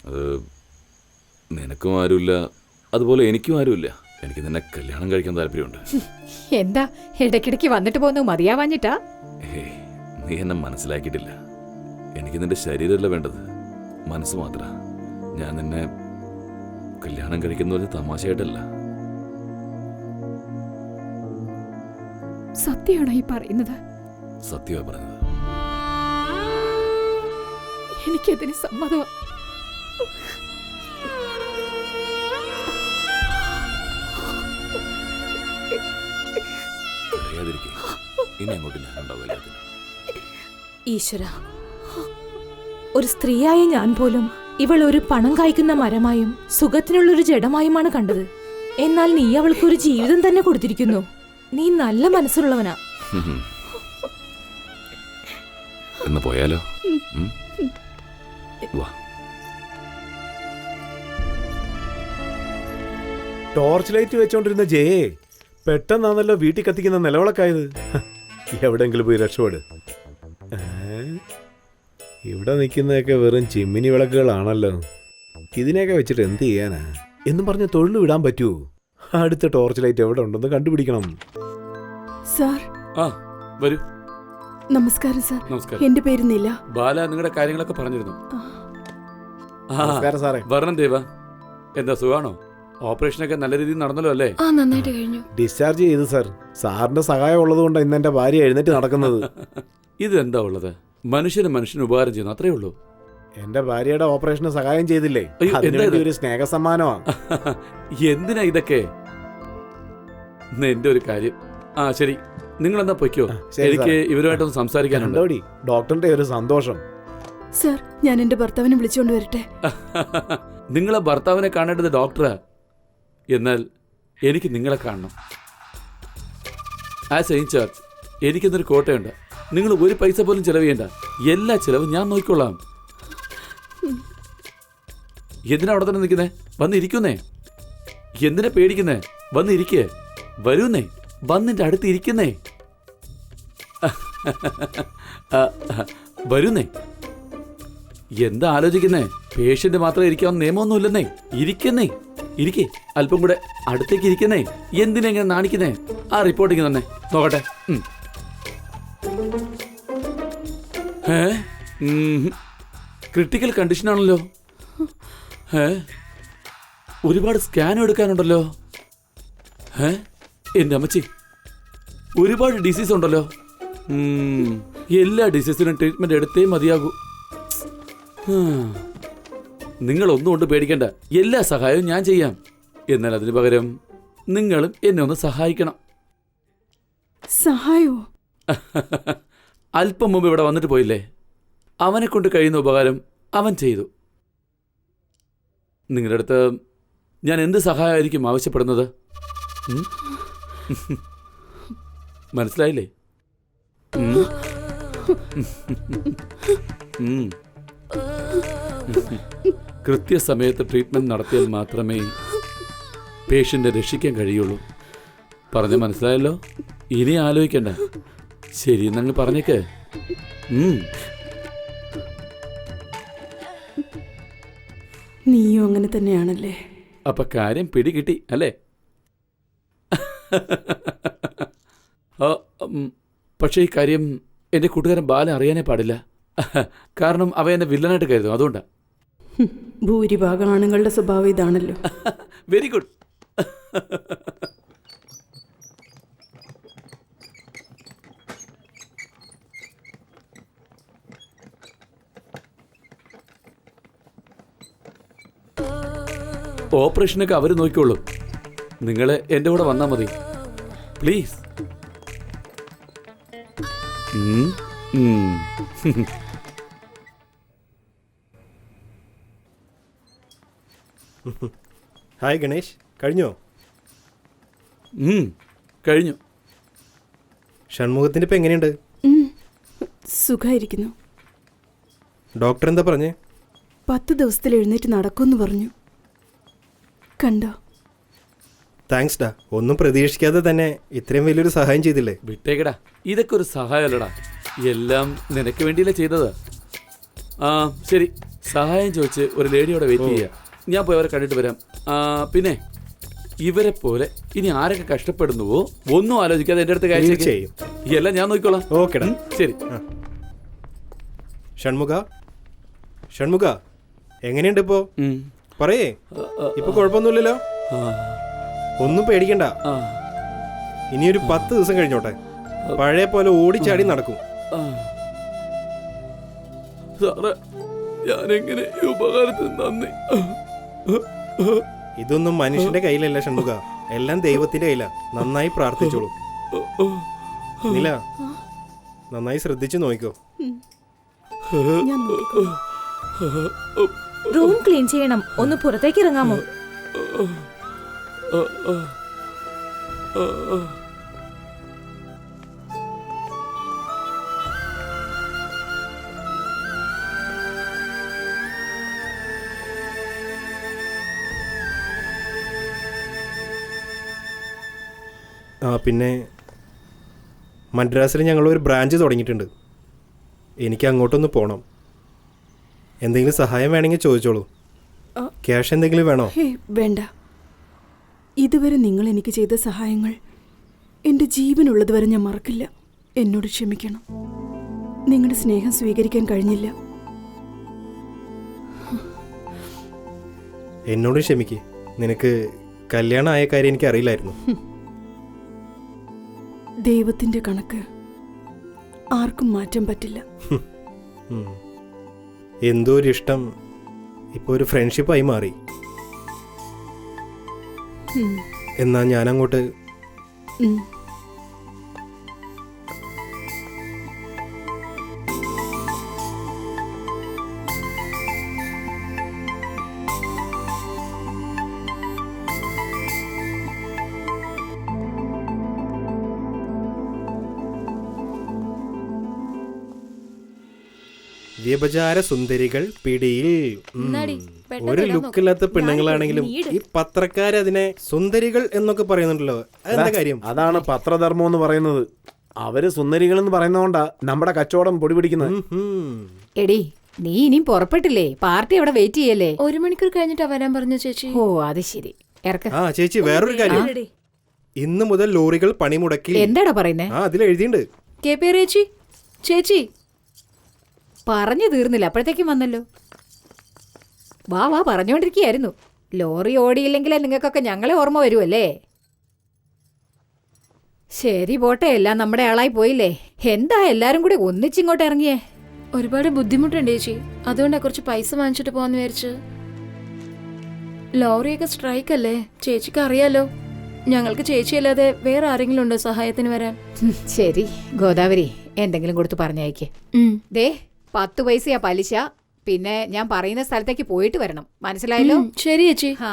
അത് നിനക്കും ആരുമില്ല, അതുപോലെ എനിക്കും ആരുമില്ല. എനിക്ക് നിന്നെ കല്യാണം കഴിക്കാൻ താല്പര്യമുണ്ട്. എന്താ ഇടയ്ക്കിടയ്ക്ക് വന്നിട്ട് പോകുന്നു മതിയാവാഞ്ഞിട്ടാ? ഏയ്, നീ എന്നെ മനസ്സിലാക്കിയിട്ടില്ല. എനിക്ക് നിന്റെ ശരീരമല്ല വേണ്ടത്, മനസ്സ് മാത്ര. ഞാൻ നിന്നെ കല്യാണം കഴിക്കുന്ന തമാശയായിട്ടല്ല. സത്യമാണോ ഈ പറയുന്നത്? സത്യമാ പറഞ്ഞത്. എനിക്കതിന് സമ്മതമാ. ഇനി അങ്ങോട്ട് ഞാനുണ്ടാവില്ല. ഈശ്വര, ഒരു സ്ത്രീയായ ഞാൻ പോലും ഇവൾ ഒരു പണം കായ്ക്കുന്ന മരമായും സുഖത്തിനുള്ളൊരു ജഡമായുമാണ് കണ്ടത്. എന്നാൽ നീ അവൾക്കൊരു ജീവിതം തന്നെ കൊടുത്തിരിക്കുന്നു. നീ നല്ല മനസ്സുള്ളവനാ. എന്ന് പോയാലോ? വാ. ടോർച്ച് ലൈറ്റ് വെച്ചോണ്ടിരുന്ന ജയേ പെട്ടെന്നാണല്ലോ വീട്ടിൽ കത്തിക്കുന്ന നിലവിളക്കായത്. എവിടെങ്കിലും പോയി രക്ഷപ്പെട്. ഇവിടെ നിൽക്കുന്നതൊക്കെ വെറും ചിമ്മിനി വിളക്കുകളാണല്ലോ. ഇതിനെയൊക്കെ വെച്ചിട്ട് എന്ത് ചെയ്യാനാ എന്നും പറഞ്ഞ് തൊഴിൽ വിടാൻ പറ്റുമോ? അടുത്ത ടോർച്ച് ലൈറ്റ് എവിടെ ഉണ്ടെന്ന് കണ്ടുപിടിക്കണം. സാർ. വരൂ. നമസ്കാരം സാർ. നമസ്കാരം. എന്റെ പേര് നില. ബാല നിങ്ങളുടെ കാര്യങ്ങളൊക്കെ പറഞ്ഞിരുന്നു. നമസ്കാരം സാറേ. വരണം ദേവ. എന്താ സുഖാണോ? ഓപ്പറേഷനൊക്കെ നല്ല രീതിയിൽ നടന്നല്ലോ അല്ലേ? ആ നന്നായിട്ട് കഴിഞ്ഞു. ഡിസ്ചാർജ് ചെയ്തു സർ. സാറിന്റെ സഹായം ഉള്ളതുകൊണ്ട് ഇന്ന് എന്റെ ഭാര്യ എഴുന്നേറ്റ് നടക്കുന്നത്. ഇതെന്താ ഉള്ളത്? മനുഷ്യന് ഉപകാരം ചെയ്യുന്നു, അത്രേ ഉള്ളൂ. എന്റെ ഭാര്യയുടെ ഓപ്പറേഷന് സഹായം ചെയ്തില്ലേ, അയ്യോ, അതിനുവേണ്ടി എന്താ ഇത്? ഒരു സ്നേഹ സമ്മാനമാണ്. എന്തിനാ ഇതൊക്കെ? എന്റെ ഒരു കാര്യം. ആ ശരി, നിങ്ങൾ എന്നാ പൊയ്ക്കോ. ശരി, എനിക്ക് സാർ. ഇവരുമായിട്ടൊന്ന് സംസാരിക്കാനുണ്ട്. കണ്ടോടി, ഡോക്ടറിന്റെ ഒരു സന്തോഷം. സർ, ഞാൻ എന്റെ ഭർത്താവിനെ വിളിച്ചുകൊണ്ട് വരട്ടെ? നിങ്ങളെ ഭർത്താവിനെ കാണേണ്ടത് ഡോക്ടറാ. എന്നാൽ എനിക്ക് നിങ്ങളെ കാണണം. ആസ് എ ഇൻചാർജ് എനിക്കെന്നൊരു കോട്ടയുണ്ട്. നിങ്ങൾ ഒരു പൈസ പോലും ചെലവ് ചെയ്യണ്ട. എല്ലാ ചെലവും ഞാൻ നോക്കിക്കൊള്ളാം. എന്തിനാ അവിടെ തന്നെ നിൽക്കുന്നേ? വന്നിരിക്കുന്നേ. എന്തിനാ പേടിക്കുന്നേ? വന്നിരിക്കേ. വരൂന്നേ. വന്നിന്റെ അടുത്ത് ഇരിക്കുന്നേ. വരുന്നേ. എന്താ ആലോചിക്കുന്നേ? പേഷ്യന്റ് മാത്രം ഇരിക്കാവുന്ന നിയമമൊന്നുമില്ലെന്നേ. ഇരിക്കുന്നേ. ഇരിക്കേ. അല്പം കൂടെ അടുത്തേക്ക് ഇരിക്കുന്നേ. എന്തിനാ ഇങ്ങനെ നാണിക്കുന്നേ? ആ റിപ്പോർട്ടിങ് തന്നെ നോക്കട്ടെ. ക്രിട്ടിക്കൽ കണ്ടീഷനാണല്ലോ. ഒരുപാട് സ്കാനും എടുക്കാനുണ്ടല്ലോ. എൻ്റെ അമ്മച്ചി, ഒരുപാട് ഡിസീസ് ഉണ്ടല്ലോ. എല്ലാ ഡിസീസിനും ട്രീറ്റ്മെന്റ് എടുത്തേ മതിയാകൂ. നിങ്ങളൊന്നും കൊണ്ട് പേടിക്കണ്ട. എല്ലാ സഹായവും ഞാൻ ചെയ്യാം. എന്നാൽ അതിന് പകരം നിങ്ങളും എന്നെ ഒന്ന് സഹായിക്കണം. സഹായോ? അല്പം മുമ്പ് ഇവിടെ വന്നിട്ട് പോയില്ലേ? അവനെ കൊണ്ട് കഴിയുന്ന ഉപകാരം അവൻ ചെയ്തു. നിങ്ങളുടെ അടുത്ത് ഞാൻ എന്ത് സഹായമായിരിക്കും ആവശ്യപ്പെടുന്നത്? മനസ്സിലായില്ലേ? കൃത്യസമയത്ത് ട്രീറ്റ്മെന്റ് നടത്തിയാൽ മാത്രമേ പേഷ്യന്റിനെ രക്ഷിക്കാൻ കഴിയുള്ളൂ. പറഞ്ഞ മനസ്സിലായല്ലോ? ഇനി ആലോചിക്കണ്ട. ശരി എന്നങ്ങ് പറഞ്ഞേക്ക്. നീയും അങ്ങനെ തന്നെയാണല്ലേ? അപ്പൊ കാര്യം പിടികിട്ടി അല്ലേ? പക്ഷേ ഈ കാര്യം എൻ്റെ കൂട്ടുകാരൻ ബാല അറിയാനേ പാടില്ല. കാരണം അവ എന്നെ വില്ലനായിട്ട് കരുതും. അതുകൊണ്ടാ. ഭൂരിഭാഗം ആണുങ്ങളുടെ സ്വഭാവം ഇതാണല്ലോ. Very good. ഓപ്പറേഷനൊക്കെ അവർ നോക്കിക്കോളൂ. നിങ്ങൾ എൻ്റെ കൂടെ വന്നാൽ മതി പ്ലീസ്. ഹായ് ഗണേഷ്, കഴിഞ്ഞോ? കഴിഞ്ഞു. ഷൺമുഖത്തിൻ്റെ ഇപ്പം എങ്ങനെയുണ്ട്? സുഖമായിരിക്കുന്നു. ഡോക്ടർ എന്താ പറഞ്ഞേ? 10 ദിവസത്തിൽ എഴുന്നേറ്റ് നടക്കുമെന്ന് പറഞ്ഞു. കണ്ടോ? താങ്ക്സ് ഡാ. ഒന്നും പ്രതീക്ഷിക്കാതെ തന്നെ ഇത്രയും വലിയൊരു സഹായം ചെയ്തില്ലേ? വിട്ടേക്കടാ, ഇതൊക്കെ ഒരു സഹായമല്ലടാ. എല്ലാം നിനക്ക് വേണ്ടിയല്ലേ ചെയ്തത്. ആ ശരി, സഹായം ചോദിച്ച് ഒരു ലേഡിയോടെ വെയിറ്റ് ചെയ്യുക. ഞാൻ പോയി അവരെ കണ്ടിട്ട് വരാം. പിന്നെ ഇവരെ പോലെ ഇനി ആരൊക്കെ കഷ്ടപ്പെടുന്നുവോ ഒന്നും ആലോചിക്കാതെ എൻ്റെ അടുത്ത് കാര്യം ചെയ്യും. എല്ലാം ഞാൻ നോക്കിക്കോളാം. ഓക്കെടാ, ശരി. ഷൺമുഖ എങ്ങനെയുണ്ട് ഇപ്പോ? പറയേ. ഇപ്പൊ കുഴപ്പമൊന്നുമില്ലല്ലോ? ഒന്നും പേടിക്കണ്ട. ഇനിയൊരു 10 ദിവസം കഴിഞ്ഞോട്ടെ. പഴയ പോലെ ഓടിച്ചാടി നടക്കും. സാറേ, ഞാനെങ്ങനെ ഈ ഉപകാരത്തിന് നന്ദി. ഇതൊന്നും മനുഷ്യന്റെ കയ്യിലല്ല ഷൺമുഖ, എല്ലാം ദൈവത്തിന്റെ കയ്യിലാ. നന്നായി പ്രാർത്ഥിച്ചോളൂ. നില, നന്നായി ശ്രദ്ധിച്ചു നോക്കിക്കോ. ഞാൻ നോക്കിക്കോളാം. റൂം ക്ലീൻ ചെയ്യണം. ഒന്ന് പുറത്തേക്ക് ഇറങ്ങാമോ? പിന്നെ മദ്രാസിൽ ഞങ്ങളൊരു ബ്രാഞ്ച് തുടങ്ങിയിട്ടുണ്ട്. എനിക്ക് അങ്ങോട്ടൊന്ന് പോകണം. എന്തെങ്കിലും സഹായം വേണമെങ്കിൽ ചോദിച്ചോളൂ. ക്യാഷ് എന്തെങ്കിലും വേണോ? വേണ്ട. ഇതുവരെ നിങ്ങൾ എനിക്ക് ചെയ്ത സഹായങ്ങൾ എൻ്റെ ജീവനുള്ളത് വരെ ഞാൻ മറക്കില്ല. എന്നോട് ക്ഷമിക്കണം. നിങ്ങളുടെ സ്നേഹം സ്വീകരിക്കാൻ കഴിഞ്ഞില്ല. എന്നോടും ക്ഷമിക്ക്. നിനക്ക് കല്യാണം ആയ കാര്യം എനിക്ക് അറിയില്ലായിരുന്നു. ദൈവത്തിന്റെ കണക്ക് ആർക്കും മാറ്റാൻ പറ്റില്ല. എന്തോ ഒരു ഇഷ്ടം ഇപ്പോൾ ഒരു ഫ്രണ്ട്ഷിപ്പായി മാറി. എന്നാ ഞാനങ്ങോട്ട് ഉം. വ്യഭിചാര സുന്ദരികൾ പിടിയിൽ. എന്നാടി, പെട്ടെന്ന് ഒരു വരാൻ നോക്ക്. ലുക്കില്ലാത്ത പെണ്ണുങ്ങളാണെങ്കിലും ഈ പത്രക്കാരതിനെ സുന്ദരികൾ എന്നൊക്കെ പറയുന്നുണ്ടല്ലോ, അതെന്താ കാര്യം? അതാണ് പത്രധർമ്മം എന്ന് പറയുന്നത്. അവര് സുന്ദരികൾ എന്ന് പറയുന്നതുകൊണ്ടാ നമ്മുടെ കച്ചവടം പൊടി പിടിക്കുന്നത്. എടി, നീ ഇനിയും പുറപ്പെട്ടില്ലേ? പാർട്ടി അവിടെ വെയിറ്റ് ചെയ്യല്ലേ? 1 മണിക്കൂർ കഴിഞ്ഞിട്ടാ വരാൻ പറഞ്ഞു ചേച്ചി. ഓ, അത് ശരി. ഇറക്ക. ആ ചേച്ചി, വേറൊരു കാര്യം. ഇന്ന് മുതൽ ലോറികൾ പണിമുടക്കി. എന്താടാ പറയുന്നേ? ആ, അതിൽ എഴുതിയിട്ടുണ്ട്. KPR ചേച്ചി, ചേച്ചി പറഞ്ഞു തീർന്നില്ല, അപ്പോഴത്തേക്കും വന്നല്ലോ. വാ വാ, പറഞ്ഞുകൊണ്ടിരിക്കുകയായിരുന്നു. ലോറി ഓടിയില്ലെങ്കിലേ നിങ്ങൾക്കൊക്കെ ഞങ്ങളെ ഓർമ്മ വരുമല്ലേ? ശരി പോട്ടെ, എല്ലാം നമ്മുടെ ആളായി പോയില്ലേ. എന്താ എല്ലാരും കൂടി ഒന്നിച്ചിങ്ങോട്ട് ഇറങ്ങിയേ? ഒരുപാട് ബുദ്ധിമുട്ടുണ്ട് ചേച്ചി, അതുകൊണ്ടാ കുറച്ച് പൈസ വാങ്ങിച്ചിട്ട് പോവാന്ന് വിചാരിച്ചു. ലോറിയൊക്കെ സ്ട്രൈക്ക് അല്ലേ, ചേച്ചിക്ക് അറിയാലോ. ഞങ്ങൾക്ക് ചേച്ചിയല്ലാതെ വേറെ ആരെങ്കിലും ഉണ്ടോ സഹായത്തിന് വരാൻ? ശരി ഗോദാവരി, എന്തെങ്കിലും കൊടുത്ത് പറഞ്ഞയക്ക്. ദേ 10 പൈസയാ പലിശ. പിന്നെ ഞാൻ പറയുന്ന സ്ഥലത്തേക്ക് പോയിട്ട് വരണം, മനസ്സിലായല്ലോ? ശരി ചേച്ചി. ആ,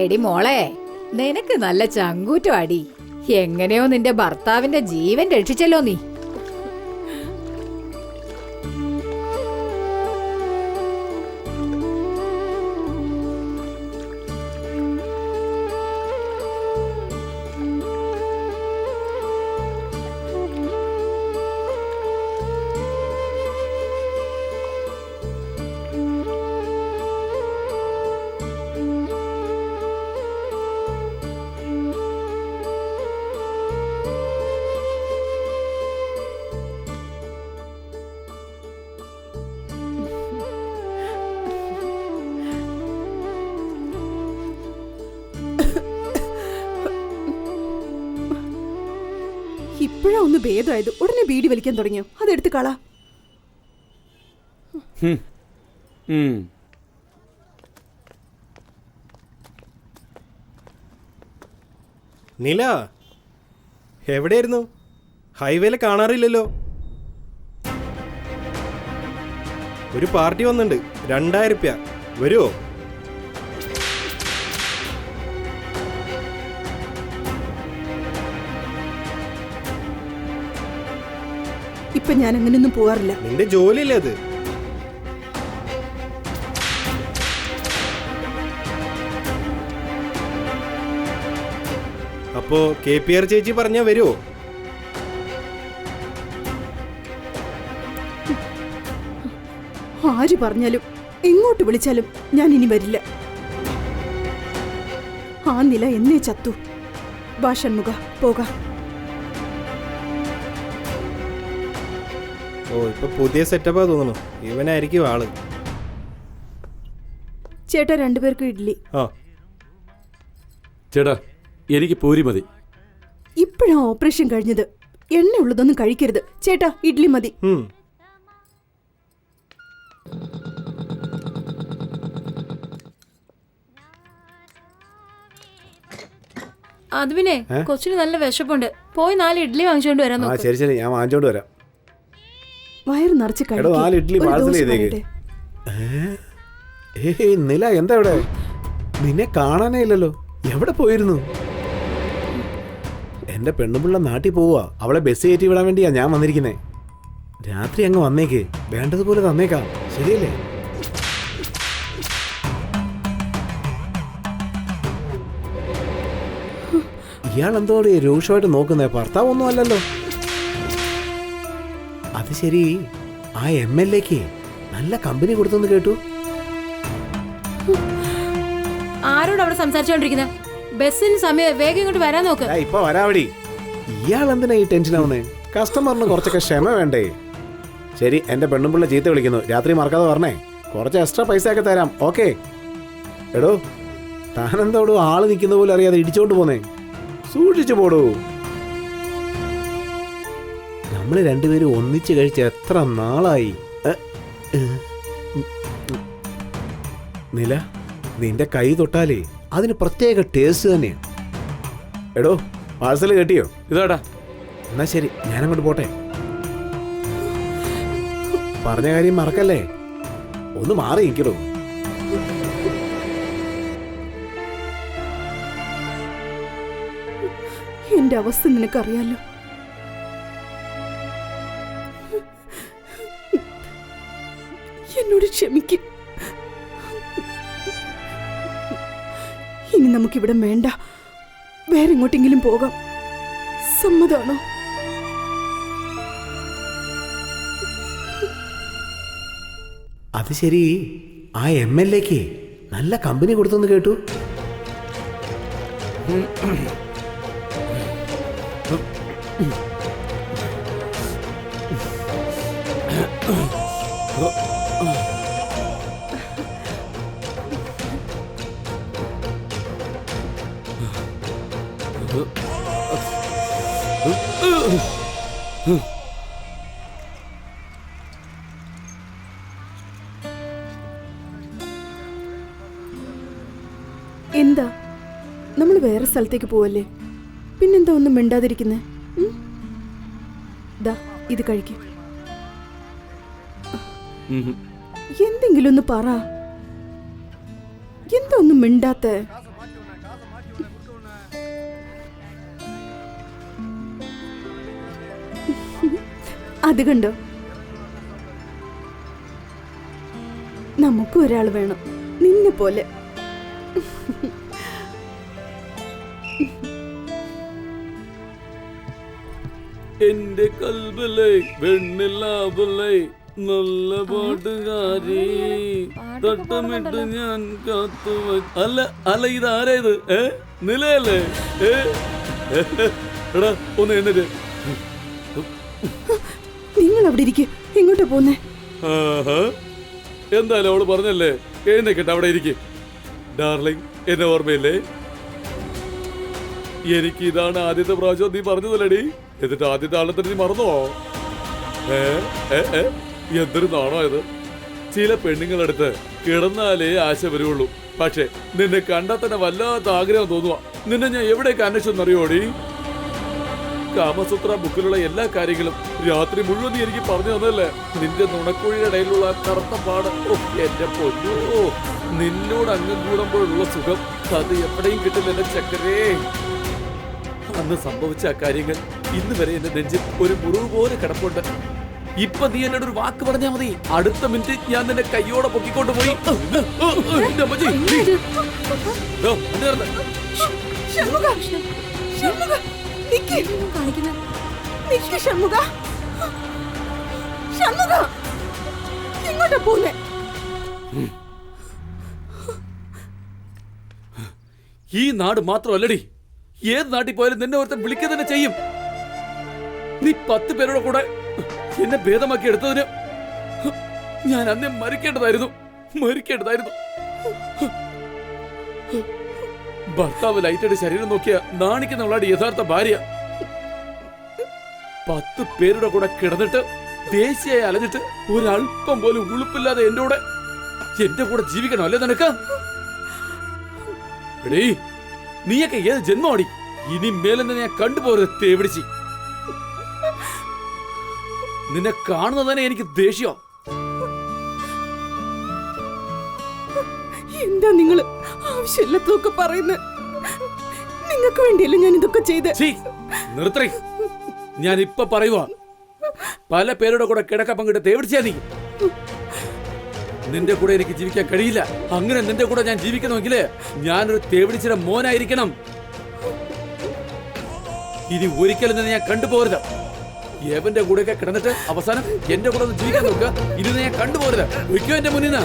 എടി മോളെ, നിനക്ക് നല്ല ചങ്കൂറ്റം അടി. എങ്ങനെയോ നിന്റെ ഭർത്താവിന്റെ ജീവൻ രക്ഷിച്ചല്ലോ നീ. ഇപ്പോഴാ ഒന്ന് ഭേദമായത്, ഉടനെ ബീഡി വലിക്കാൻ തുടങ്ങിയോ? അതെടുത്ത് കളാ. നില, എവിടെയായിരുന്നു? ഹൈവേയിൽ കാണാറില്ലല്ലോ. ഒരു പാർട്ടി വന്നിട്ടുണ്ട്, 2000 രൂപ. വരുമോ? ഇപ്പൊ ഞാൻ അങ്ങനെയൊന്നും പോവാറില്ല. നിന്റെ ജോലിയല്ലേ അത്? അപ്പോ KPR ചേച്ചി പറഞ്ഞാ വരുമോ? ആര് പറഞ്ഞാലും എങ്ങോട്ട് വിളിച്ചാലും ഞാൻ ഇനി വരില്ല. ആ നില എന്നേ ചത്തു. വാ ഷൺമുഖ, പോകാം. ഓ, ഇപ്പൊ പുതിയ സെറ്റപ്പാ തോന്നുന്നു. ഇവനായിരിക്കും ആള്. ചേട്ടാ, 2 പേർക്ക് ഇഡ്ഡലി. ആ ചേട്ടാ, എനിക്ക് പൂരി മതി. ഇപ്പോഴാ ഓപ്പറേഷൻ കഴിഞ്ഞത്, എണ്ണ ഉള്ളതൊന്നും കഴിക്കരുത്. ചേട്ടാ, ഇഡ്ഡലി മതി. അത് പിന്നെ കൊച്ചിന് നല്ല വിശപ്പുണ്ട്, പോയി 4 ഇഡ്ഡലി വാങ്ങിച്ചോണ്ട് വരാൻ നോക്ക്. ശരി ശരി, ഞാൻ വാങ്ങിച്ചോണ്ട് വരാം. വയറ് നിറച്ച് എടോ, 4 ഇഡ്ഡലി പാഴ്സൽ ചെയ്തേക്ക്. ഏയ് നില, എന്താ ഇവിടെ? നിന്നെ കാണാനേ ഇല്ലല്ലോ, എവിടെ പോയിരുന്നു? എന്റെ പെണ്ണുപിള്ള നാട്ടിൽ പോവാ, അവളെ ബസ് കയറ്റി വിടാൻ വേണ്ടിയാ ഞാൻ വന്നിരിക്കുന്നേ. രാത്രി അങ്ങ് വന്നേക്ക്, വേണ്ടതുപോലെ തന്നേക്കാം, ശരിയല്ലേ? ഇയാൾ എന്തോ രൂക്ഷമായിട്ട് നോക്കുന്നേ, ഭർത്താവൊന്നും അല്ലല്ലോ. അത് ശരി, ആ MLAക്ക് നല്ല കമ്പനി കൊടുത്തെന്ന് കേട്ടു. ആരോട് അവിടെ സംസാരിച്ചോണ്ടിരിക്കുന്നത്? ബസ്സിന് സമയം, വേഗം ഇങ്ങോട്ട് വരാൻ നോക്ക്. ഇപ്പൊ വരാവടി. ഇയാൾ എന്തിനാ ഈ ടെൻഷൻ ആവുന്നേ? കസ്റ്റമറിന് കുറച്ചൊക്കെ ക്ഷമ വേണ്ടേ? ശരി, എന്റെ പെണ്ണുമ്പിള്ള ചീത്ത വിളിക്കുന്നു, രാത്രി മറക്കാതെ പറഞ്ഞേ. കുറച്ച് എക്സ്ട്രാ പൈസ ഒക്കെ തരാം, ഓക്കെ? എടോ, താനെന്തോടോ ആള് നിൽക്കുന്ന പോലെ അറിയാതെ ഇടിച്ചോണ്ട് പോന്നേ? സൂക്ഷിച്ചു പോടൂ. നമ്മൾ രണ്ടുപേരും ഒന്നിച്ച് കഴിച്ച് എത്ര നാളായി. നില, നിന്റെ കൈ തൊട്ടാലേ അതിന് പ്രത്യേക ടേസ്റ്റ് തന്നെയാണ്. എടോ, പാഴ്സൽ കേട്ടിയോ? ഇതാടാ. എന്നാ ശരി, ഞാനങ്ങോട്ട് പോട്ടെ. പറഞ്ഞ കാര്യം മറക്കല്ലേ. ഒന്ന് മാറി നിൽക്കണോ? എന്റെ അവസ്ഥ നിനക്കറിയാലോ. എന്നോട് ക്ഷമിക്കും. ഇനി നമുക്കിവിടെ വേണ്ട, വേറെ എങ്ങോട്ടെങ്കിലും പോകാം. സമ്മതാണോ? അത് ശരി, ആ MLA-ക്ക് നല്ല കമ്പനി കൊടുത്തെന്ന് കേട്ടു. എന്താ, നമ്മൾ വേറെ സ്ഥലത്തേക്ക് പോവല്ലേ? പിന്നെന്താ ഒന്നും മിണ്ടാതിരിക്കുന്നേ? ദാ, ഇത് കഴിക്കും. എന്തെങ്കിലും ഒന്ന് പറ. എന്താ ഒന്നും മിണ്ടാത്ത? അത് കണ്ടോ, നമുക്കും ഒരാൾ വേണം നിന്നെ പോലെ. എന്റെ കൽബിലെ വെണ്ണിലാവല്ലേ നല്ല പാട്ടുകാരി, തട്ടമിട്ട് ഞാൻ കാത്തു. അല്ല അല്ല, ഇതാരാ ഇത്? നിലയല്ലേ? എടാ, ഒന്ന് എന്നിട്ട്. നിങ്ങൾ അവിടെ ഇരിക്കും. എങ്ങോട്ടാ പോന്നേ? എന്തായാലും അവള് പറഞ്ഞല്ലേ, എഴുന്നേക്കട്ടെ, അവിടെ ഇരിക്കും. ഡാർലിംഗ്, എന്നെ ഓർമ്മയില്ലേ? എനിക്ക് ഇതാണ് ആദ്യത്തെ പ്രാവശ്യം നീ പറഞ്ഞതല്ലേടി? എന്നിട്ട് ആദ്യത്തെ ആളെ തന്നെ നീ മറന്നോ? എന്തൊരു നാണോ ഇത്. ചില പെണ്ണുങ്ങളടുത്ത് കിടന്നാലേ ആശ വരുള്ളൂ. പക്ഷെ നിന്നെ കണ്ടാൽ തന്നെ വല്ലാത്ത ആഗ്രഹം തോന്നുക. നിന്നെ ഞാൻ എവിടേക്ക് അന്വേഷിച്ചെന്നറിയോടി? കാമസൂത്ര ബുക്കിലുള്ള എല്ലാ കാര്യങ്ങളും രാത്രി മുഴുവൻ നീ എനിക്ക് പറഞ്ഞു തന്നല്ലേ? നിന്റെ നുണക്കുഴിയുടെ ഇടയിലുള്ള കറുത്ത പാട്, എന്റെ പൊന്നോ, നിന്നോട് അംഗം കൂടുമ്പോഴുള്ള സുഖം അത് എവിടെയും കിട്ടില്ല എന്റെ ചക്കരേ. അന്ന് സംഭവിച്ച ആ കാര്യങ്ങൾ ഇന്ന് വരെ എന്റെ നെഞ്ചിൽ ഒരു മുറിവ് പോലെ കിടപ്പുണ്ട്. ഇപ്പൊ നീ എന്നോട് ഒരു വാക്ക് പറഞ്ഞാൽ മതി, അടുത്ത മിനിറ്റ് ഞാൻ നിന്നെ കയ്യോടെ പൊക്കിക്കൊണ്ട് പോയി. ഈ നാട് മാത്രമല്ലടി, ഏത് നാട്ടിൽ പോയാലും നിന്നെ ഒരുത്തൻ വിളിക്കുക തന്നെ ചെയ്യും. നീ 10 പേരുടെ കൂടെ എന്നെ ഭേദമാക്കി എടുത്തതിന് ഞാൻ അന്നേ മരിക്കേണ്ടതായിരുന്നു. ഭർത്താവ് ലൈറ്റയുടെ ശരീരം നോക്കിയ നാണിക്കുന്നവളാണ് യഥാർത്ഥ ഭാര്യ. 10 പേരുടെ കൂടെ കിടന്നിട്ട് ദേശീയായി അലഞ്ഞിട്ട് ഒരല്പം പോലും ഉളുപ്പില്ലാതെ എന്റെ കൂടെ ജീവിക്കണം അല്ലേ നിനക്ക്? എടീ, നീയൊക്കെ ഏത് ജന്മമാടി? ഇനി മേലെ ഞാൻ കണ്ടുപോരുത് തേവിടിച്ച്. നിന്നെ കാണുന്നത് തന്നെ എനിക്ക് ദേഷ്യം. എന്താ നിങ്ങൾ ആവശ്യമില്ലാത്തതൊക്കെ പറയുന്നത്? നിങ്ങൾക്ക് വേണ്ടിയല്ലേ ഞാൻ ഇതൊക്കെ ചെയ്ത്? നിർത്തേ, ഞാൻ ഇപ്പൊ പറയുക. പല പേരുടെ കൂടെ കിടക്ക പങ്കിട്ട് തേവിടിച്ചാ നീ. നിന്റെ കൂടെ എനിക്ക് ജീവിക്കാൻ കഴിയില്ല. അങ്ങനെ നിന്റെ കൂടെ ഞാൻ ജീവിക്കണമെങ്കിൽ ഞാനൊരു തേവിടിച്ചിയുടെ മോനായിരിക്കണം. ഇനി ഒരിക്കലും തന്നെ ഞാൻ കണ്ടുപോരുത്. ഏവന്റെ കൂടെയൊക്കെ കിടന്നിട്ട് അവസാനം എന്റെ കൂടെ ഒന്ന് ജീവിക്കാൻ നോക്കുക. ഇത് ഞാൻ കണ്ടുപോരുത്. ഒരിക്കലും എന്റെ മുന്നിൽ നിന്ന്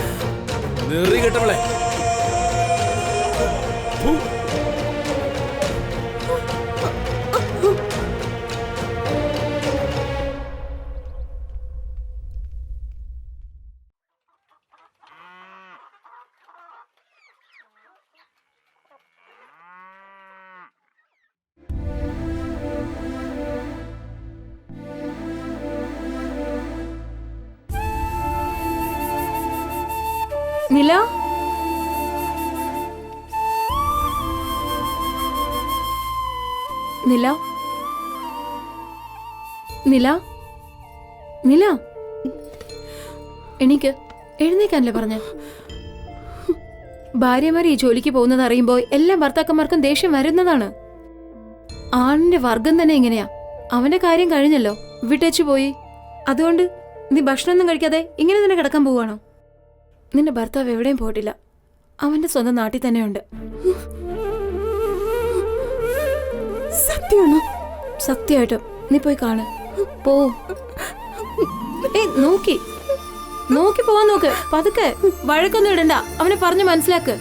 നെറി കേട്ടവളെ. നില നില നില നില എനിക്ക് എഴുന്നേക്കാനല്ലേ പറഞ്ഞ? ഭാര്യമാർ ഈ ജോലിക്ക് പോകുന്നത് അറിയുമ്പോൾ എല്ലാ ഭർത്താക്കന്മാർക്കും ദേഷ്യം വരുന്നതാണ്. ആണിന്റെ വർഗം തന്നെ ഇങ്ങനെയാ. അവന്റെ കാര്യം കഴിഞ്ഞല്ലോ, വിട്ടേച്ചു പോയി. അതുകൊണ്ട് നീ ഭക്ഷണമൊന്നും കഴിക്കാതെ ഇങ്ങനെ തന്നെ കിടക്കാൻ പോവാണോ? നിന്റെ ഭർത്താവ് എവിടെയും പോയിട്ടില്ല, അവന്റെ സ്വന്തം നാട്ടിൽ തന്നെയുണ്ട്. സത്യമാണോ? സത്യമായിട്ടും നീ പോയി കാണ്. പോ. നോക്കി നോക്കി പോവാൻ നോക്ക്. പതുക്കെ, വഴക്കൊന്നും ഇടണ്ട. അവനെ പറഞ്ഞു മനസ്സിലാക്ക്.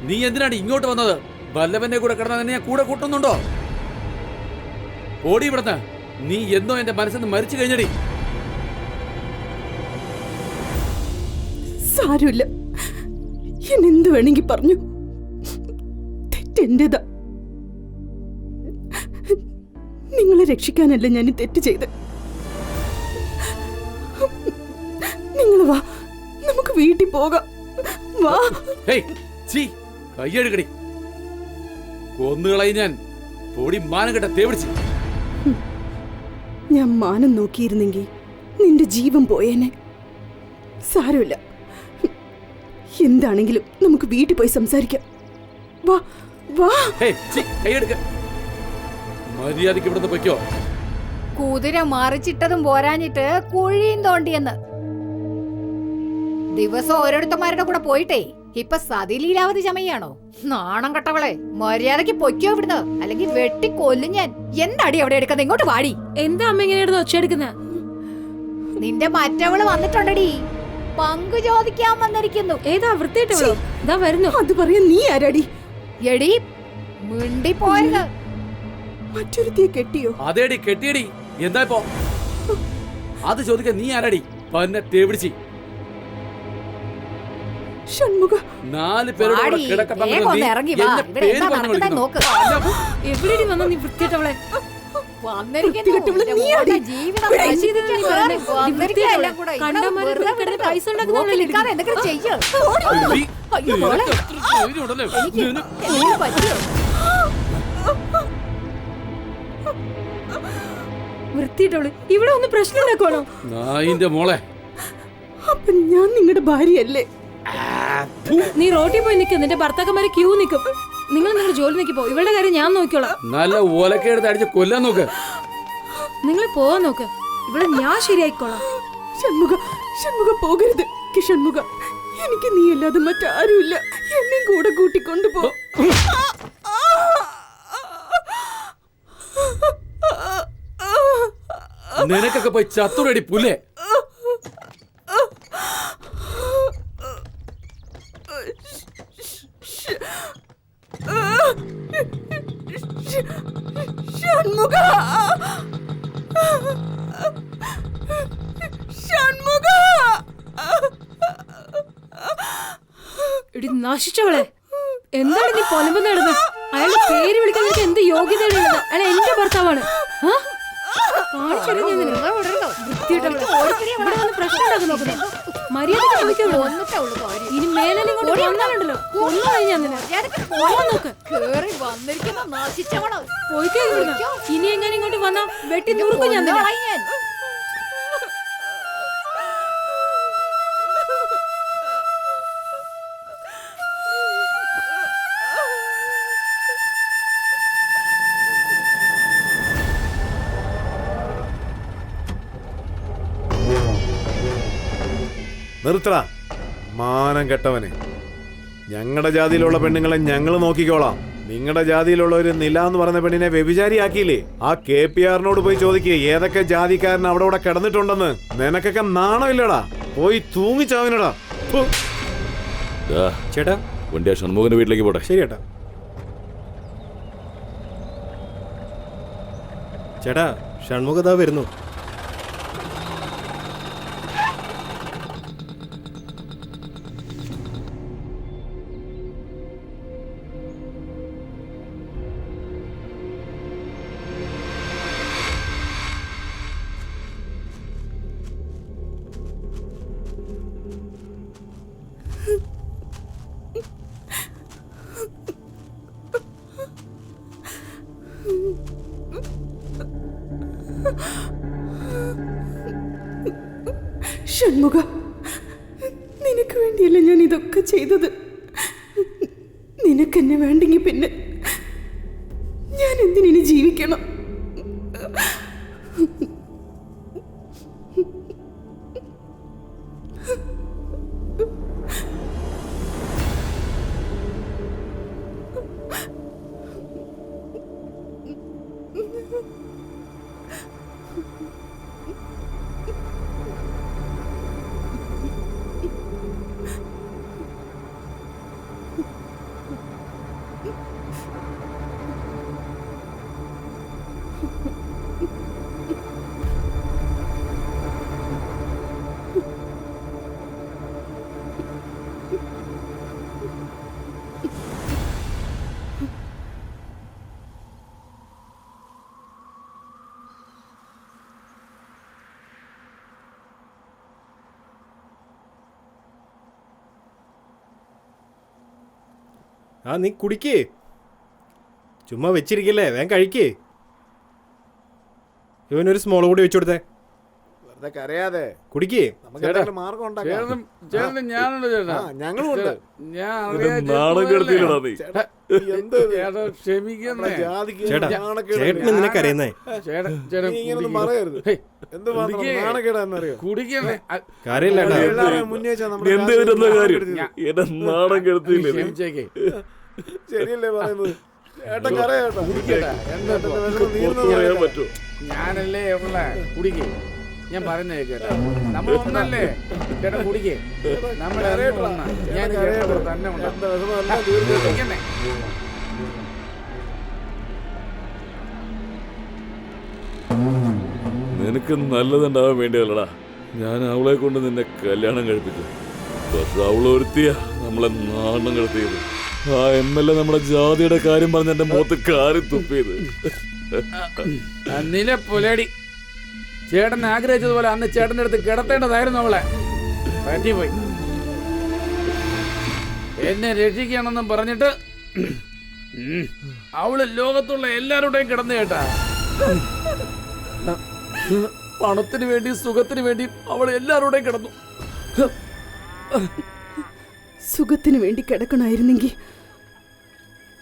നീ എന്തിനാണ് ഇങ്ങോട്ട് വന്നത്? വല്ലവന്റെ കൂടെ കിടന്നാൽ നിന്നെ ഞാൻ കൂടെ കൂട്ടുന്നുണ്ടോ? ഓടി ഇവിടുന്ന്. നീ എന്നോ എന്റെ മനസ്സിൽ നിന്ന് മരിച്ചു കഴിഞ്ഞടി. സാരമില്ല, എന്നെന്ത് വേണമെങ്കിൽ പറഞ്ഞു. തെറ്റെന്റേതാ. നിങ്ങളെ രക്ഷിക്കാനല്ല ഞാൻ ഈ തെറ്റ് ചെയ്ത്. നിങ്ങൾ വാ, നമുക്ക് വീട്ടിൽ പോകാം. വാ. കയ്യെടുക്കടി, കൊന്നുകളയി ഞാൻ. പൊടി മാനം കെട്ട തേവിടിച്ച്. ഞാൻ മാനം നോക്കിയിരുന്നെങ്കിൽ നിന്റെ ജീവൻ പോയേനെ. സാരമില്ല, എന്താണെങ്കിലും നമുക്ക് വീട്ടിൽ പോയി സംസാരിക്കാം. വാ വാ. കയ്യെടുക്ക. മര്യാദക്ക് ഇവിടുന്ന് പൊയ്ക്കോ. കുതിര മറിച്ചിട്ടതും പോരാഞ്ഞിട്ട് കുഴിയും തോണ്ടിയെന്ന്. ദിവസം ഓരോരുത്തന്മാരുടെ കൂടെ പോയിട്ടേ ഇപ്പൊ സതിലീലാവധി ചമയാണോ? നാണം കെട്ടവളെ, മര്യാദക്ക് പൊയ്ക്കോ ഇവിടുന്ന്, അല്ലെങ്കിൽ വെട്ടി കൊല്ലും ഞാൻ. എന്താടി അവിടെ എടുക്കുന്നത്? ഇങ്ങോട്ട് വാടി. എന്താ അമ്മ ഇങ്ങനെ ഒച്ചയെടുക്കുന്ന? നിന്റെ മറ്റവള് വന്നിട്ടുണ്ടടി, പങ്കു ചോദിക്കാൻ വന്നിരിക്കുന്നു. ഏതാ വൃത്തിയിട്ടോ? ഇതാ വരുന്നു. അത് പറയാൻ നീ ആരാടി? എടി മിണ്ടിപ്പോയത്. മറ്റൊരുത്തിയെ കെട്ടിയോ? അതേടി, കെട്ടിയടി. എന്താ ഇപ്പോ അത് ചോദിക്കാൻ നീ ആരാടി? പന്നെ തേവിടിച്ച്. ഷൺമുഖ, 4 പേരുടെ കൂടെ കിടക്കട്ടെ. എവിടെ വന്നാ നീ വൃത്തിയിട്ടവളെ? പൈസ വൃത്തിയിട്ടവള് ഇവിടെ ഒന്ന് പ്രശ്നം ഉണ്ടാക്കുവാണോ? നായിന്റെ മോളെ, അപ്പൊ ഞാൻ നിങ്ങളുടെ ഭാര്യയല്ലേ? നീ റോട്ടിൽ പോയി നിൽക്കും, നിന്റെ ഭർത്താക്കന്മാരെ ക്യൂ നിൽക്കും. നിങ്ങൾ നിങ്ങളുടെ ജോലി നോക്കിപ്പോ, ഇവളുടെ കാര്യം ഞാൻ നോക്കിയോളാം. നല്ല ഓലക്കെടുത്ത് അടിച്ച് കൊല്ലാൻ നോക്ക്. നിങ്ങൾ പോവാൻ നോക്ക്, ഇവിടെ ഞാൻ ശരിയായിക്കോളാം. ഷൺമുഖ, ഷൺമുഖ പോകരുത്. ഷൺമുഖ, എനിക്ക് നീ അല്ലാതെ മറ്റാരുമില്ല. എന്നെ കൂടെ കൂട്ടിക്കൊണ്ടുപോ. നിനക്കൊക്കെ പോയി ചത്തുരടി പുല്ലേ. ഷൺമുഖ, ഷൺമുഖ. ഇടി നശിച്ചവളെ, എന്താണ് നീ പൊലമ്പ് നടന്നത്? അയാളുടെ പേര് വിളിക്കാൻ നിനക്ക് എന്ത് യോഗ്യതയുള്ളത്? അയാൾ എന്റെ ഭർത്താവാണ്. മര്യാദ ഇനി മേലെ വന്നാലുണ്ടല്ലോ ഒന്നും കഴിഞ്ഞാ നോക്ക്. ഇനി എങ്ങനെ ഇങ്ങോട്ട് വന്നാ വെട്ടി നുറുക്കും ഞാൻ. നിർത്തടാ മാനം കെട്ടവനെ. ഞങ്ങളുടെ ജാതിയിലുള്ള പെണ്ണുങ്ങളെ ഞങ്ങൾ നോക്കിക്കോളാം. നിങ്ങളുടെ ജാതിയിലുള്ള ഒരു നില എന്ന് പറഞ്ഞ പെണ്ണിനെ വ്യഭിചാരിയാക്കിയില്ലേ? ആ KPR-നോട് പോയി ചോദിക്കേ ഏതൊക്കെ ജാതിക്കാരൻ അവിടെ ഇവിടെ കിടന്നിട്ടുണ്ടെന്ന്. നിനക്കൊക്കെ നാണമില്ലടാ, പോയി തൂങ്ങിച്ചാവിനടാ. ചേട്ടാ, വണ്ടി ആ ഷൺമുഖന്റെ വീട്ടിലേക്ക് പോട്ടെ. ശരി ചേട്ടാ. ചേട്ടാ ഷൺമുഖതാ വരുന്നു. ഷൺമുഖ, നിനക്ക് വേണ്ടിയല്ല ഞാൻ ഇതൊക്കെ ചെയ്തത്. നിനക്കെന്നെ വേണ്ടെങ്കിൽ പിന്നെ ഞാൻ എന്തിനി ജീവിക്കണം? ആ നീ കുടിക്കേ, ചുമ്മാ വെച്ചിരിക്കല്ലേ, വേഗം കഴിക്കേ. ഇവനൊരു സ്മോൾ കൂടി വെച്ചു കൊടുത്തേ. വെറുതെ കരയാതെ കുടിക്കേ. നമുക്ക് എന്തെങ്കിലും മാർഗം ഉണ്ടാക്കാം. ഞാനുണ്ട് ചേട്ടാ. ഞങ്ങളുണ്ട്. ഞാൻ നാണം കെടുത്തില്ലടാ നീ. ക്ഷമിക്കുന്നേ ജാതിക്ക് ചേട്ടാ നാണക്കേട് ചേട്ടന് നിനക്കറിയുന്നേ. നീ ഇങ്ങനൊന്നും പറയരുത്. എന്ത് മാത്രം നാണക്കേടാന്നറിയോ? കുടിക്കണേ. കാര്യമില്ല എല്ലാവരെയും മുന്നേ വെച്ചാ നമ്മുടെ എന്തെങ്കിലും കാര്യം എന്നെ നാണം കെടുത്തില്ലേ? ക്ഷമിച്ചേക്കേ. ശരിയല്ലേ പറയുന്നത്? ചേട്ടൻ കരയാട്ടോ. പറയാൻ പറ്റുമോ? ഞാനല്ലേ ഉള്ള കുടിക്കേ. ഞാൻ പറയുന്നേ കേട്ടാ, നമ്മൾ ഒന്നല്ലേ ചേട്ടാ, കുടിക്കേ. നമ്മളെ ഞാൻ തന്നെ കുടിക്കണേ. നിനക്ക് നല്ലതുണ്ടാവാൻ വേണ്ടിയല്ലടാ ഞാൻ അവളെ കൊണ്ട് നിന്നെ കല്യാണം കഴിപ്പിച്ചു. പക്ഷെ അവളൊരുത്തിയ നമ്മളെ നാണം കെടുത്തിയത്. ആ MLA നമ്മുടെ ജാതിയുടെ കാര്യം പറഞ്ഞ് എന്റെ മുഖത്ത് കാറി തുപ്പിയത്. നില പുലടി. ചേട്ടൻ ആഗ്രഹിച്ചതുപോലെ അന്ന് ചേട്ടൻ്റെ അടുത്ത് കിടത്തേണ്ടതായിരുന്നു അവളെ. പറ്റിപ്പോയി. എന്നെ രക്ഷിക്കണമെന്നും പറഞ്ഞിട്ട് അവള് ലോകത്തുള്ള എല്ലാവരുടെയും കിടന്നു കേട്ടാ. പണത്തിന് വേണ്ടി സുഖത്തിന് വേണ്ടി അവൾ എല്ലാവരുടെയും കിടന്നു. സുഖത്തിന് വേണ്ടി കിടക്കണമായിരുന്നെങ്കിൽ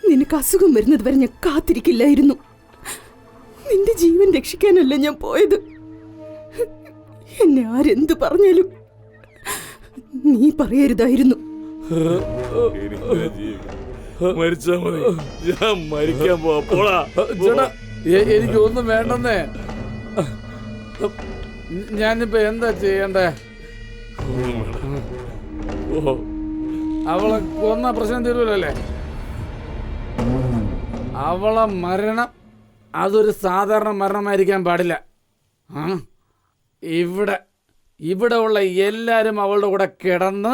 നിനക്ക് അസുഖം വരുന്നത് വരെ ഞാൻ കാത്തിരിക്കില്ലായിരുന്നു. നിന്റെ ജീവൻ രക്ഷിക്കാനല്ല ഞാൻ പോയത്. എന്നെ ആരെന്ത് പറഞ്ഞാലും നീ പറയരുതായിരുന്നു. മരിച്ചാ മതി, ഞാൻ മരിക്കാൻ പോവാ. ചേട്ടാ എനിക്കൊന്നും വേണ്ടെന്നേ. ഞാനിപ്പോ എന്താ ചെയ്യണ്ടേ? അവളെ കൊന്ന പ്രശ്നം തീരുവല്ലേ? അവളെ മരണം അതൊരു സാധാരണ മരണമായിരിക്കാൻ പാടില്ല. ഇവിടെ ഉള്ള എല്ലാവരും അവളുടെ കൂടെ കിടന്ന്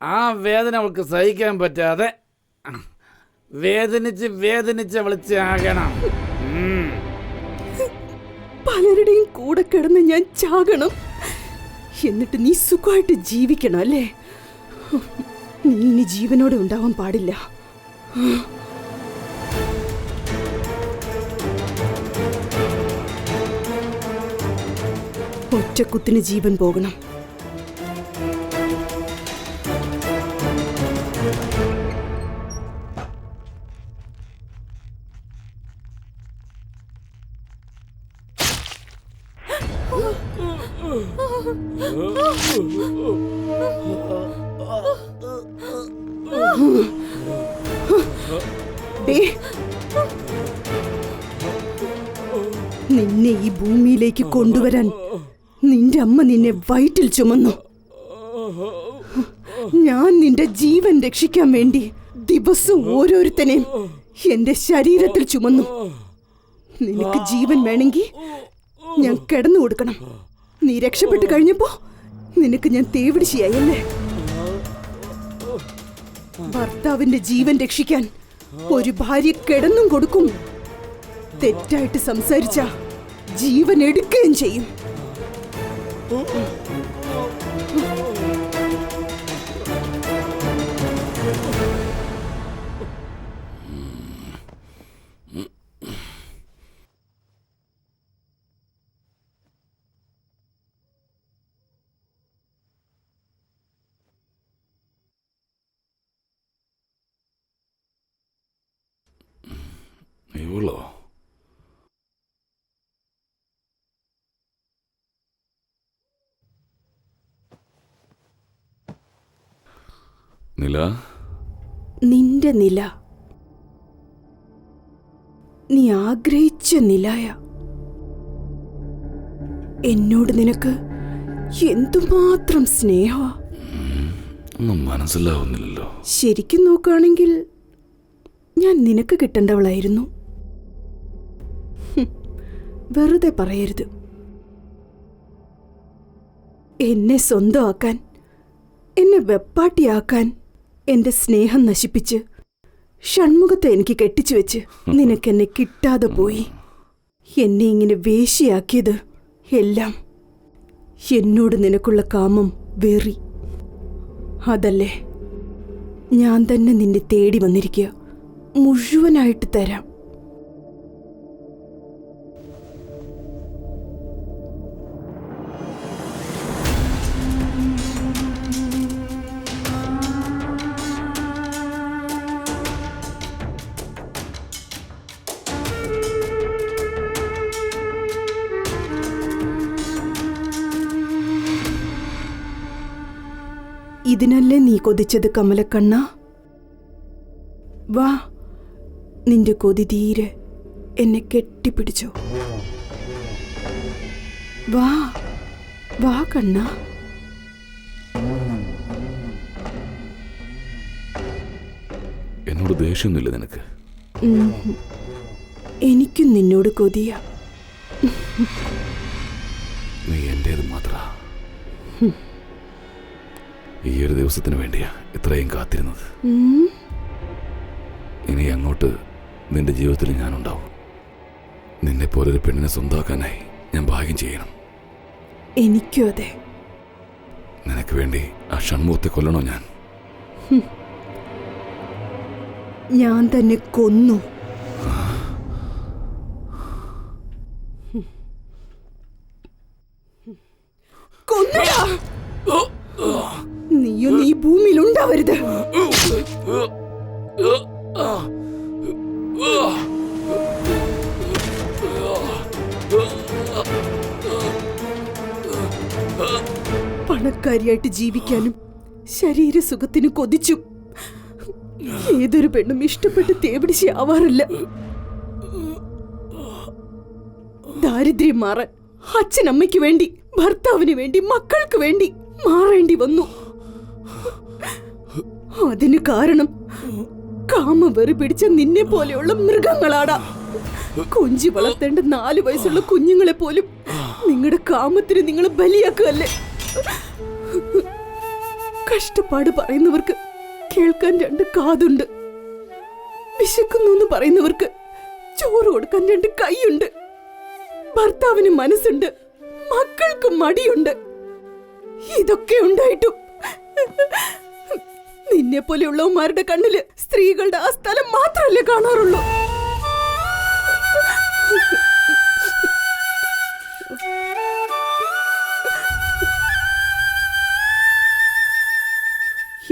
ആ വേദന അവൾക്ക് സഹിക്കാൻ പറ്റാതെ വേദനിച്ച് അവൾ ചാകണം. പലരുടെയും കൂടെ കിടന്ന് ഞാൻ ചാകണം, എന്നിട്ട് നീ സുഖമായിട്ട് ജീവിക്കണം അല്ലേ? നീ ഇനി ജീവനോടെ ഉണ്ടാവാൻ പാടില്ല. ഒറ്റക്കുത്തിന് ജീവൻ പോകണം. നിന്നെ ഈ ഭൂമിയിലേക്ക് കൊണ്ടുവരാൻ നിന്റെ അമ്മ നിന്നെ വയറ്റിൽ ചുമന്നു. ഞാൻ നിന്റെ ജീവൻ രക്ഷിക്കാൻ വേണ്ടി ദിവസവും ഓരോരുത്തനെയും എന്റെ ശരീരത്തിൽ ചുമന്നു. നിനക്ക് ജീവൻ വേണമെങ്കിൽ ഞാൻ കിടന്നു കൊടുക്കണം. നീ രക്ഷപ്പെട്ടു കഴിഞ്ഞപ്പോ നിനക്ക് ഞാൻ തേവിടിശിയായല്ലേ? ഭർത്താവിന്റെ ജീവൻ രക്ഷിക്കാൻ ഒരു ഭാര്യ കിടന്നും കൊടുക്കും. തെറ്റായിട്ട് സംസാരിച്ച ജീവൻ എടുക്കുകയും ചെയ്യും. ഇവളോ? നില, നിന്റെ നില, നീ ആഗ്രഹിച്ച നിലായ. എന്നോട് നിനക്ക് എന്തുമാത്രം സ്നേഹ. ഒന്നും മനസ്സിലാവുന്നില്ലല്ലോ. ശരിക്കും നോക്കുകയാണെങ്കിൽ ഞാൻ നിനക്ക് കിട്ടേണ്ടവളായിരുന്നു. വെറുതെ പറയരുത്. എന്നെ സ്വന്തമാക്കാൻ, എന്നെ വെപ്പാട്ടിയാക്കാൻ എന്റെ സ്നേഹം നശിപ്പിച്ച് ഷൺമുഖത്തെ എനിക്ക് കെട്ടിച്ചു വെച്ച് നിനക്കെന്നെ കിട്ടാതെ പോയി. എന്നെ ഇങ്ങനെ വേശ്യയാക്കിയത് എല്ലാം എന്നോട് നിനക്കുള്ള കാമം, വെറി. അതല്ലേ ഞാൻ തന്നെ നിന്നെ തേടി വന്നിരിക്കുക. മുഴുവനായിട്ട് തരാം. ഇതിനല്ലേ നീ കൊതിച്ചത് കമലക്കണ്ണ? വാ, നിന്റെ കൊതി തീരെ എന്നെ കെട്ടിപ്പിടിച്ചോ. വാ വാ കണ്ണ. എന്നോട് ദേഷ്യമൊന്നുമില്ല നിനക്ക്? എനിക്കും നിന്നോട് കൊതിയ. നീ എന്റേത് മാത്ര. ഈ ഒരു ദിവസത്തിന് വേണ്ടിയാ ഇത്രയും കാത്തിരുന്നത്. ഇനി അങ്ങോട്ട് നിന്റെ ജീവിതത്തിൽ ഞാനുണ്ടാവും. നിന്നെ പോലൊരു പെണ്ണിനെ സ്വന്തമാക്കാനായി ഞാൻ ഭാഗ്യം ചെയ്യണം. എനിക്കും അതെ. നിനക്ക് വേണ്ടി ആ ഷൺമുഖത്തെ കൊല്ലണോ ഞാൻ? ഞാൻ തന്നെ കൊന്നു. കൊന്നടാ. നീയും ഈ ഭൂമിയിൽ ഉണ്ടാവരുത്. പണക്കാരിയായിട്ട് ജീവിക്കാനും ശരീരസുഖത്തിന് കൊതിച്ചു ഏതൊരു പെണ്ണും ഇഷ്ടപ്പെട്ട് തേവിടിച്ച് ആവാറില്ല. ദാരിദ്ര്യം മാറാൻ അച്ഛനമ്മയ്ക്ക് വേണ്ടി, ഭർത്താവിന് വേണ്ടി, മക്കൾക്ക് വേണ്ടി മാറേണ്ടി വന്നു. അതിന് കാരണം കാമവെറി പിടിച്ച നിന്നെ പോലെയുള്ള മൃഗങ്ങളാടാ. കൊഞ്ചി വളർത്തേണ്ട 4 വയസ്സുള്ള കുഞ്ഞുങ്ങളെ പോലും നിങ്ങളുടെ കാമത്തിന് നിങ്ങൾ ബലിയാക്കുകയല്ലേ. കഷ്ടപ്പാട് പറയുന്നവർക്ക് കേൾക്കാൻ 2 കാതുണ്ട്. വിശക്കുന്നു എന്ന് പറയുന്നവർക്ക് ചോറ് കൊടുക്കാൻ 2 കൈയുണ്ട്. ഭർത്താവിന് മനസ്സുണ്ട്, മക്കൾക്ക് മടിയുണ്ട്. ഇതൊക്കെ ഉണ്ടായിട്ടും നിന്നെ പോലെയുള്ളവന്മാരുടെ കണ്ണില് സ്ത്രീകളുടെ ആ സ്ഥലം മാത്രമല്ലേ കാണാറുള്ളൂ.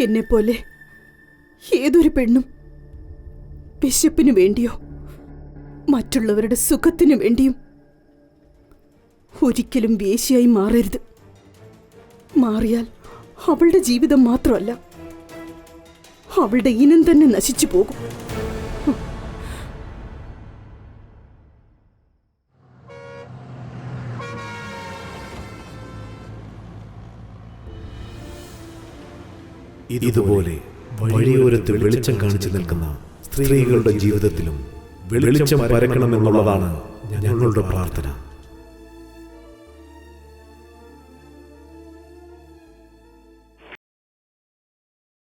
എന്നെ പോലെ ഏതൊരു പെണ്ണും വിശപ്പിനു വേണ്ടിയോ മറ്റുള്ളവരുടെ സുഖത്തിനു വേണ്ടിയും ഒരിക്കലും വേശ്യയായി മാറരുത്. മാറിയാൽ അവളുടെ ജീവിതം മാത്രമല്ല, അവളുടെ ഇനം തന്നെ നശിച്ചു പോകും. ഇതുപോലെ വഴിയോരത്ത് വെളിച്ചം കാണിച്ചു നിൽക്കുന്ന സ്ത്രീകളുടെ ജീവിതത്തിലും വെളിച്ചം പരക്കണമെന്നുള്ളതാണ് ഞങ്ങളുടെ പ്രാർത്ഥന.